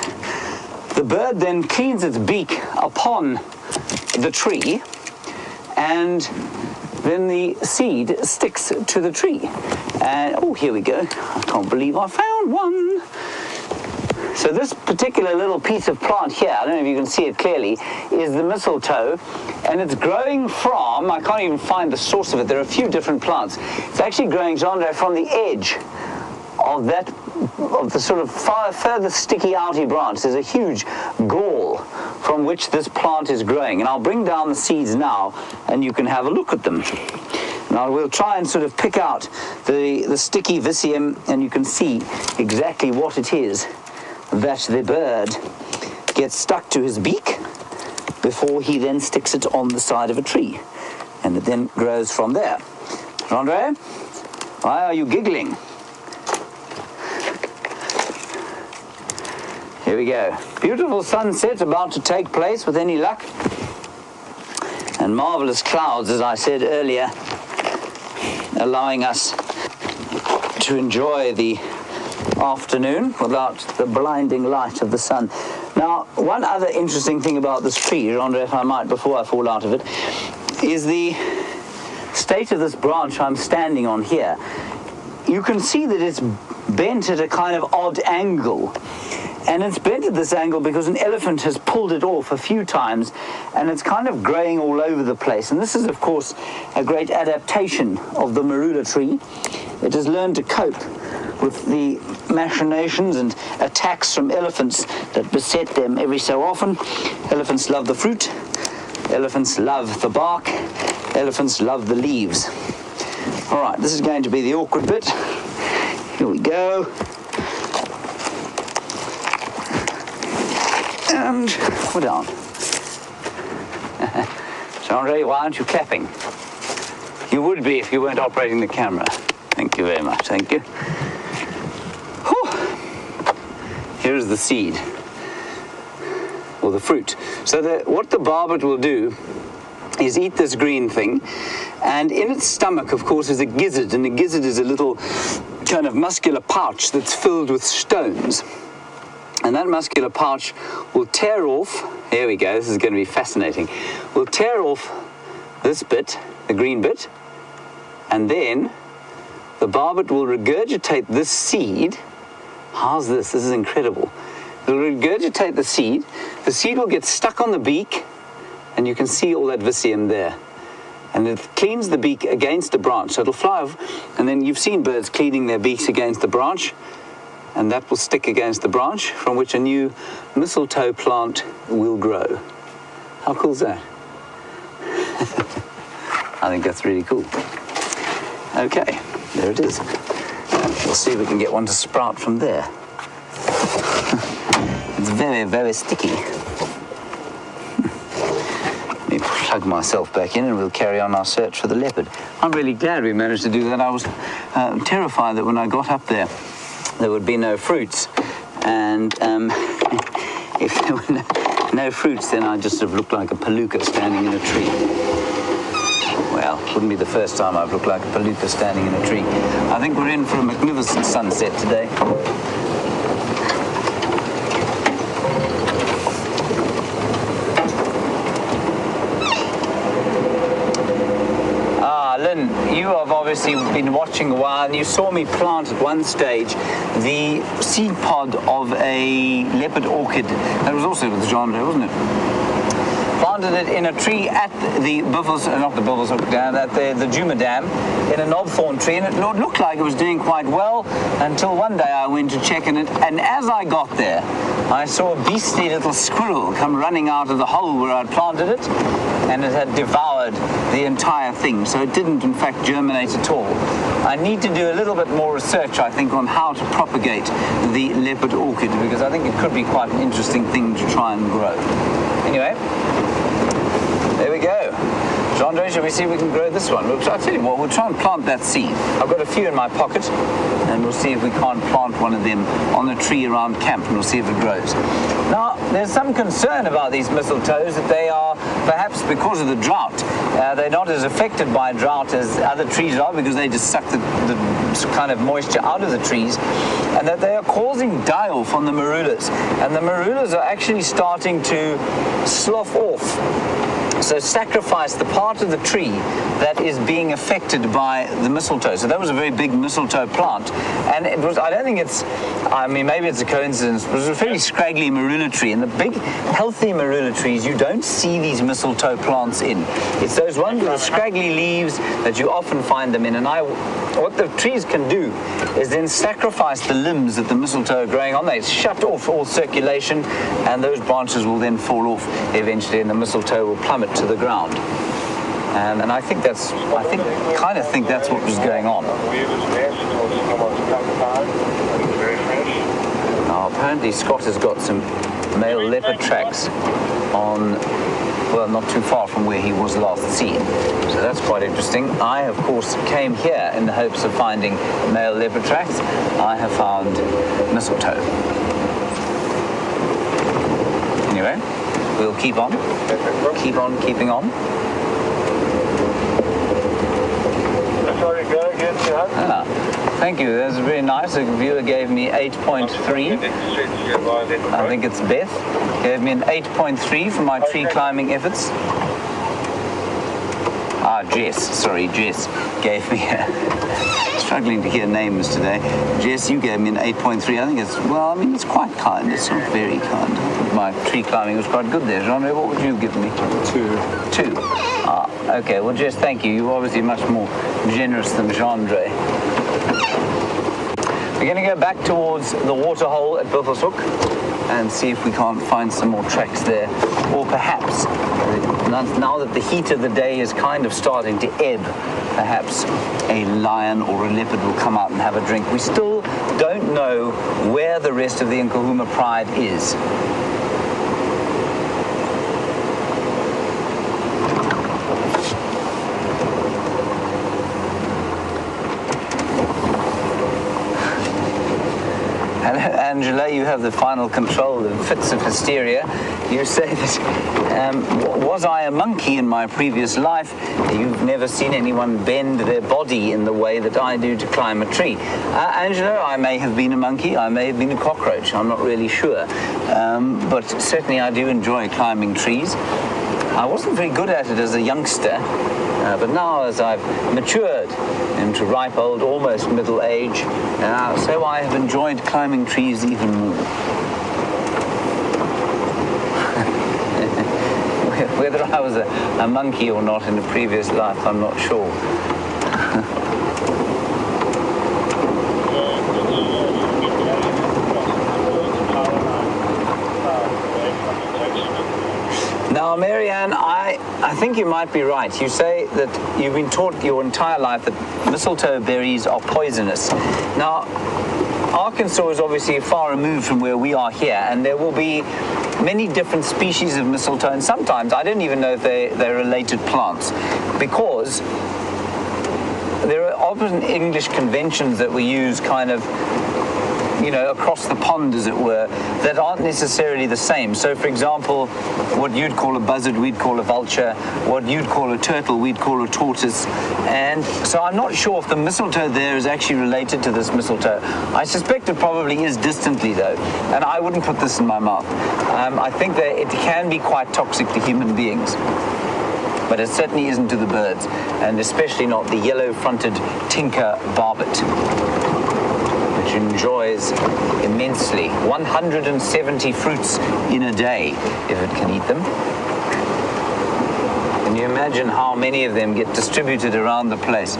The bird then cleans its beak upon the tree, and then the seed sticks to the tree. And, oh, here we go. I can't believe I found one. So this particular little piece of plant here, I don't know if you can see it clearly, is the mistletoe, and it's growing from, I can't even find the source of it, there are a few different plants. It's actually growing, Jean-Andre, from the edge of the sort of further sticky outy branch. There's a huge gall from which this plant is growing, and I'll bring down the seeds now and you can have a look at them. Now we'll try and sort of pick out the sticky viscium, and you can see exactly what it is that the bird gets stuck to his beak before he then sticks it on the side of a tree, and it then grows from there. Andre, why are you giggling? Here we go. Beautiful sunset about to take place with any luck, and marvelous clouds, as I said earlier, allowing us to enjoy the afternoon without the blinding light of the sun. Now, one other interesting thing about this tree, Andre, if I might, before I fall out of it, is the state of this branch I'm standing on here. You can see that it's bent at a kind of odd angle. And it's bent at this angle because an elephant has pulled it off a few times, and it's kind of growing all over the place. And this is, of course, a great adaptation of the marula tree. It has learned to cope with the machinations and attacks from elephants that beset them every so often. Elephants love the fruit. Elephants love the bark. Elephants love the leaves. All right, this is going to be the awkward bit. Here we go. And we're down. Jean-Andre, why aren't you clapping? You would be if you weren't operating the camera. Thank you very much, thank you. Whew. Here's the seed, or the fruit. So what the barbet will do is eat this green thing, and in its stomach, of course, is a gizzard, and a gizzard is a little kind of muscular pouch that's filled with stones. And that muscular pouch will tear off, here we go, this is going to be fascinating, will tear off this bit, the green bit, and then the barbet will regurgitate this seed. How's this? This is incredible. It'll regurgitate the seed will get stuck on the beak, and you can see all that viscium there. And it cleans the beak against the branch, so it'll fly off, and then you've seen birds cleaning their beaks against the branch, and that will stick against the branch from which a new mistletoe plant will grow. How cool is that? I think that's really cool. Okay, there it is. We'll see if we can get one to sprout from there. It's very, very sticky. Let me plug myself back in and we'll carry on our search for the leopard. I'm really glad we managed to do that. I was terrified that when I got up there would be no fruits, and if there were no fruits, then I'd just have looked like a palooka standing in a tree. Well, wouldn't be the first time I've looked like a palooka standing in a tree. I think we're in for a magnificent sunset today. Lynn, you have obviously been watching a while, and you saw me plant at one stage the seed pod of a leopard orchid. That was also with Jean-Andre, wasn't it? Planted it in a tree at the Buffels, not the Buffels Dam, at the Juma Dam, in a knobthorn tree, and it looked like it was doing quite well until one day I went to check in it, and as I got there, I saw a beastly little squirrel come running out of the hole where I'd planted it, and it had devoured the entire thing, so it didn't in fact germinate at all. I need to do a little bit more research, I think, on how to propagate the leopard orchid, because I think it could be quite an interesting thing to try and grow. Anyway, There we go. Andre, shall we see if we can grow this one? I'll tell you what, we'll try and plant that seed. I've got a few in my pocket, and we'll see if we can't plant one of them on a tree around camp, and we'll see if it grows. Now, there's some concern about these mistletoes that they are, perhaps because of the drought, they're not as affected by drought as other trees are, because they just suck the kind of moisture out of the trees, and that they are causing die-off on the marulas. And the marulas are actually starting to slough off. So sacrifice the part of the tree that is being affected by the mistletoe. So that was a very big mistletoe plant. And it was, I don't think it's, I mean, maybe it's a coincidence, but it was a fairly scraggly marula tree. And the big, healthy marula trees, you don't see these mistletoe plants in. It's those ones with the scraggly leaves that you often find them in. And what the trees can do is then sacrifice the limbs that the mistletoe are growing on. They shut off all circulation, and those branches will then fall off eventually, and the mistletoe will plummet to the ground. And I think that's what was going on. Now, apparently Scott has got some male leopard tracks on, well, not too far from where he was last seen. So that's quite interesting. I, of course, came here in the hopes of finding male leopard tracks. I have found mistletoe. Anyway, we'll keep on keeping on. Sorry, go again, Thank you. That was very nice. A viewer gave me 8.3. I think it's Beth. Gave me an 8.3 for my tree climbing efforts. Jess gave me struggling to hear names today. Jess, you gave me an 8.3. I think it's quite kind. It's not very kind. My tree climbing was quite good there. Jean, what would you give me? 2. Okay. Well, Jess, thank you. You're obviously much more generous than Jean-Andre. We're going to go back towards the waterhole at Buffelshoek and see if we can't find some more tracks there. Or perhaps, now that the heat of the day is kind of starting to ebb, perhaps a lion or a leopard will come out and have a drink. We still don't know where the rest of the Nkuhuma Pride is. Angela, you have the final control of fits of hysteria. You say that, was I a monkey in my previous life? You've never seen anyone bend their body in the way that I do to climb a tree. Angela, I may have been a monkey, I may have been a cockroach, I'm not really sure. But certainly I do enjoy climbing trees. I wasn't very good at it as a youngster, but now as I've matured into ripe old, almost middle age, so I have enjoyed climbing trees even more. Whether I was a monkey or not in a previous life, I'm not sure. Now, Marianne, I think you might be right. You say that you've been taught your entire life that mistletoe berries are poisonous. Now, Arkansas is obviously far removed from where we are here, and there will be many different species of mistletoe, and sometimes I don't even know if they're related plants, because there are often English conventions that we use kind of, across the pond, as it were, that aren't necessarily the same. So, for example, what you'd call a buzzard, we'd call a vulture. What you'd call a turtle, we'd call a tortoise. And so I'm not sure if the mistletoe there is actually related to this mistletoe. I suspect it probably is distantly, though, and I wouldn't put this in my mouth. I think that it can be quite toxic to human beings, but it certainly isn't to the birds, and especially not the yellow-fronted tinker barbet, which enjoys immensely 170 fruits in a day if it can eat them. Can you imagine how many of them get distributed around the place?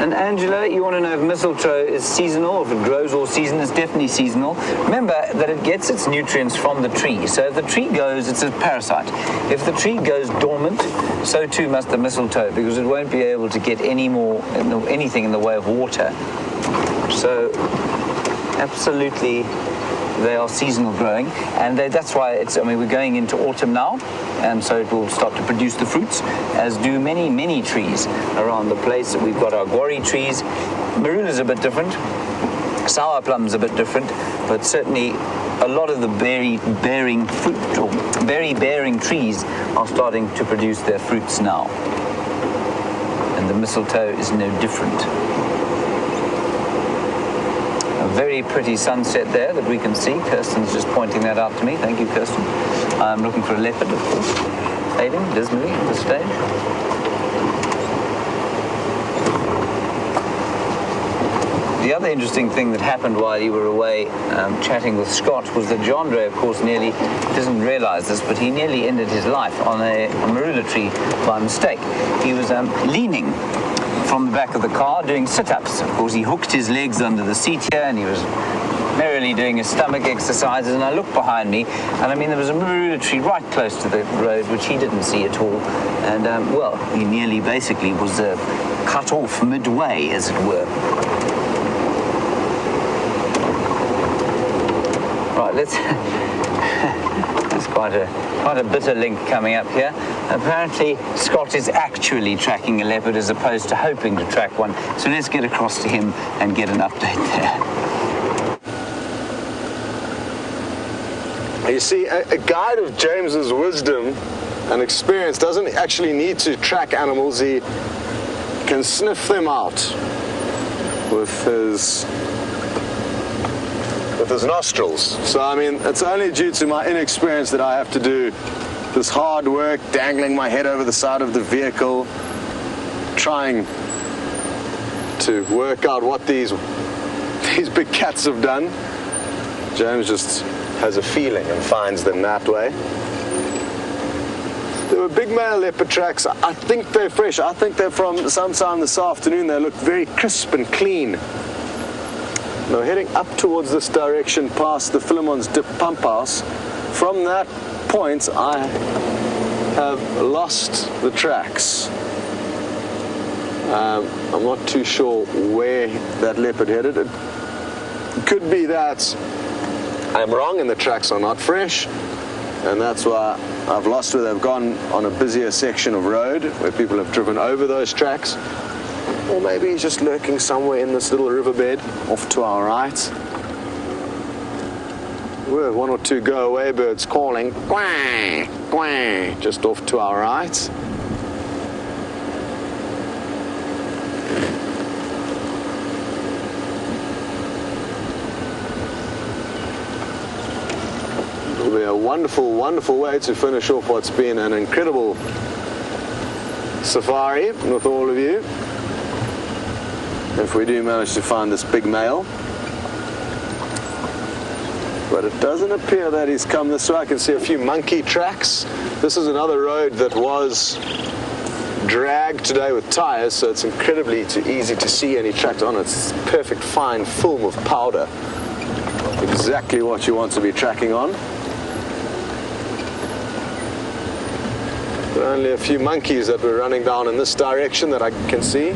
And Angela, you want to know if mistletoe is seasonal, if it grows all season? It's definitely seasonal. Remember that it gets its nutrients from the tree. So if the tree goes, it's a parasite. If the tree goes dormant, so too must the mistletoe, because it won't be able to get any more, anything in the way of water. So Absolutely, they are seasonal growing, and that's why we're going into autumn now, and so it will start to produce the fruits, as do many trees around the place. We've got our guarri trees. Marula's a bit different, sour plum's a bit different, but certainly a lot of the berry-bearing trees are starting to produce their fruits now, and the mistletoe is no different. A very pretty sunset there that we can see. Kirsten's just pointing that out to me. Thank you, Kirsten. I'm looking for a leopard, of course, fading dismally at this stage. The other interesting thing that happened while you were away chatting with Scott was that Jandre, of course, nearly doesn't realize this, but he nearly ended his life on a marula tree by mistake. He was leaning from the back of the car doing sit-ups. Of course, he hooked his legs under the seat here, and he was merrily doing his stomach exercises, and I looked behind me, and there was a marula tree right close to the road, which he didn't see at all, and he nearly basically was cut off midway, as it were. Right, there's quite a bitter link coming up here. Apparently, Scott is actually tracking a leopard as opposed to hoping to track one. So let's get across to him and get an update there. You see, a guide of James's wisdom and experience doesn't actually need to track animals. He can sniff them out with his nostrils. So it's only due to my inexperience that I have to do this hard work, dangling my head over the side of the vehicle, trying to work out what these big cats have done. James just has a feeling and finds them that way. There were big male leopard tracks. I think they're fresh. I think they're from sometime this afternoon. They look very crisp and clean. Now heading up towards this direction past the Philemon's Dip pump house. From that point I have lost the tracks. I'm not too sure where that leopard headed. It could be that I'm wrong and the tracks are not fresh, and that's why I've lost where they've gone on a busier section of road where people have driven over those tracks. Or maybe he's just lurking somewhere in this little riverbed off to our right. We have one or two go-away birds calling, quang, quang, just off to our right. It'll be a wonderful, wonderful way to finish off what's been an incredible safari with all of you. If we do manage to find this big male. But it doesn't appear that he's come this way. I can see a few monkey tracks. This is another road that was dragged today with tires, so it's incredibly easy to see any tracks on it. It's perfect fine film of powder. Exactly what you want to be tracking on. There are only a few monkeys that were running down in this direction that I can see.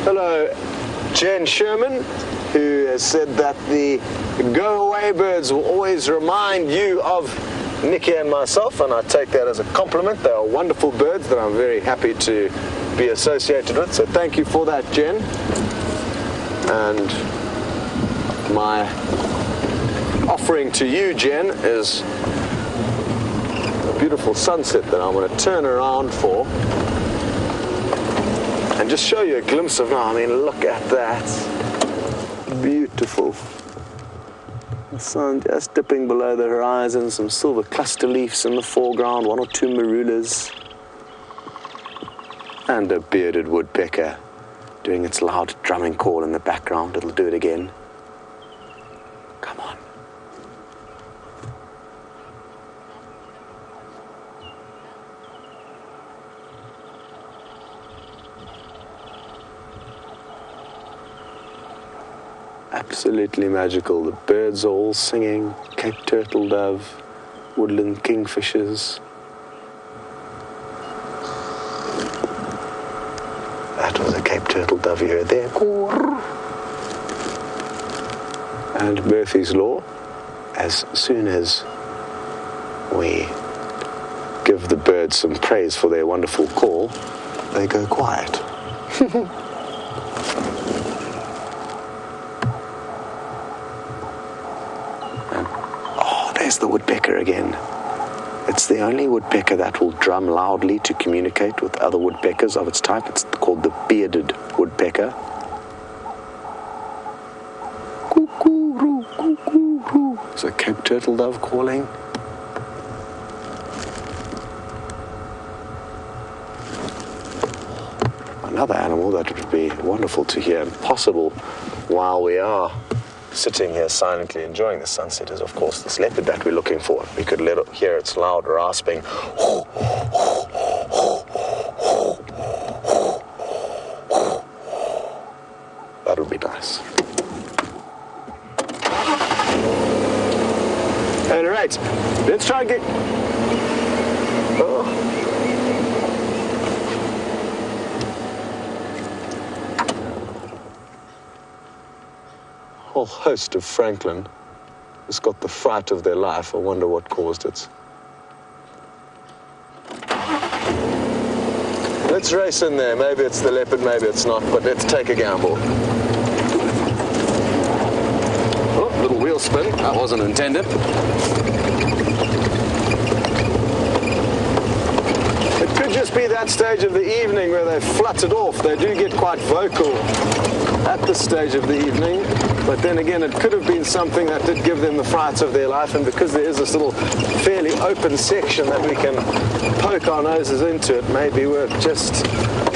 Hello, Jen Sherman, who has said that the go-away birds will always remind you of Nikki and myself, and I take that as a compliment. They are wonderful birds that I'm very happy to be associated with, so thank you for that, Jen. And my offering to you, Jen, is a beautiful sunset that I'm going to turn around for and just show you a glimpse of now. Look at that. Beautiful. The sun just dipping below the horizon, some silver cluster leaves in the foreground, one or two marulas, and a bearded woodpecker doing its loud drumming call in the background. It'll do it again. Come on. Absolutely magical. The birds are all singing, Cape turtle dove, woodland kingfishers. That was a Cape turtle dove you heard there. And Murphy's Law, as soon as we give the birds some praise for their wonderful call, they go quiet. There's the woodpecker again. It's the only woodpecker that will drum loudly to communicate with other woodpeckers of its type. It's called the bearded woodpecker. Cuckoo-roo, cuckoo-roo. It's a Cape turtle dove calling. Another animal that would be wonderful to hear and possible while we are sitting here silently enjoying the sunset is, of course, this leopard that we're looking for. We could hear its loud rasping. That would be nice. All right, let's try and get... Oh. Whole host of Franklin has got the fright of their life. I wonder what caused it. Let's race in there. Maybe it's the leopard, maybe it's not, but let's take a gamble. Oh, little wheel spin. That wasn't intended. It could just be that stage of the evening where they've fluttered off. They do get quite vocal at this stage of the evening. But then again, it could have been something that did give them the fright of their life, and because there is this little fairly open section that we can poke our noses into, it may be worth just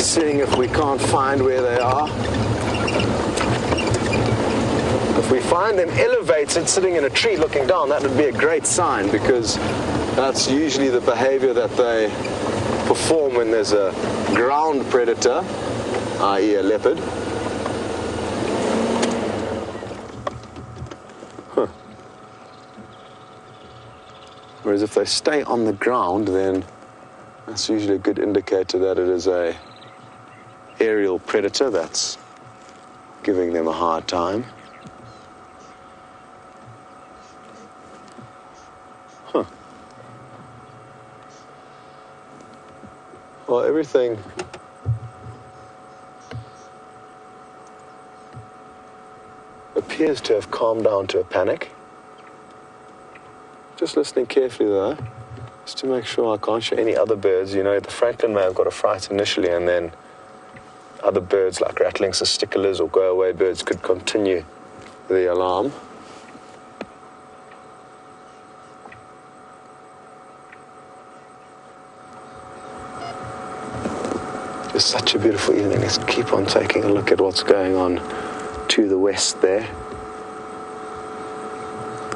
seeing if we can't find where they are. If we find them elevated, sitting in a tree looking down, that would be a great sign, because that's usually the behavior that they perform when there's a ground predator, i.e. a leopard. Whereas if they stay on the ground, then that's usually a good indicator that it is a aerial predator that's giving them a hard time. Huh. Well, everything appears to have calmed down to a panic. Just listening carefully though, just to make sure I can't show any other birds. You know, the Franklin may have got a fright initially, and then other birds like rattling cisticolas or go-away birds could continue the alarm. Just such a beautiful evening. Let's keep on taking a look at what's going on to the west there.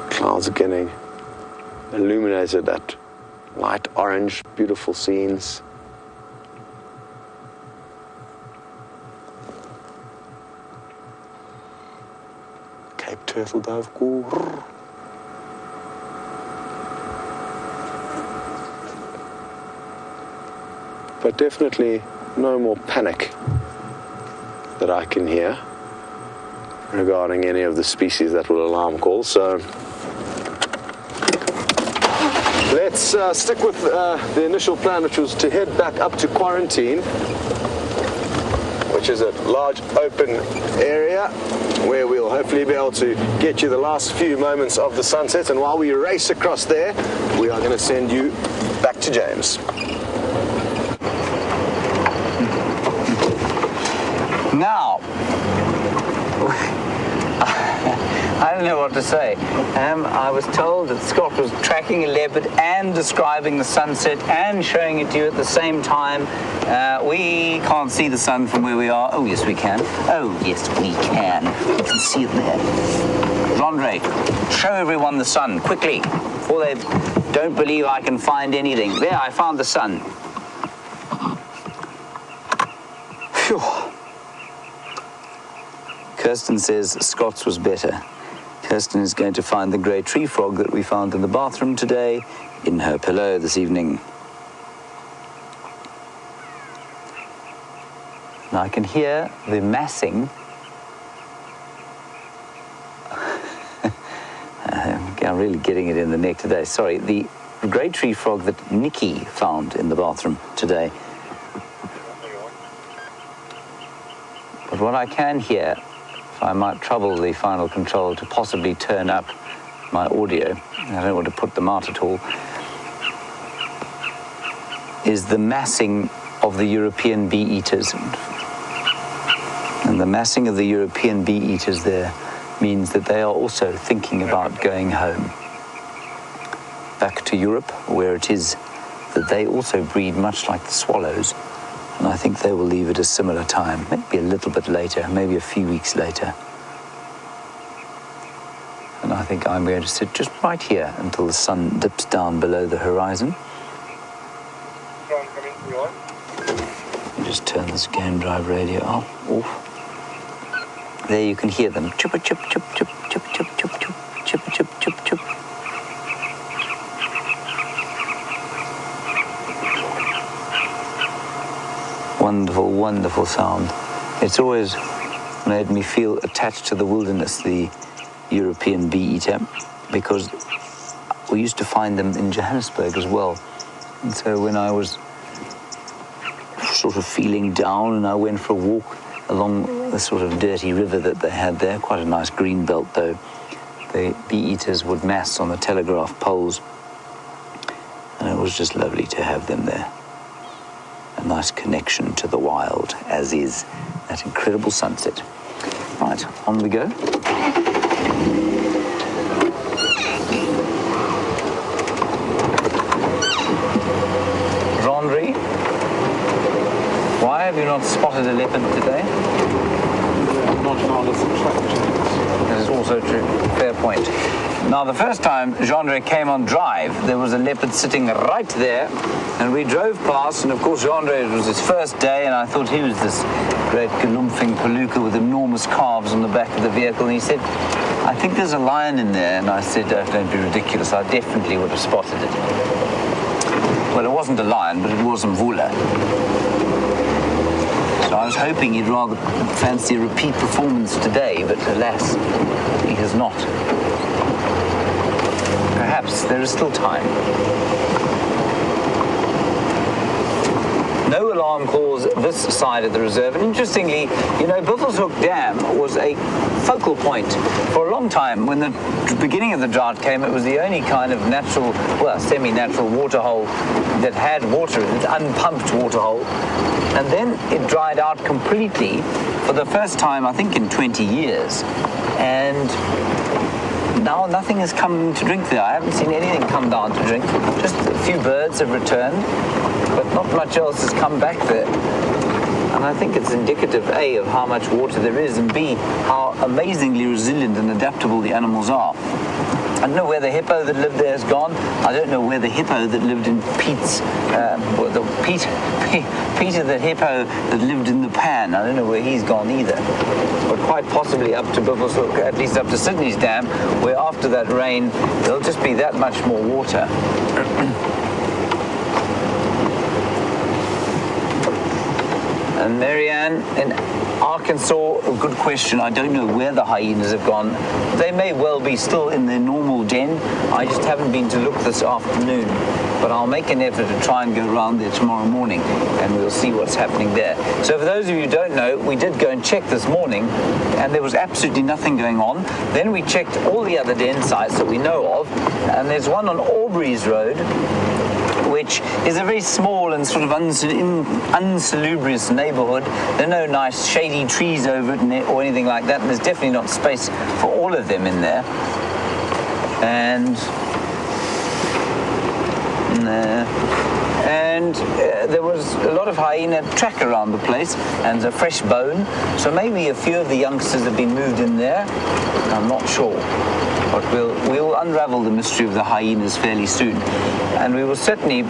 Clouds are getting illuminated that light orange, beautiful scenes. Cape turtle dove. But definitely no more panic that I can hear regarding any of the species that will alarm call. So let's stick with the initial plan, which was to head back up to quarantine, which is a large open area where we'll hopefully be able to get you the last few moments of the sunset. And while we race across there, we are going to send you back to James. Now, I don't know what to say. I was told that Scott was tracking a leopard and describing the sunset and showing it to you at the same time. We can't see the sun from where we are. Oh, yes, we can. Oh, yes, we can. We can see it there. Andre, show everyone the sun, quickly, before they don't believe I can find anything. There, I found the sun. Phew. Kirsten says Scott's was better. Kirsten is going to find the grey tree frog that we found in the bathroom today in her pillow this evening. Now I can hear the massing. I'm really getting it in the neck today. Sorry, the grey tree frog that Nikki found in the bathroom today. But what I can hear, if I might trouble the final control to possibly turn up my audio, I don't want to put them out at all, is the massing of the European bee-eaters. And the massing of the European bee-eaters there means that they are also thinking about going home. Back to Europe, where it is that they also breed much like the swallows. And I think they will leave at a similar time, maybe a little bit later, maybe a few weeks later. And I think I'm going to sit just right here until the sun dips down below the horizon. Just turn this game drive radio off. There you can hear them. Chip, chip, chip, chip, chip, chip, chip, chip, chip, chip, chip, chip. Wonderful, wonderful sound. It's always made me feel attached to the wilderness, the European bee-eater, because we used to find them in Johannesburg as well. And so when I was sort of feeling down and I went for a walk along the sort of dirty river that they had there, quite a nice green belt though, the bee-eaters would mass on the telegraph poles, and it was just lovely to have them there. A nice connection to the wild, as is that incredible sunset. Right, on we go. Rondry, why have you not spotted a leopard today? Not found a subtraction. That is also true. Fair point. Now, the first time Jean-Andre came on drive, there was a leopard sitting right there, and we drove past, and of course Jean-Andre, it was his first day, and I thought he was this great galumphing palooka with enormous calves on the back of the vehicle, and he said, I think there's a lion in there, and I said, don't be ridiculous, I definitely would have spotted it. Well, it wasn't a lion, but it was Mvula. So I was hoping he'd rather fancy a repeat performance today, but alas, he has not. Perhaps there is still time. No alarm calls this side of the reserve. And interestingly, you know, Buffelshoek Dam was a focal point for a long time. When the beginning of the drought came, it was the only kind of natural, well, semi-natural waterhole that had water in it, unpumped waterhole. And then it dried out completely for the first time, I think, in 20 years. And now nothing has come to drink there. I haven't seen anything come down to drink. Just a few birds have returned, but not much else has come back there. And I think it's indicative, A, of how much water there is, and B, how amazingly resilient and adaptable the animals are. I don't know where the hippo that lived there has gone. I don't know where the hippo that lived in Peter the hippo that lived in the pan, I don't know where he's gone either. But quite possibly up to Buffelshoek, at least up to Sydney's dam, where after that rain, there'll just be that much more water. And Marianne in Arkansas, a good question. I don't know where the hyenas have gone. They may well be still in their normal den. I just haven't been to look this afternoon. But I'll make an effort to try and go around there tomorrow morning, and we'll see what's happening there. So for those of you who don't know, we did go and check this morning, and there was absolutely nothing going on. Then we checked all the other den sites that we know of, and there's one on Aubrey's Road, which is a very small and sort of unsalubrious neighborhood. There are no nice shady trees over it or anything like that, and there's definitely not space for all of them in there. And there was a lot of hyena track around the place and a fresh bone, so maybe a few of the youngsters have been moved in there. I'm not sure, but we'll unravel the mystery of the hyenas fairly soon, and we will certainly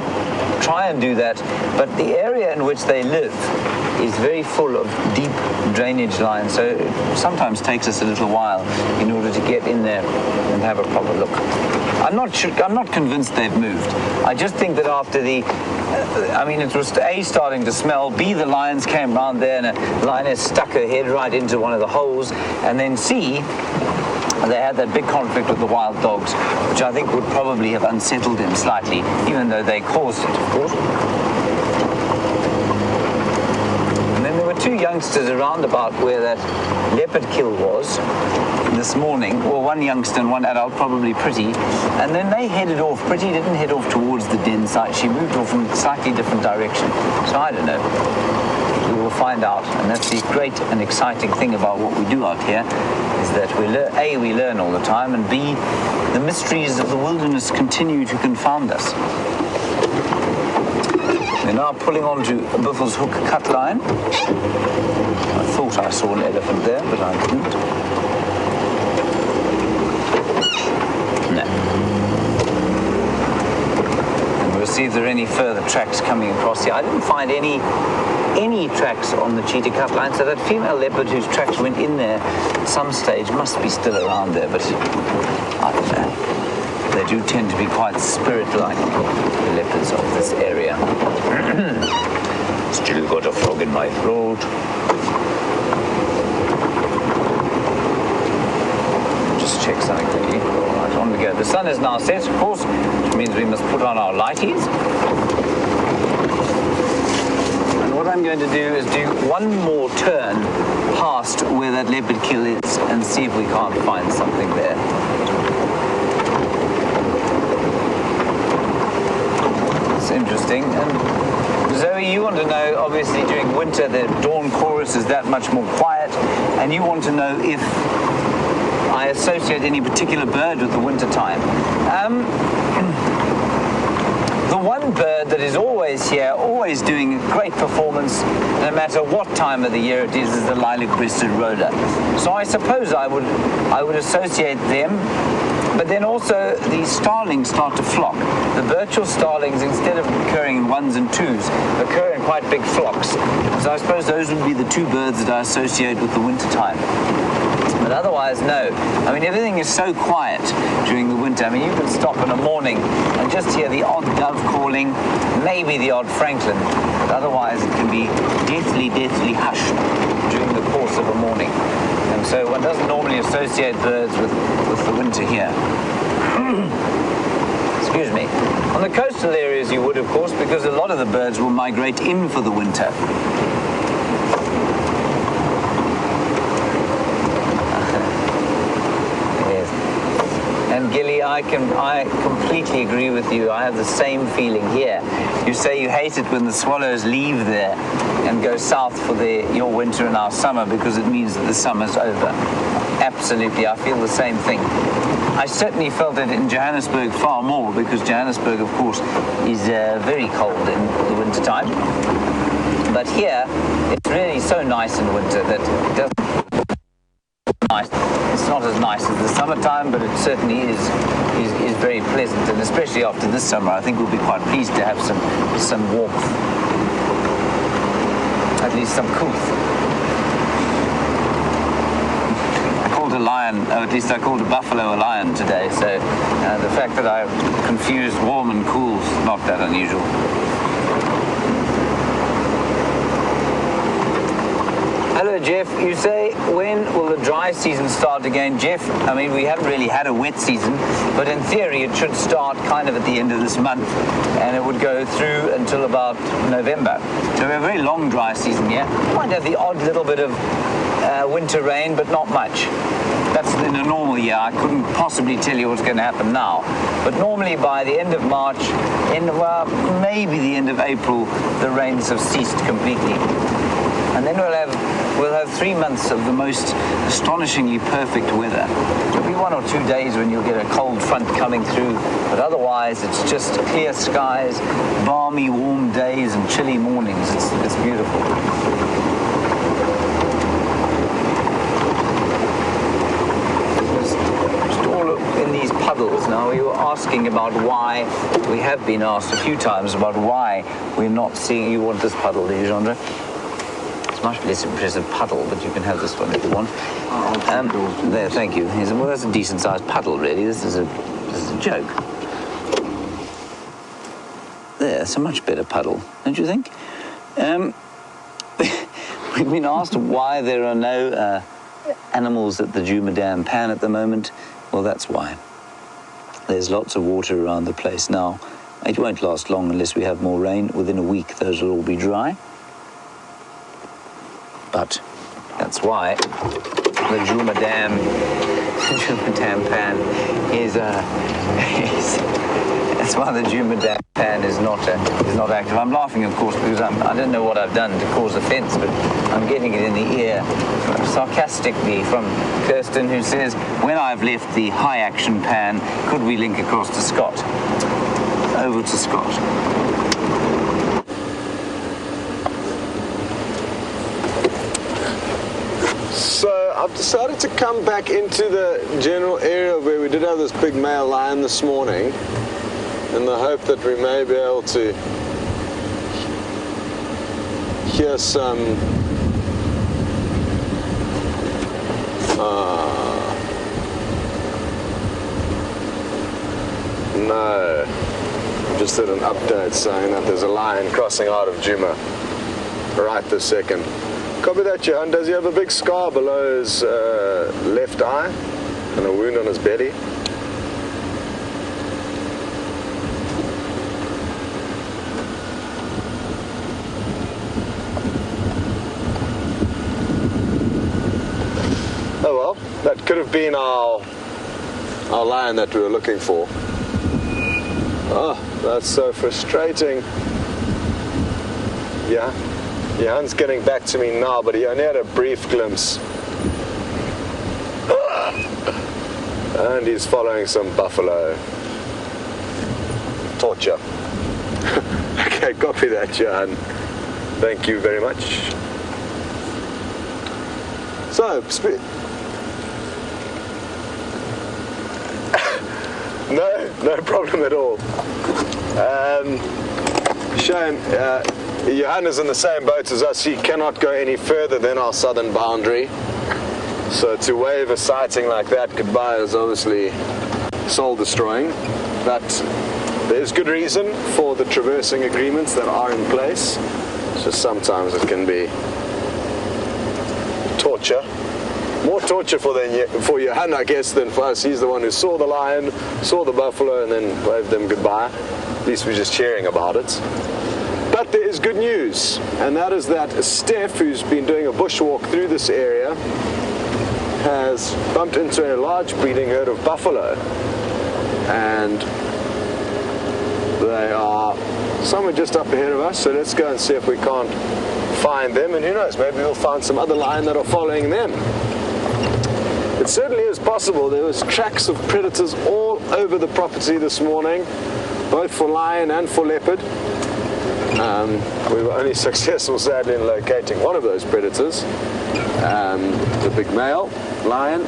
try and do that, but the area in which they live is very full of deep drainage lines, so it sometimes takes us a little while in order to get in there and have a proper look. I'm not convinced they've moved. I just think that after the it was A, starting to smell, B, the lions came round there and a lioness stuck her head right into one of the holes, and then C, they had that big conflict with the wild dogs, which I think would probably have unsettled him slightly, even though they caused it, of course. And then there were two youngsters around about where that leopard kill was this morning. Well, one youngster and one adult, probably Pretty, and then they headed off. Pretty didn't head off towards the den site. She moved off in a slightly different direction. So I don't know. We will find out, and that's the great and exciting thing about what we do out here, is that we learn all the time, and B, the mysteries of the wilderness continue to confound us. We're now pulling onto Buffel's hook cut line. I thought I saw an elephant there, but I didn't. No. And we'll see if there are any further tracks coming across here. I didn't find any tracks on the cheetah cut line, so that female leopard whose tracks went in there at some stage must be still around there, but I don't know. They do tend to be quite spirit-like, the leopards of this area. Still got a frog in my throat. Just check something quickly. Right, on we go. The sun is now set, of course, which means we must put on our lighties. What I'm going to do is do one more turn past where that leopard kill is and see if we can't find something there. It's interesting. And Zoe, you want to know, obviously during winter the dawn chorus is that much more quiet, and you want to know if I associate any particular bird with the winter time. The one bird that is always here, always doing a great performance, no matter what time of the year it is the lilac-breasted roller. So I suppose I would associate them, but then also the starlings start to flock. The Birchall starlings, instead of occurring in ones and twos, occur in quite big flocks. So I suppose those would be the two birds that I associate with the winter time. But otherwise, no. I mean, everything is so quiet during the winter. I mean, you can stop in the morning and just hear the odd dove calling, maybe the odd franklin, but otherwise it can be deathly hushed during the course of a morning. And so one doesn't normally associate birds with the winter here. Excuse me. On the coastal areas you would, of course, because a lot of the birds will migrate in for the winter. And Gilly, I completely agree with you. I have the same feeling here. You say you hate it when the swallows leave there and go south for your winter and our summer because it means that the summer's over. Absolutely, I feel the same thing. I certainly felt it in Johannesburg far more because Johannesburg, of course, is very cold in the winter time. But here, it's really so nice in winter that it doesn't. It's not as nice as the summertime, but it certainly is very pleasant, and especially after this summer, I think we'll be quite pleased to have some warmth, at least some cooth. I called a lion, or at least I called a buffalo a lion today, so the fact that I confused warm and cool is not that unusual. Hello, Jeff. You say, when will the dry season start again? Jeff, I mean, we haven't really had a wet season, but in theory it should start kind of at the end of this month, and it would go through until about November. So we have a very long dry season here. We might have the odd little bit of winter rain, but not much. That's in a normal year. I couldn't possibly tell you what's going to happen now. But normally by the end of March, maybe the end of April, the rains have ceased completely. And then we'll have 3 months of the most astonishingly perfect weather. There'll be 1 or 2 days when you'll get a cold front coming through, but otherwise it's just clear skies, balmy, warm days and chilly mornings. It's beautiful. Just all in these puddles. Now, you were asking about why, we have been asked a few times about why we're not seeing, you want this puddle, do you, Chandra? It's much less impressive puddle, but you can have this one if you want. There, thank you. Well, that's a decent sized puddle, really. This is a joke. There, it's a much better puddle, don't you think? We've been asked why there are no animals at the Djuma Dam pan at the moment. Well, that's why. There's lots of water around the place now. It won't last long unless we have more rain. Within a week, those will all be dry. But that's why the Djuma Dam pan is that's why the Djuma Dam pan is not active. I'm laughing, of course, because I don't know what I've done to cause offence, but I'm getting it in the ear sarcastically from Kirsten, who says, when I've left the high action pan, could we link across to Scott? Over to Scott. So I've decided to come back into the general area where we did have this big male lion this morning, in the hope that we may be able to hear some no, just did an update saying that there's a lion crossing out of Djuma right this second. Copy that, Johan. Does he have a big scar below his left eye and a wound on his belly? Oh well, that could have been our lion that we were looking for. Oh, that's so frustrating. Yeah. Johan's getting back to me now, but he only had a brief glimpse. And he's following some buffalo. Torture. Okay, copy that, Johan. Thank you very much. So, no problem at all. Shane, Johan is in the same boat as us. He cannot go any further than our southern boundary. So to wave a sighting like that goodbye is obviously soul-destroying. But there's good reason for the traversing agreements that are in place. It's just sometimes it can be torture. More torture for Johan, I guess, than for us. He's the one who saw the lion, saw the buffalo, and then waved them goodbye. At least we're just cheering about it. But there is good news, and that is that Steph, who's been doing a bushwalk through this area, has bumped into a large breeding herd of buffalo. And they are somewhere just up ahead of us, so let's go and see if we can't find them. And who knows, maybe we'll find some other lion that are following them. It certainly is possible. There was tracks of predators all over the property this morning, both for lion and for leopard. We were only successful, sadly, in locating one of those predators, the big male lion,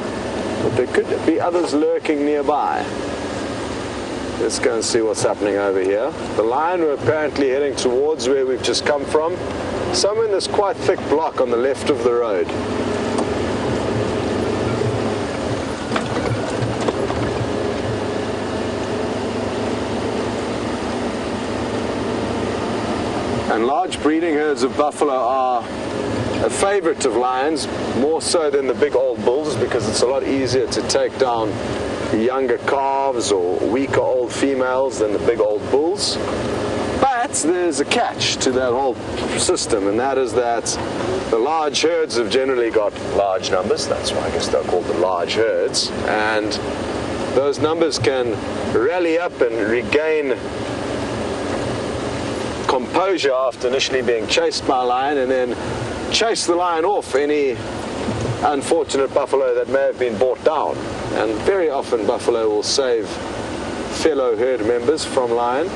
but there could be others lurking nearby. Let's go and see what's happening over here. The lion were apparently heading towards where we've just come from, somewhere in this quite thick block on the left of the road. And large breeding herds of buffalo are a favorite of lions, more so than the big old bulls, because it's a lot easier to take down younger calves or weaker old females than the big old bulls. But there's a catch to that whole system, and that is that the large herds have generally got large numbers. That's why I guess they're called the large herds. And those numbers can rally up and regain composure after initially being chased by a lion, and then chase the lion off any unfortunate buffalo that may have been brought down. And very often buffalo will save fellow herd members from lion.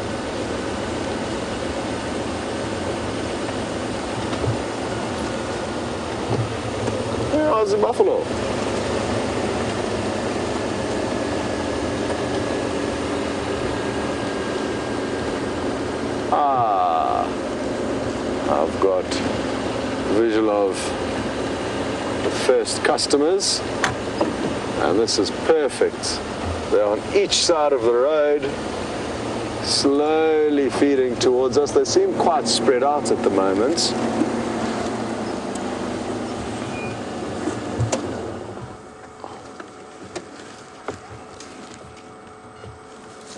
Where's the buffalo? I've got visual of the first customers, and this is perfect. They're on each side of the road, slowly feeding towards us. They seem quite spread out at the moment.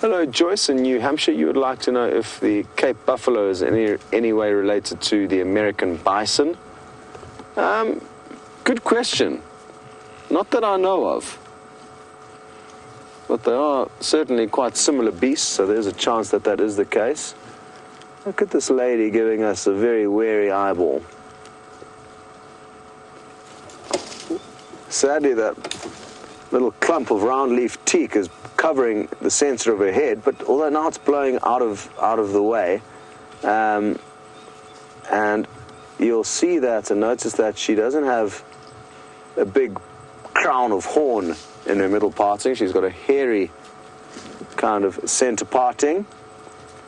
Hello, Joyce in New Hampshire. You would like to know if the Cape buffalo is any way related to the American bison? Good question. Not that I know of. But they are certainly quite similar beasts, so there's a chance that that is the case. Look at this lady giving us a very wary eyeball. Sadly, that little clump of round leaf teak is covering the center of her head, but although now it's blowing out of the way, and you'll see that and notice that she doesn't have a big crown of horn in her middle parting. She's got a hairy kind of center parting.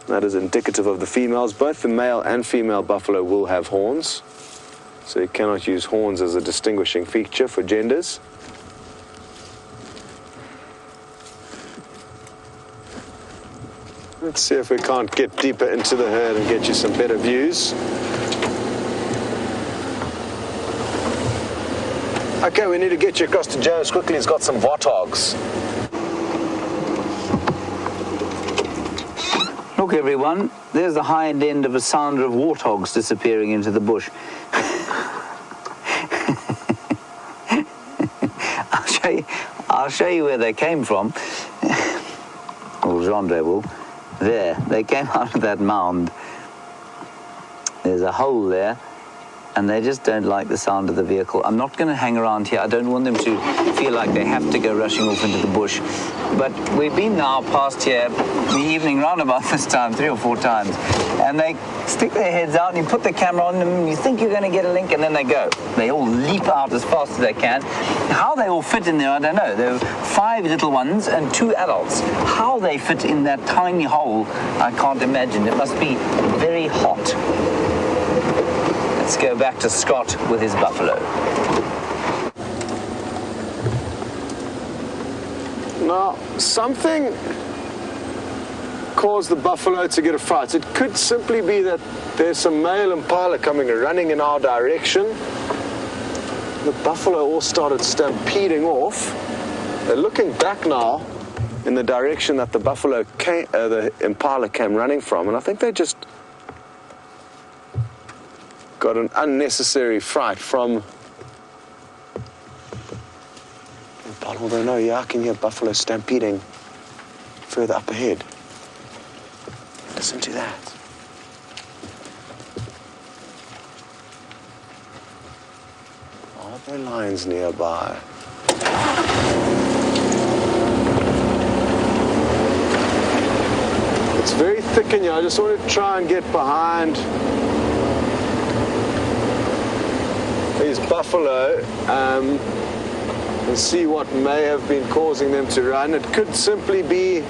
That is indicative of the females. Both the male and female buffalo will have horns, so you cannot use horns as a distinguishing feature for genders. Let's see if we can't get deeper into the herd and get you some better views. Okay, we need to get you across to Joe's quickly. He's got some warthogs. Look, everyone, there's the hind end of a sounder of warthogs disappearing into the bush. I'll show you where they came from. Or Gendre will. There, they came out of that mound. There's a hole there, and they just don't like the sound of the vehicle. I'm not going to hang around here. I don't want them to feel like they have to go rushing off into the bush. But we've been now past here the evening roundabout this time, 3 or 4 times, and they stick their heads out, and you put the camera on them, and you think you're going to get a link, and then they go. They all leap out as fast as they can. How they all fit in there, I don't know. There are 5 little ones and 2 adults. How they fit in that tiny hole, I can't imagine. It must be very hot. Let's go back to Scott with his buffalo. Now, something caused the buffalo to get a fright. It could simply be that there's some male impala coming and running in our direction. The buffalo all started stampeding off. They're looking back now in the direction that the buffalo came, the impala came running from, and I think they just got an unnecessary fright from impala. Although no, yeah, I can hear buffalo stampeding further up ahead. Listen to that. Are there lions nearby? It's very thick in here. I just want to try and get behind these buffalo and see what may have been causing them to run. It could simply be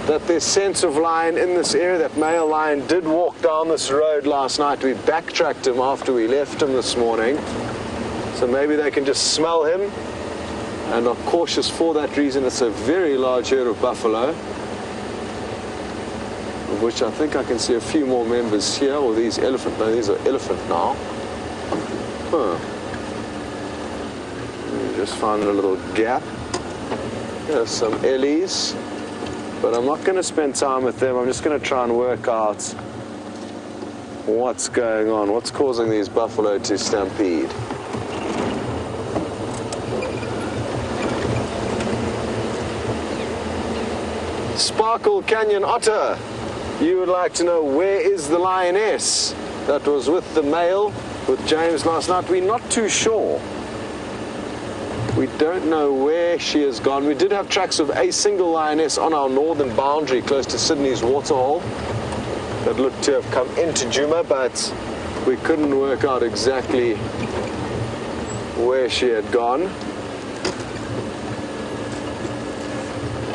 that there's scent of lion in this area. That male lion did walk down this road last night. We backtracked him after we left him this morning. So maybe they can just smell him and are cautious for that reason. It's a very large herd of buffalo, of which I think I can see a few more members here, or these elephant. No, these are elephant now. Huh. Just found a little gap. There's some ellies, but I'm not going to spend time with them. I'm just going to try and work out what's going on, what's causing these buffalo to stampede. Sparkle Canyon Otter, you would like to know where is the lioness that was with the male, with James last night? We're not too sure. We don't know where she has gone. We did have tracks of a single lioness on our northern boundary close to Sydney's waterhole that looked to have come into Djuma, but we couldn't work out exactly where she had gone.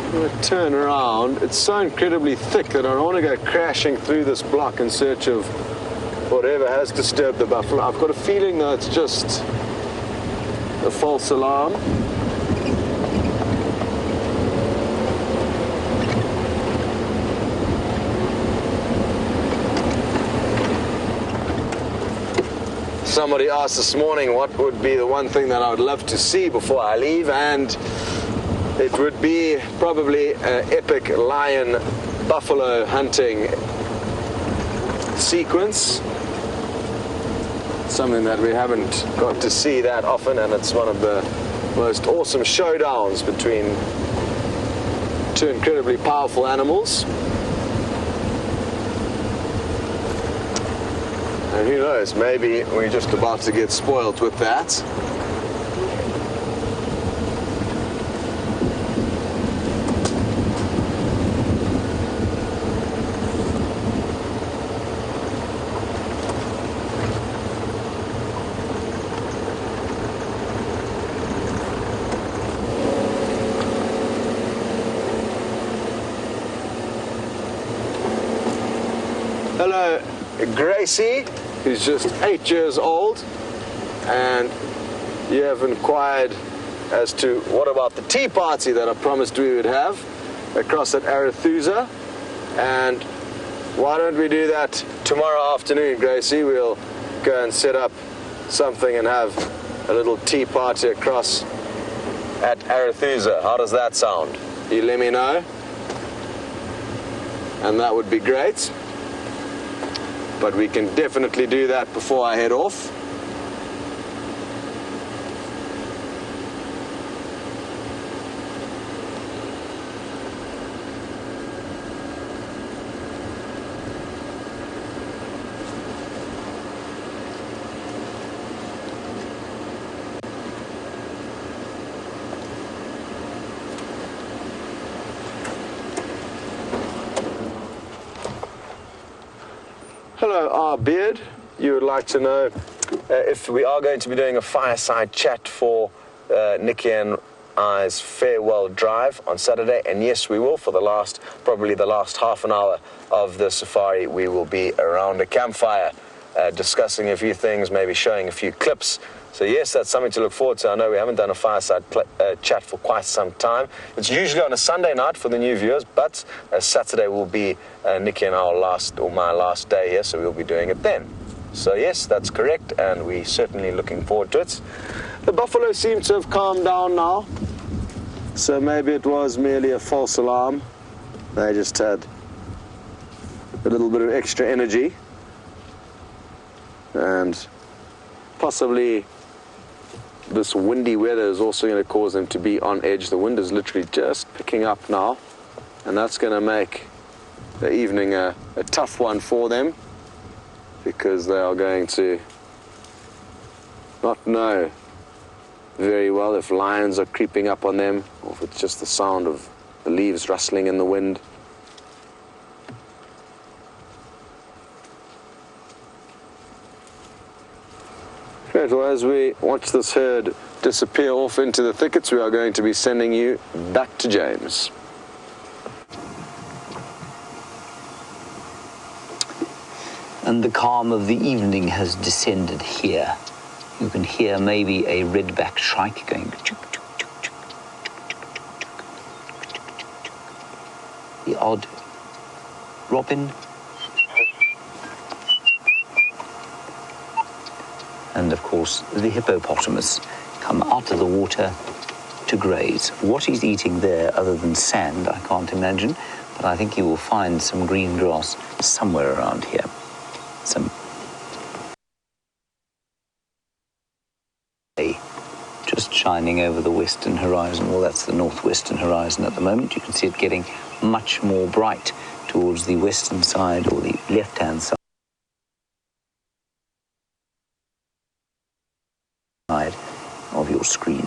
I'm going to turn around. It's so incredibly thick that I don't want to go crashing through this block in search of whatever has disturbed the buffalo. I've got a feeling that it's just a false alarm. Somebody asked this morning what would be the one thing that I would love to see before I leave, and it would be probably an epic lion buffalo hunting sequence. Something that we haven't got to see that often, and it's one of the most awesome showdowns between two incredibly powerful animals. And who knows, maybe we're just about to get spoiled with that. Hello, Gracie, who's just 8 years old, and you have inquired as to what about the tea party that I promised we would have across at Arethusa, and why don't we do that tomorrow afternoon, Gracie? We'll go and set up something and have a little tea party across at Arethusa. How does that sound? You let me know, and that would be great. But we can definitely do that before I head off. Hello, R. Beard. You would like to know if we are going to be doing a fireside chat for Nikki and I's farewell drive on Saturday, and yes, we will. For probably the last half an hour of the safari, we will be around a campfire discussing a few things, maybe showing a few clips. So yes, that's something to look forward to. I know we haven't done a fireside chat for quite some time. It's usually on a Sunday night for the new viewers, but Saturday will be Nikki and my last day here, so we'll be doing it then. So yes, that's correct, and we're certainly looking forward to it. The buffalo seem to have calmed down now, so maybe it was merely a false alarm. They just had a little bit of extra energy, and possibly this windy weather is also going to cause them to be on edge. The wind is literally just picking up now, and that's going to make the evening a tough one for them, because they are going to not know very well if lions are creeping up on them, or if it's just the sound of the leaves rustling in the wind. Great, well, as we watch this herd disappear off into the thickets, we are going to be sending you back to James. And the calm of the evening has descended here. You can hear maybe a red-backed shrike going chuk, chuk, chuk, chuk, chuk, chuk, chuk, chuk, chuk. The odd robin. And of course, the hippopotamus come out of the water to graze. What he's eating there, other than sand, I can't imagine, but I think he will find some green grass somewhere around here. Some just shining over the western horizon. Well, that's the northwestern horizon at the moment. You can see it getting much more bright towards the western side, or the left-hand side of your screen.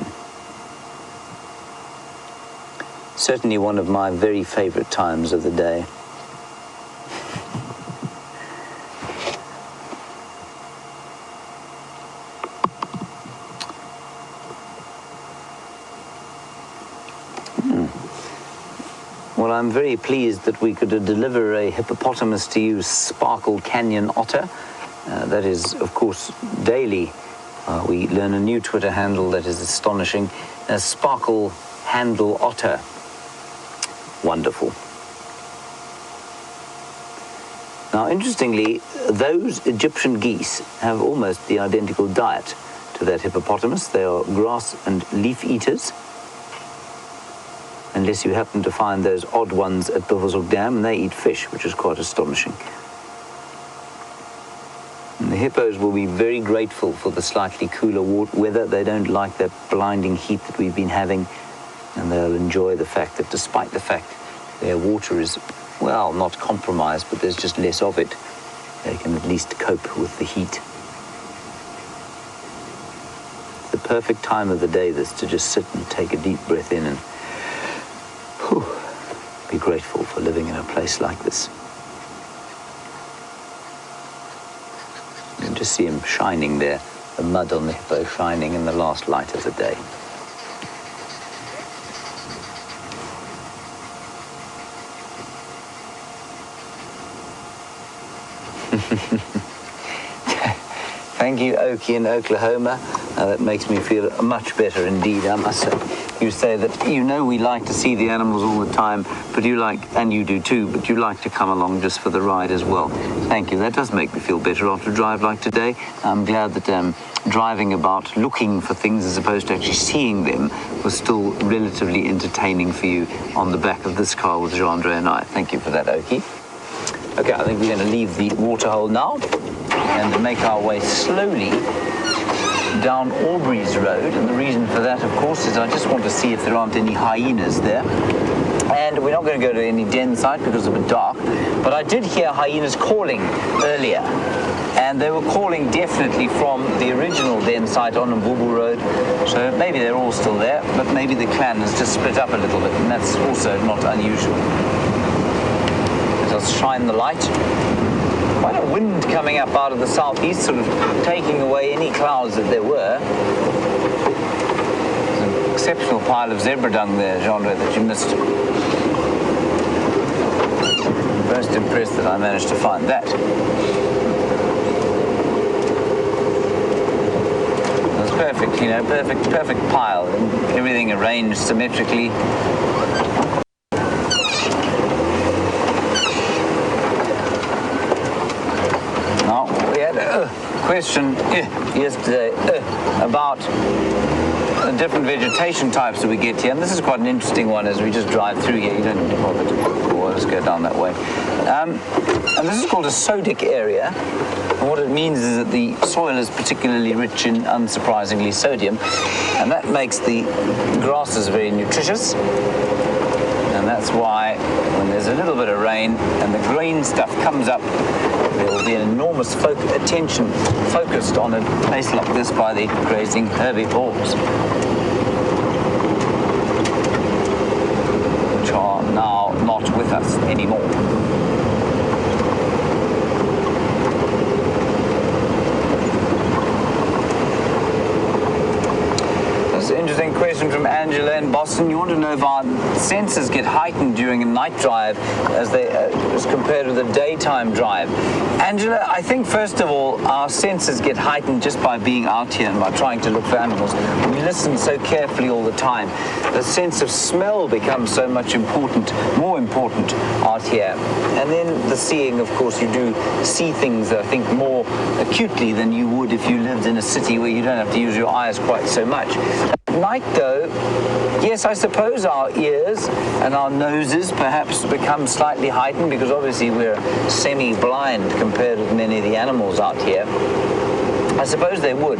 Certainly one of my very favorite times of the day. Well, I'm very pleased that we could deliver a hippopotamus to you, Sparkle Canyon otter, That is, of course, daily. We learn a new Twitter handle that is astonishing. Sparkle Handle Otter. Wonderful. Now, interestingly, those Egyptian geese have almost the identical diet to that hippopotamus. They are grass and leaf eaters, unless you happen to find those odd ones at Buffelshoek Dam, and they eat fish, which is quite astonishing. And the hippos will be very grateful for the slightly cooler weather. They don't like that blinding heat that we've been having, and they'll enjoy the fact that despite the fact their water is, well, not compromised, but there's just less of it, they can at least cope with the heat. It's the perfect time of the day, this, to just sit and take a deep breath in and be grateful for living in a place like this. You can just see him shining there, the mud on the hippo shining in the last light of the day. Thank you, Okie in Oklahoma. That makes me feel much better indeed, I must say. You say that, you know, we like to see the animals all the time, but you like, and you do too, but you like to come along just for the ride as well. Thank you. That does make me feel better after a drive like today. I'm glad that driving about looking for things as opposed to actually seeing them was still relatively entertaining for you on the back of this car with Jean-Andre and I. Thank you for that, Okie. Okay, I think we're going to leave the waterhole now and make our way slowly down Aubrey's Road. And the reason for that, of course, is I just want to see if there aren't any hyenas there. And we're not going to go to any den site because of the dark, but I did hear hyenas calling earlier. And they were calling definitely from the original den site on Mbubu Road. So maybe they're all still there, but maybe the clan has just split up a little bit, and that's also not unusual. Let's shine the light. Quite a wind coming up out of the southeast, sort of taking away any clouds that there were. There's an exceptional pile of zebra dung there, Jean-Andre, that you missed. I'm most impressed that I managed to find that. That's perfect, you know, perfect pile, and everything arranged symmetrically. Question yesterday about the different vegetation types that we get here, and this is quite an interesting one as we just drive through here. You don't need to bother to let's go down that way. And this is called a sodic area, and what it means is that the soil is particularly rich in, unsurprisingly, sodium, and that makes the grasses very nutritious. And that's why when there's a little bit of rain and the green stuff comes up, there will be an enormous attention focused on a place like this by the grazing herbivores, which are now not with us anymore. Interesting question from Angela in Boston. You want to know if our senses get heightened during a night drive as compared with a daytime drive. Angela, I think first of all our senses get heightened just by being out here and by trying to look for animals. We listen so carefully all the time. The sense of smell becomes so much more important out here. And then the seeing, of course, you do see things, I think, more acutely than you would if you lived in a city where you don't have to use your eyes quite so much. At night, though, yes, I suppose our ears and our noses perhaps become slightly heightened because obviously we're semi-blind compared with many of the animals out here. I suppose they would.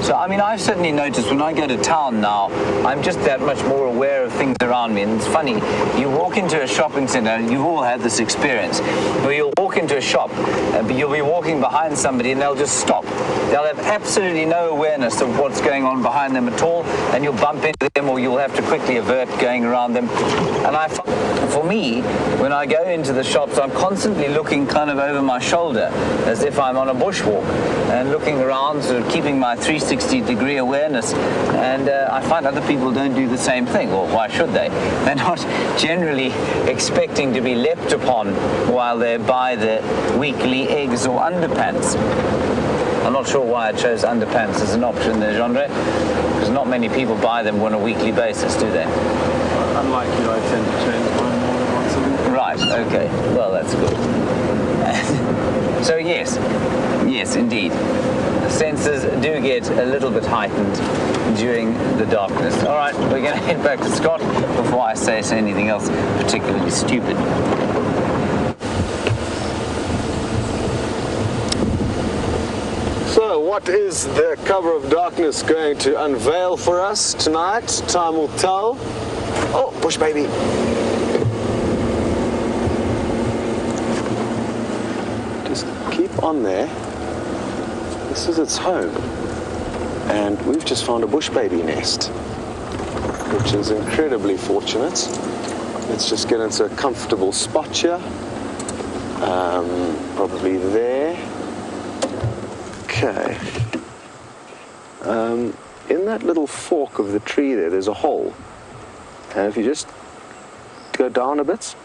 So, I mean, I've certainly noticed when I go to town now, I'm just that much more aware of things around me. And it's funny, you walk into a shopping center, and you've all had this experience, where you'll walk into a shop, but you'll be walking behind somebody and they'll just stop. They'll have absolutely no awareness of what's going on behind them at all, and you'll bump into them or you'll have to quickly avert going around them. And I find, for me, when I go into the shops, I'm constantly looking kind of over my shoulder, as if I'm on a bushwalk, and looking around, sort of keeping my 360-degree awareness, and I find other people don't do the same thing, or why should they? they're not generally expecting to be leapt upon while they're by the weekly eggs or underpants. I'm not sure why I chose underpants as an option there, Genre, because not many people buy them on a weekly basis, do they? Unlike you, I tend to change mine more than once a week. Right, okay. Well, that's good. So yes, indeed. Senses do get a little bit heightened during the darkness. All right, we're going to head back to Scott before I say anything else particularly stupid. So, what is the cover of darkness going to unveil for us tonight? Time will tell. Oh, bush baby. Just keep on there. This is its home. And we've just found a bush baby nest, which is incredibly fortunate. Let's just get into a comfortable spot here. Probably there. Okay. In that little fork of the tree there's a hole. And if you just go down a bit,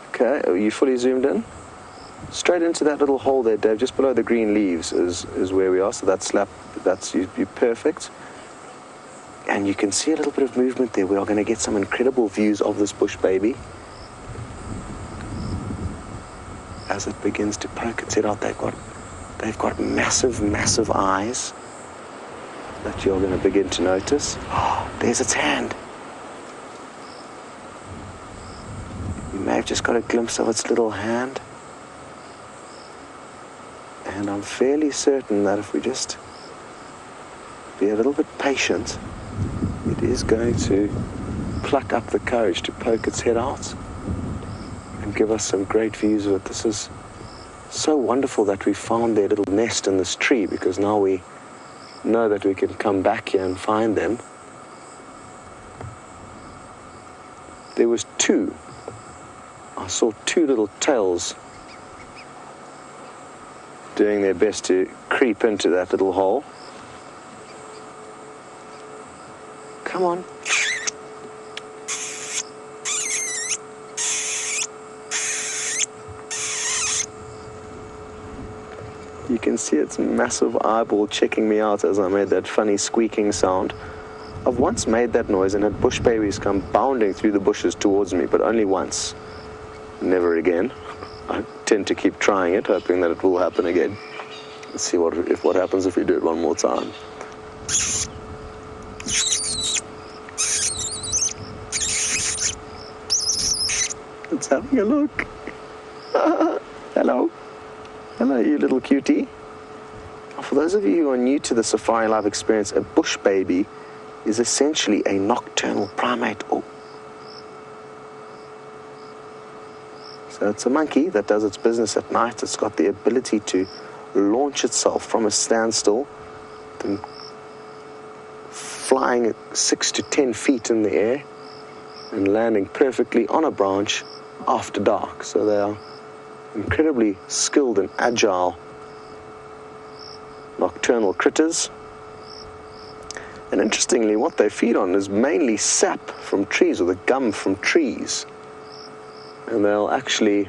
okay, are you fully zoomed in? Straight into that little hole there, Dave, just below the green leaves is where we are, so that's you're perfect. And you can see a little bit of movement there. We are going to get some incredible views of this bush baby. As it begins to poke its head out, they've got massive, massive eyes that you're going to begin to notice. Oh, there's its hand. You may have just got a glimpse of its little hand. And I'm fairly certain that if we just be a little bit patient, it is going to pluck up the courage to poke its head out and give us some great views of it. This is so wonderful that we found their little nest in this tree, because now we know that we can come back here and find them. There was two. I saw two little tails doing their best to creep into that little hole. Come on. You can see its massive eyeball checking me out as I made that funny squeaking sound. I've once made that noise and had bush babies come bounding through the bushes towards me, but only once. Never again. I tend to keep trying it, hoping that it will happen again. Let's see what happens if we do it one more time. It's having a look. Hello. Hello, you little cutie. For those of you who are new to the Safari Live experience, a bush baby is essentially a nocturnal primate. Oh. So it's a monkey that does its business at night. It's got the ability to launch itself from a standstill, then flying 6 to 10 feet in the air and landing perfectly on a branch after dark. So they are incredibly skilled and agile nocturnal critters. And interestingly, what they feed on is mainly sap from trees, or the gum from trees. And they'll actually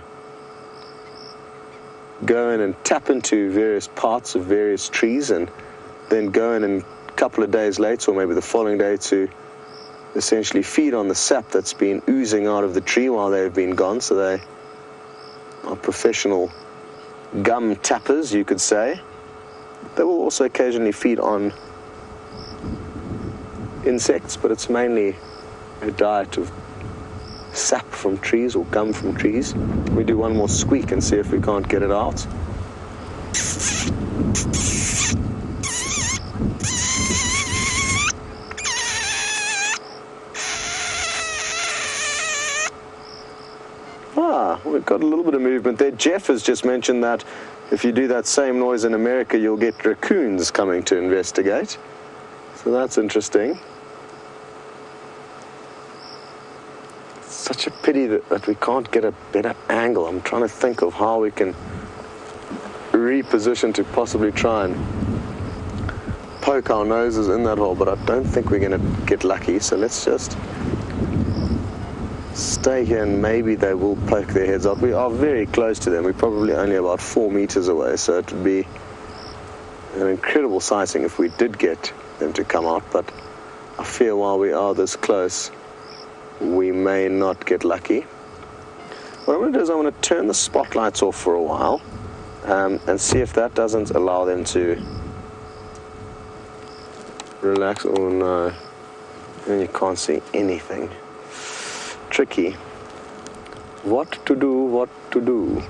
go in and tap into various parts of various trees and then go in and a couple of days later, or maybe the following day, to essentially feed on the sap that's been oozing out of the tree while they've been gone. So they are professional gum tappers, you could say. They will also occasionally feed on insects, but it's mainly a diet of sap from trees or gum from trees. We do one more squeak and see if we can't get it out. We've got a little bit of movement there. Jeff has just mentioned that if you do that same noise in America, you'll get raccoons coming to investigate. So that's interesting. It's such a pity that we can't get a better angle. I'm trying to think of how we can reposition to possibly try and poke our noses in that hole, but I don't think we're going to get lucky. So let's just stay here and maybe they will poke their heads out. We are very close to them. We're probably only about 4 meters away, so it would be an incredible sighting if we did get them to come out, but I fear while we are this close, we may not get lucky. What I'm going to do is I'm going to turn the spotlights off for a while and see if that doesn't allow them to relax. Oh no, and you can't see anything. Tricky. What to do, what to do.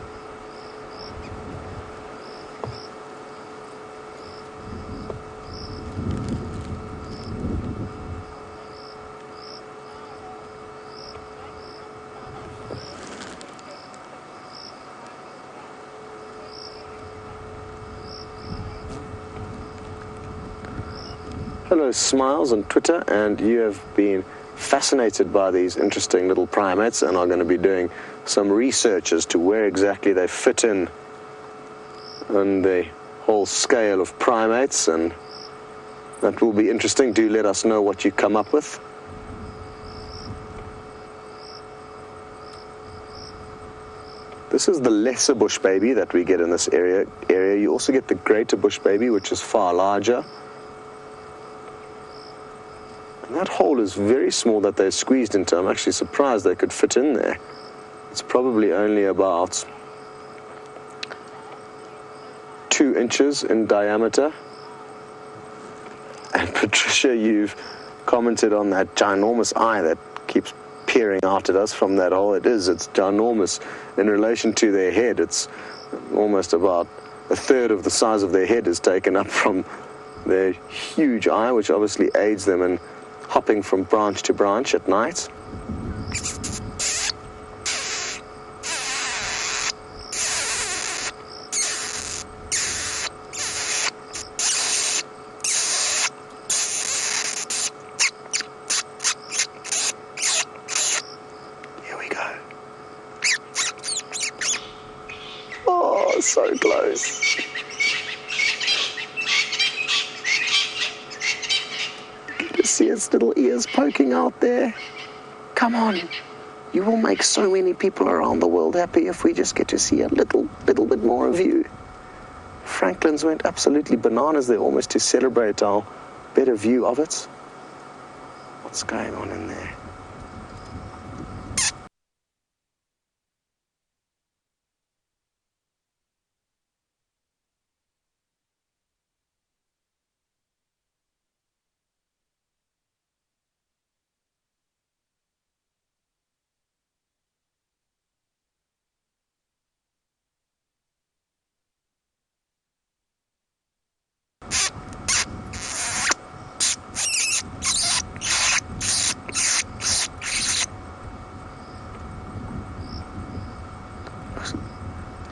Hello Smiles on Twitter, and you have been fascinated by these interesting little primates and are going to be doing some research as to where exactly they fit in on the whole scale of primates, and that will be interesting. Do let us know what you come up with. This is the lesser bush baby that we get in this area. You also get the greater bush baby, which is far larger. And that hole is very small that they're squeezed into. I'm actually surprised they could fit in there. It's probably only about 2 inches in diameter. And Patricia, you've commented on that ginormous eye that keeps peering out at us from that hole. It's ginormous in relation to their head. It's almost about a third of the size of their head is taken up from their huge eye, which obviously aids them in hopping from branch to branch at night. Here we go. Oh, so close. See its little ears poking out there. Come on, you will make so many people around the world happy if we just get to see a little bit more of you. Franklin's went absolutely bananas there, almost to celebrate our better view of it. What's going on in there?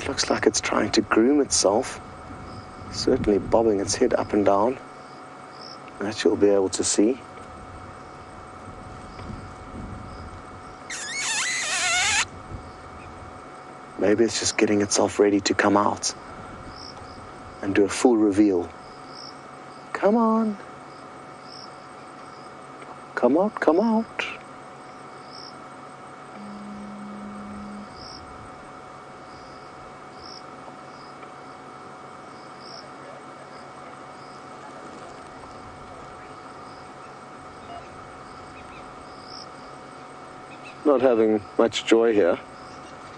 It looks like it's trying to groom itself, certainly bobbing its head up and down. That you'll be able to see. Maybe it's just getting itself ready to come out and do a full reveal. Come on. Come out, come out. Not having much joy here,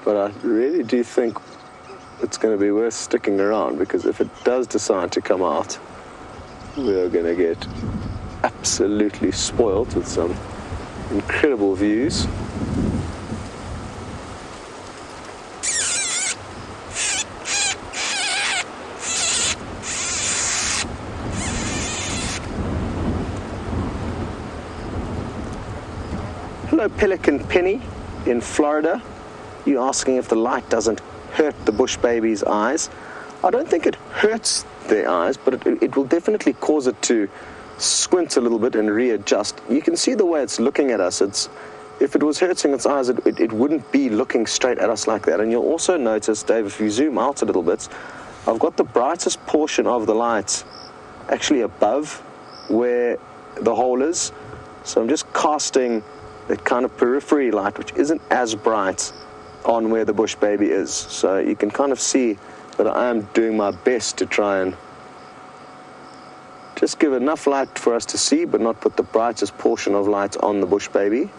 but I really do think it's going to be worth sticking around, because if it does decide to come out, we are going to get absolutely spoiled with some incredible views. Hello Pelican Penny in Florida. You asking if the light doesn't hurt the bush baby's eyes. I don't think it hurts their eyes, but it will definitely cause it to squint a little bit and readjust. You can see the way it's looking at us. If it was hurting its eyes, it wouldn't be looking straight at us like that. And you'll also notice, Dave, if you zoom out a little bit, I've got the brightest portion of the light actually above where the hole is. So I'm just casting that kind of periphery light, which isn't as bright on where the bush baby is. So you can kind of see that I am doing my best to try and just give enough light for us to see, but not put the brightest portion of light on the bush baby.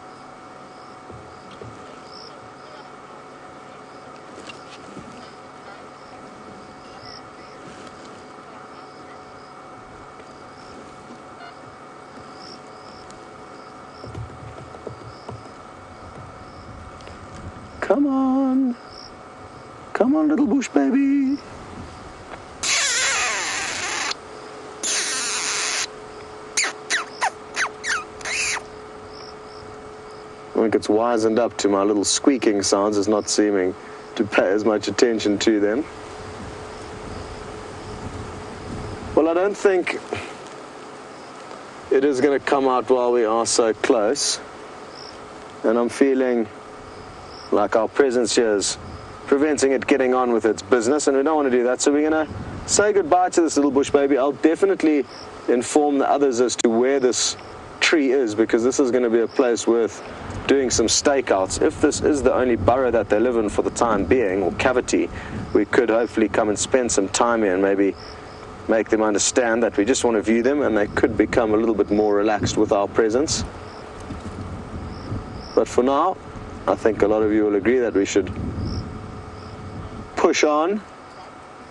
Come on. Come on, little bush baby. When it gets wizened up to my little squeaking sounds, it's not seeming to pay as much attention to them. Well, I don't think it is going to come out while we are so close. And I'm feeling like our presence here is preventing it getting on with its business, and we don't want to do that. So we're going to say goodbye to this little bush baby. I'll definitely inform the others as to where this tree is, because this is going to be a place worth doing some stakeouts. If this is the only burrow that they live in for the time being, or cavity, we could hopefully come and spend some time here and maybe make them understand that we just want to view them, and they could become a little bit more relaxed with our presence. But for now, I think a lot of you will agree that we should push on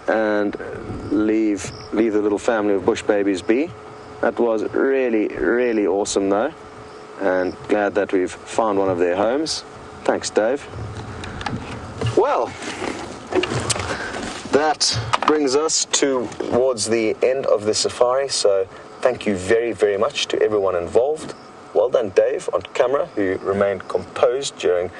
and leave the little family of bush babies be. That was really, really awesome though, and glad that we've found one of their homes. Thanks, Dave. Well, that brings us towards the end of the safari, so thank you very, very much to everyone involved. Well done, Dave, on camera, who remained composed during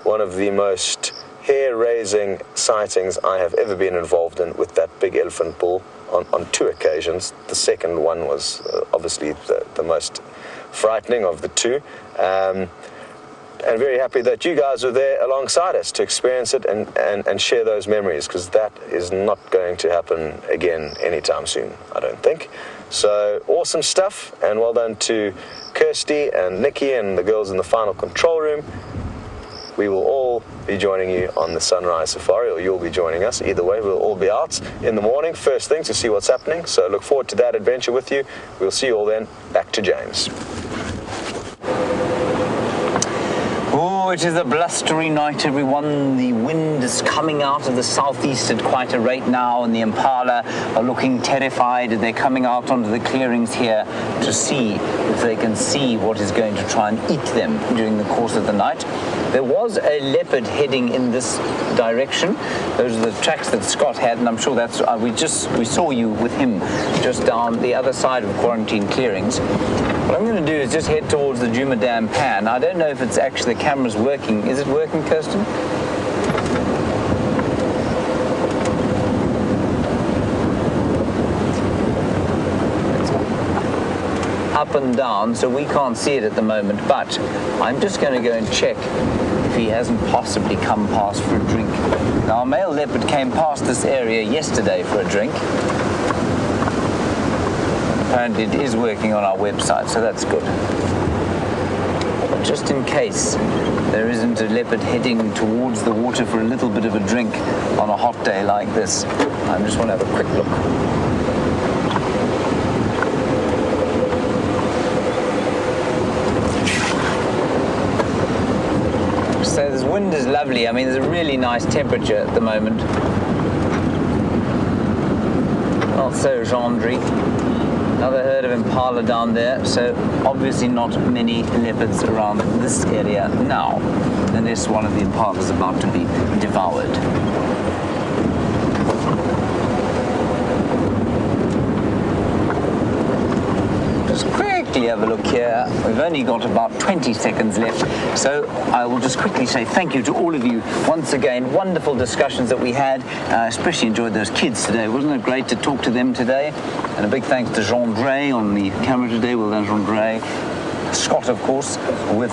one of the most hair-raising sightings I have ever been involved in with that big elephant bull on two occasions. The second one was obviously the most frightening of the two. And very happy that you guys were there alongside us to experience it and share those memories, because that is not going to happen again anytime soon, I don't think. So awesome stuff, and well done to Kirsty and Nikki and the girls in the final control room. We will all be joining you on the sunrise safari, or you'll be joining us. Either way, we'll all be out in the morning, first thing, to see what's happening. So look forward to that adventure with you. We'll see you all then. Back to James. Oh, it is a blustery night, everyone. The wind is coming out of the southeast at quite a rate now, and the impala are looking terrified. They're coming out onto the clearings here to see if they can see what is going to try and eat them during the course of the night. There was a leopard heading in this direction. Those are the tracks that Scott had, and I'm sure that's we saw you with him just down the other side of quarantine clearings. What I'm going to do is just head towards the Djuma Dam pan. I don't know if it's actually, the camera's working. Is it working, Kirsten? It's up and down, so we can't see it at the moment, but I'm just going to go and check if he hasn't possibly come past for a drink. Now, our male leopard came past this area yesterday for a drink. Apparently it is working on our website, so that's good. But just in case there isn't a leopard heading towards the water for a little bit of a drink on a hot day like this, I just want to have a quick look. So this wind is lovely. I mean, there's a really nice temperature at the moment. Not so Gendry. Another herd of impala down there, so obviously not many leopards around this area now, unless one of the impalas is about to be devoured. Just quickly have a look here. We've only got about 20 seconds left, so I will just quickly say thank you to all of you once again. Wonderful discussions that we had. Especially enjoyed those kids today. Wasn't it great to talk to them today? And a big thanks to Jean Dre on the camera today. Well done, Jean Dre. Scott, of course, with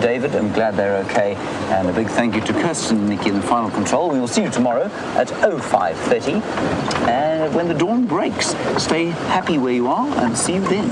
David. I'm glad they're okay. And a big thank you to Kirsten and Nikki in the final control. We will see you tomorrow at 05:30. And when the dawn breaks, stay happy where you are, and see you then.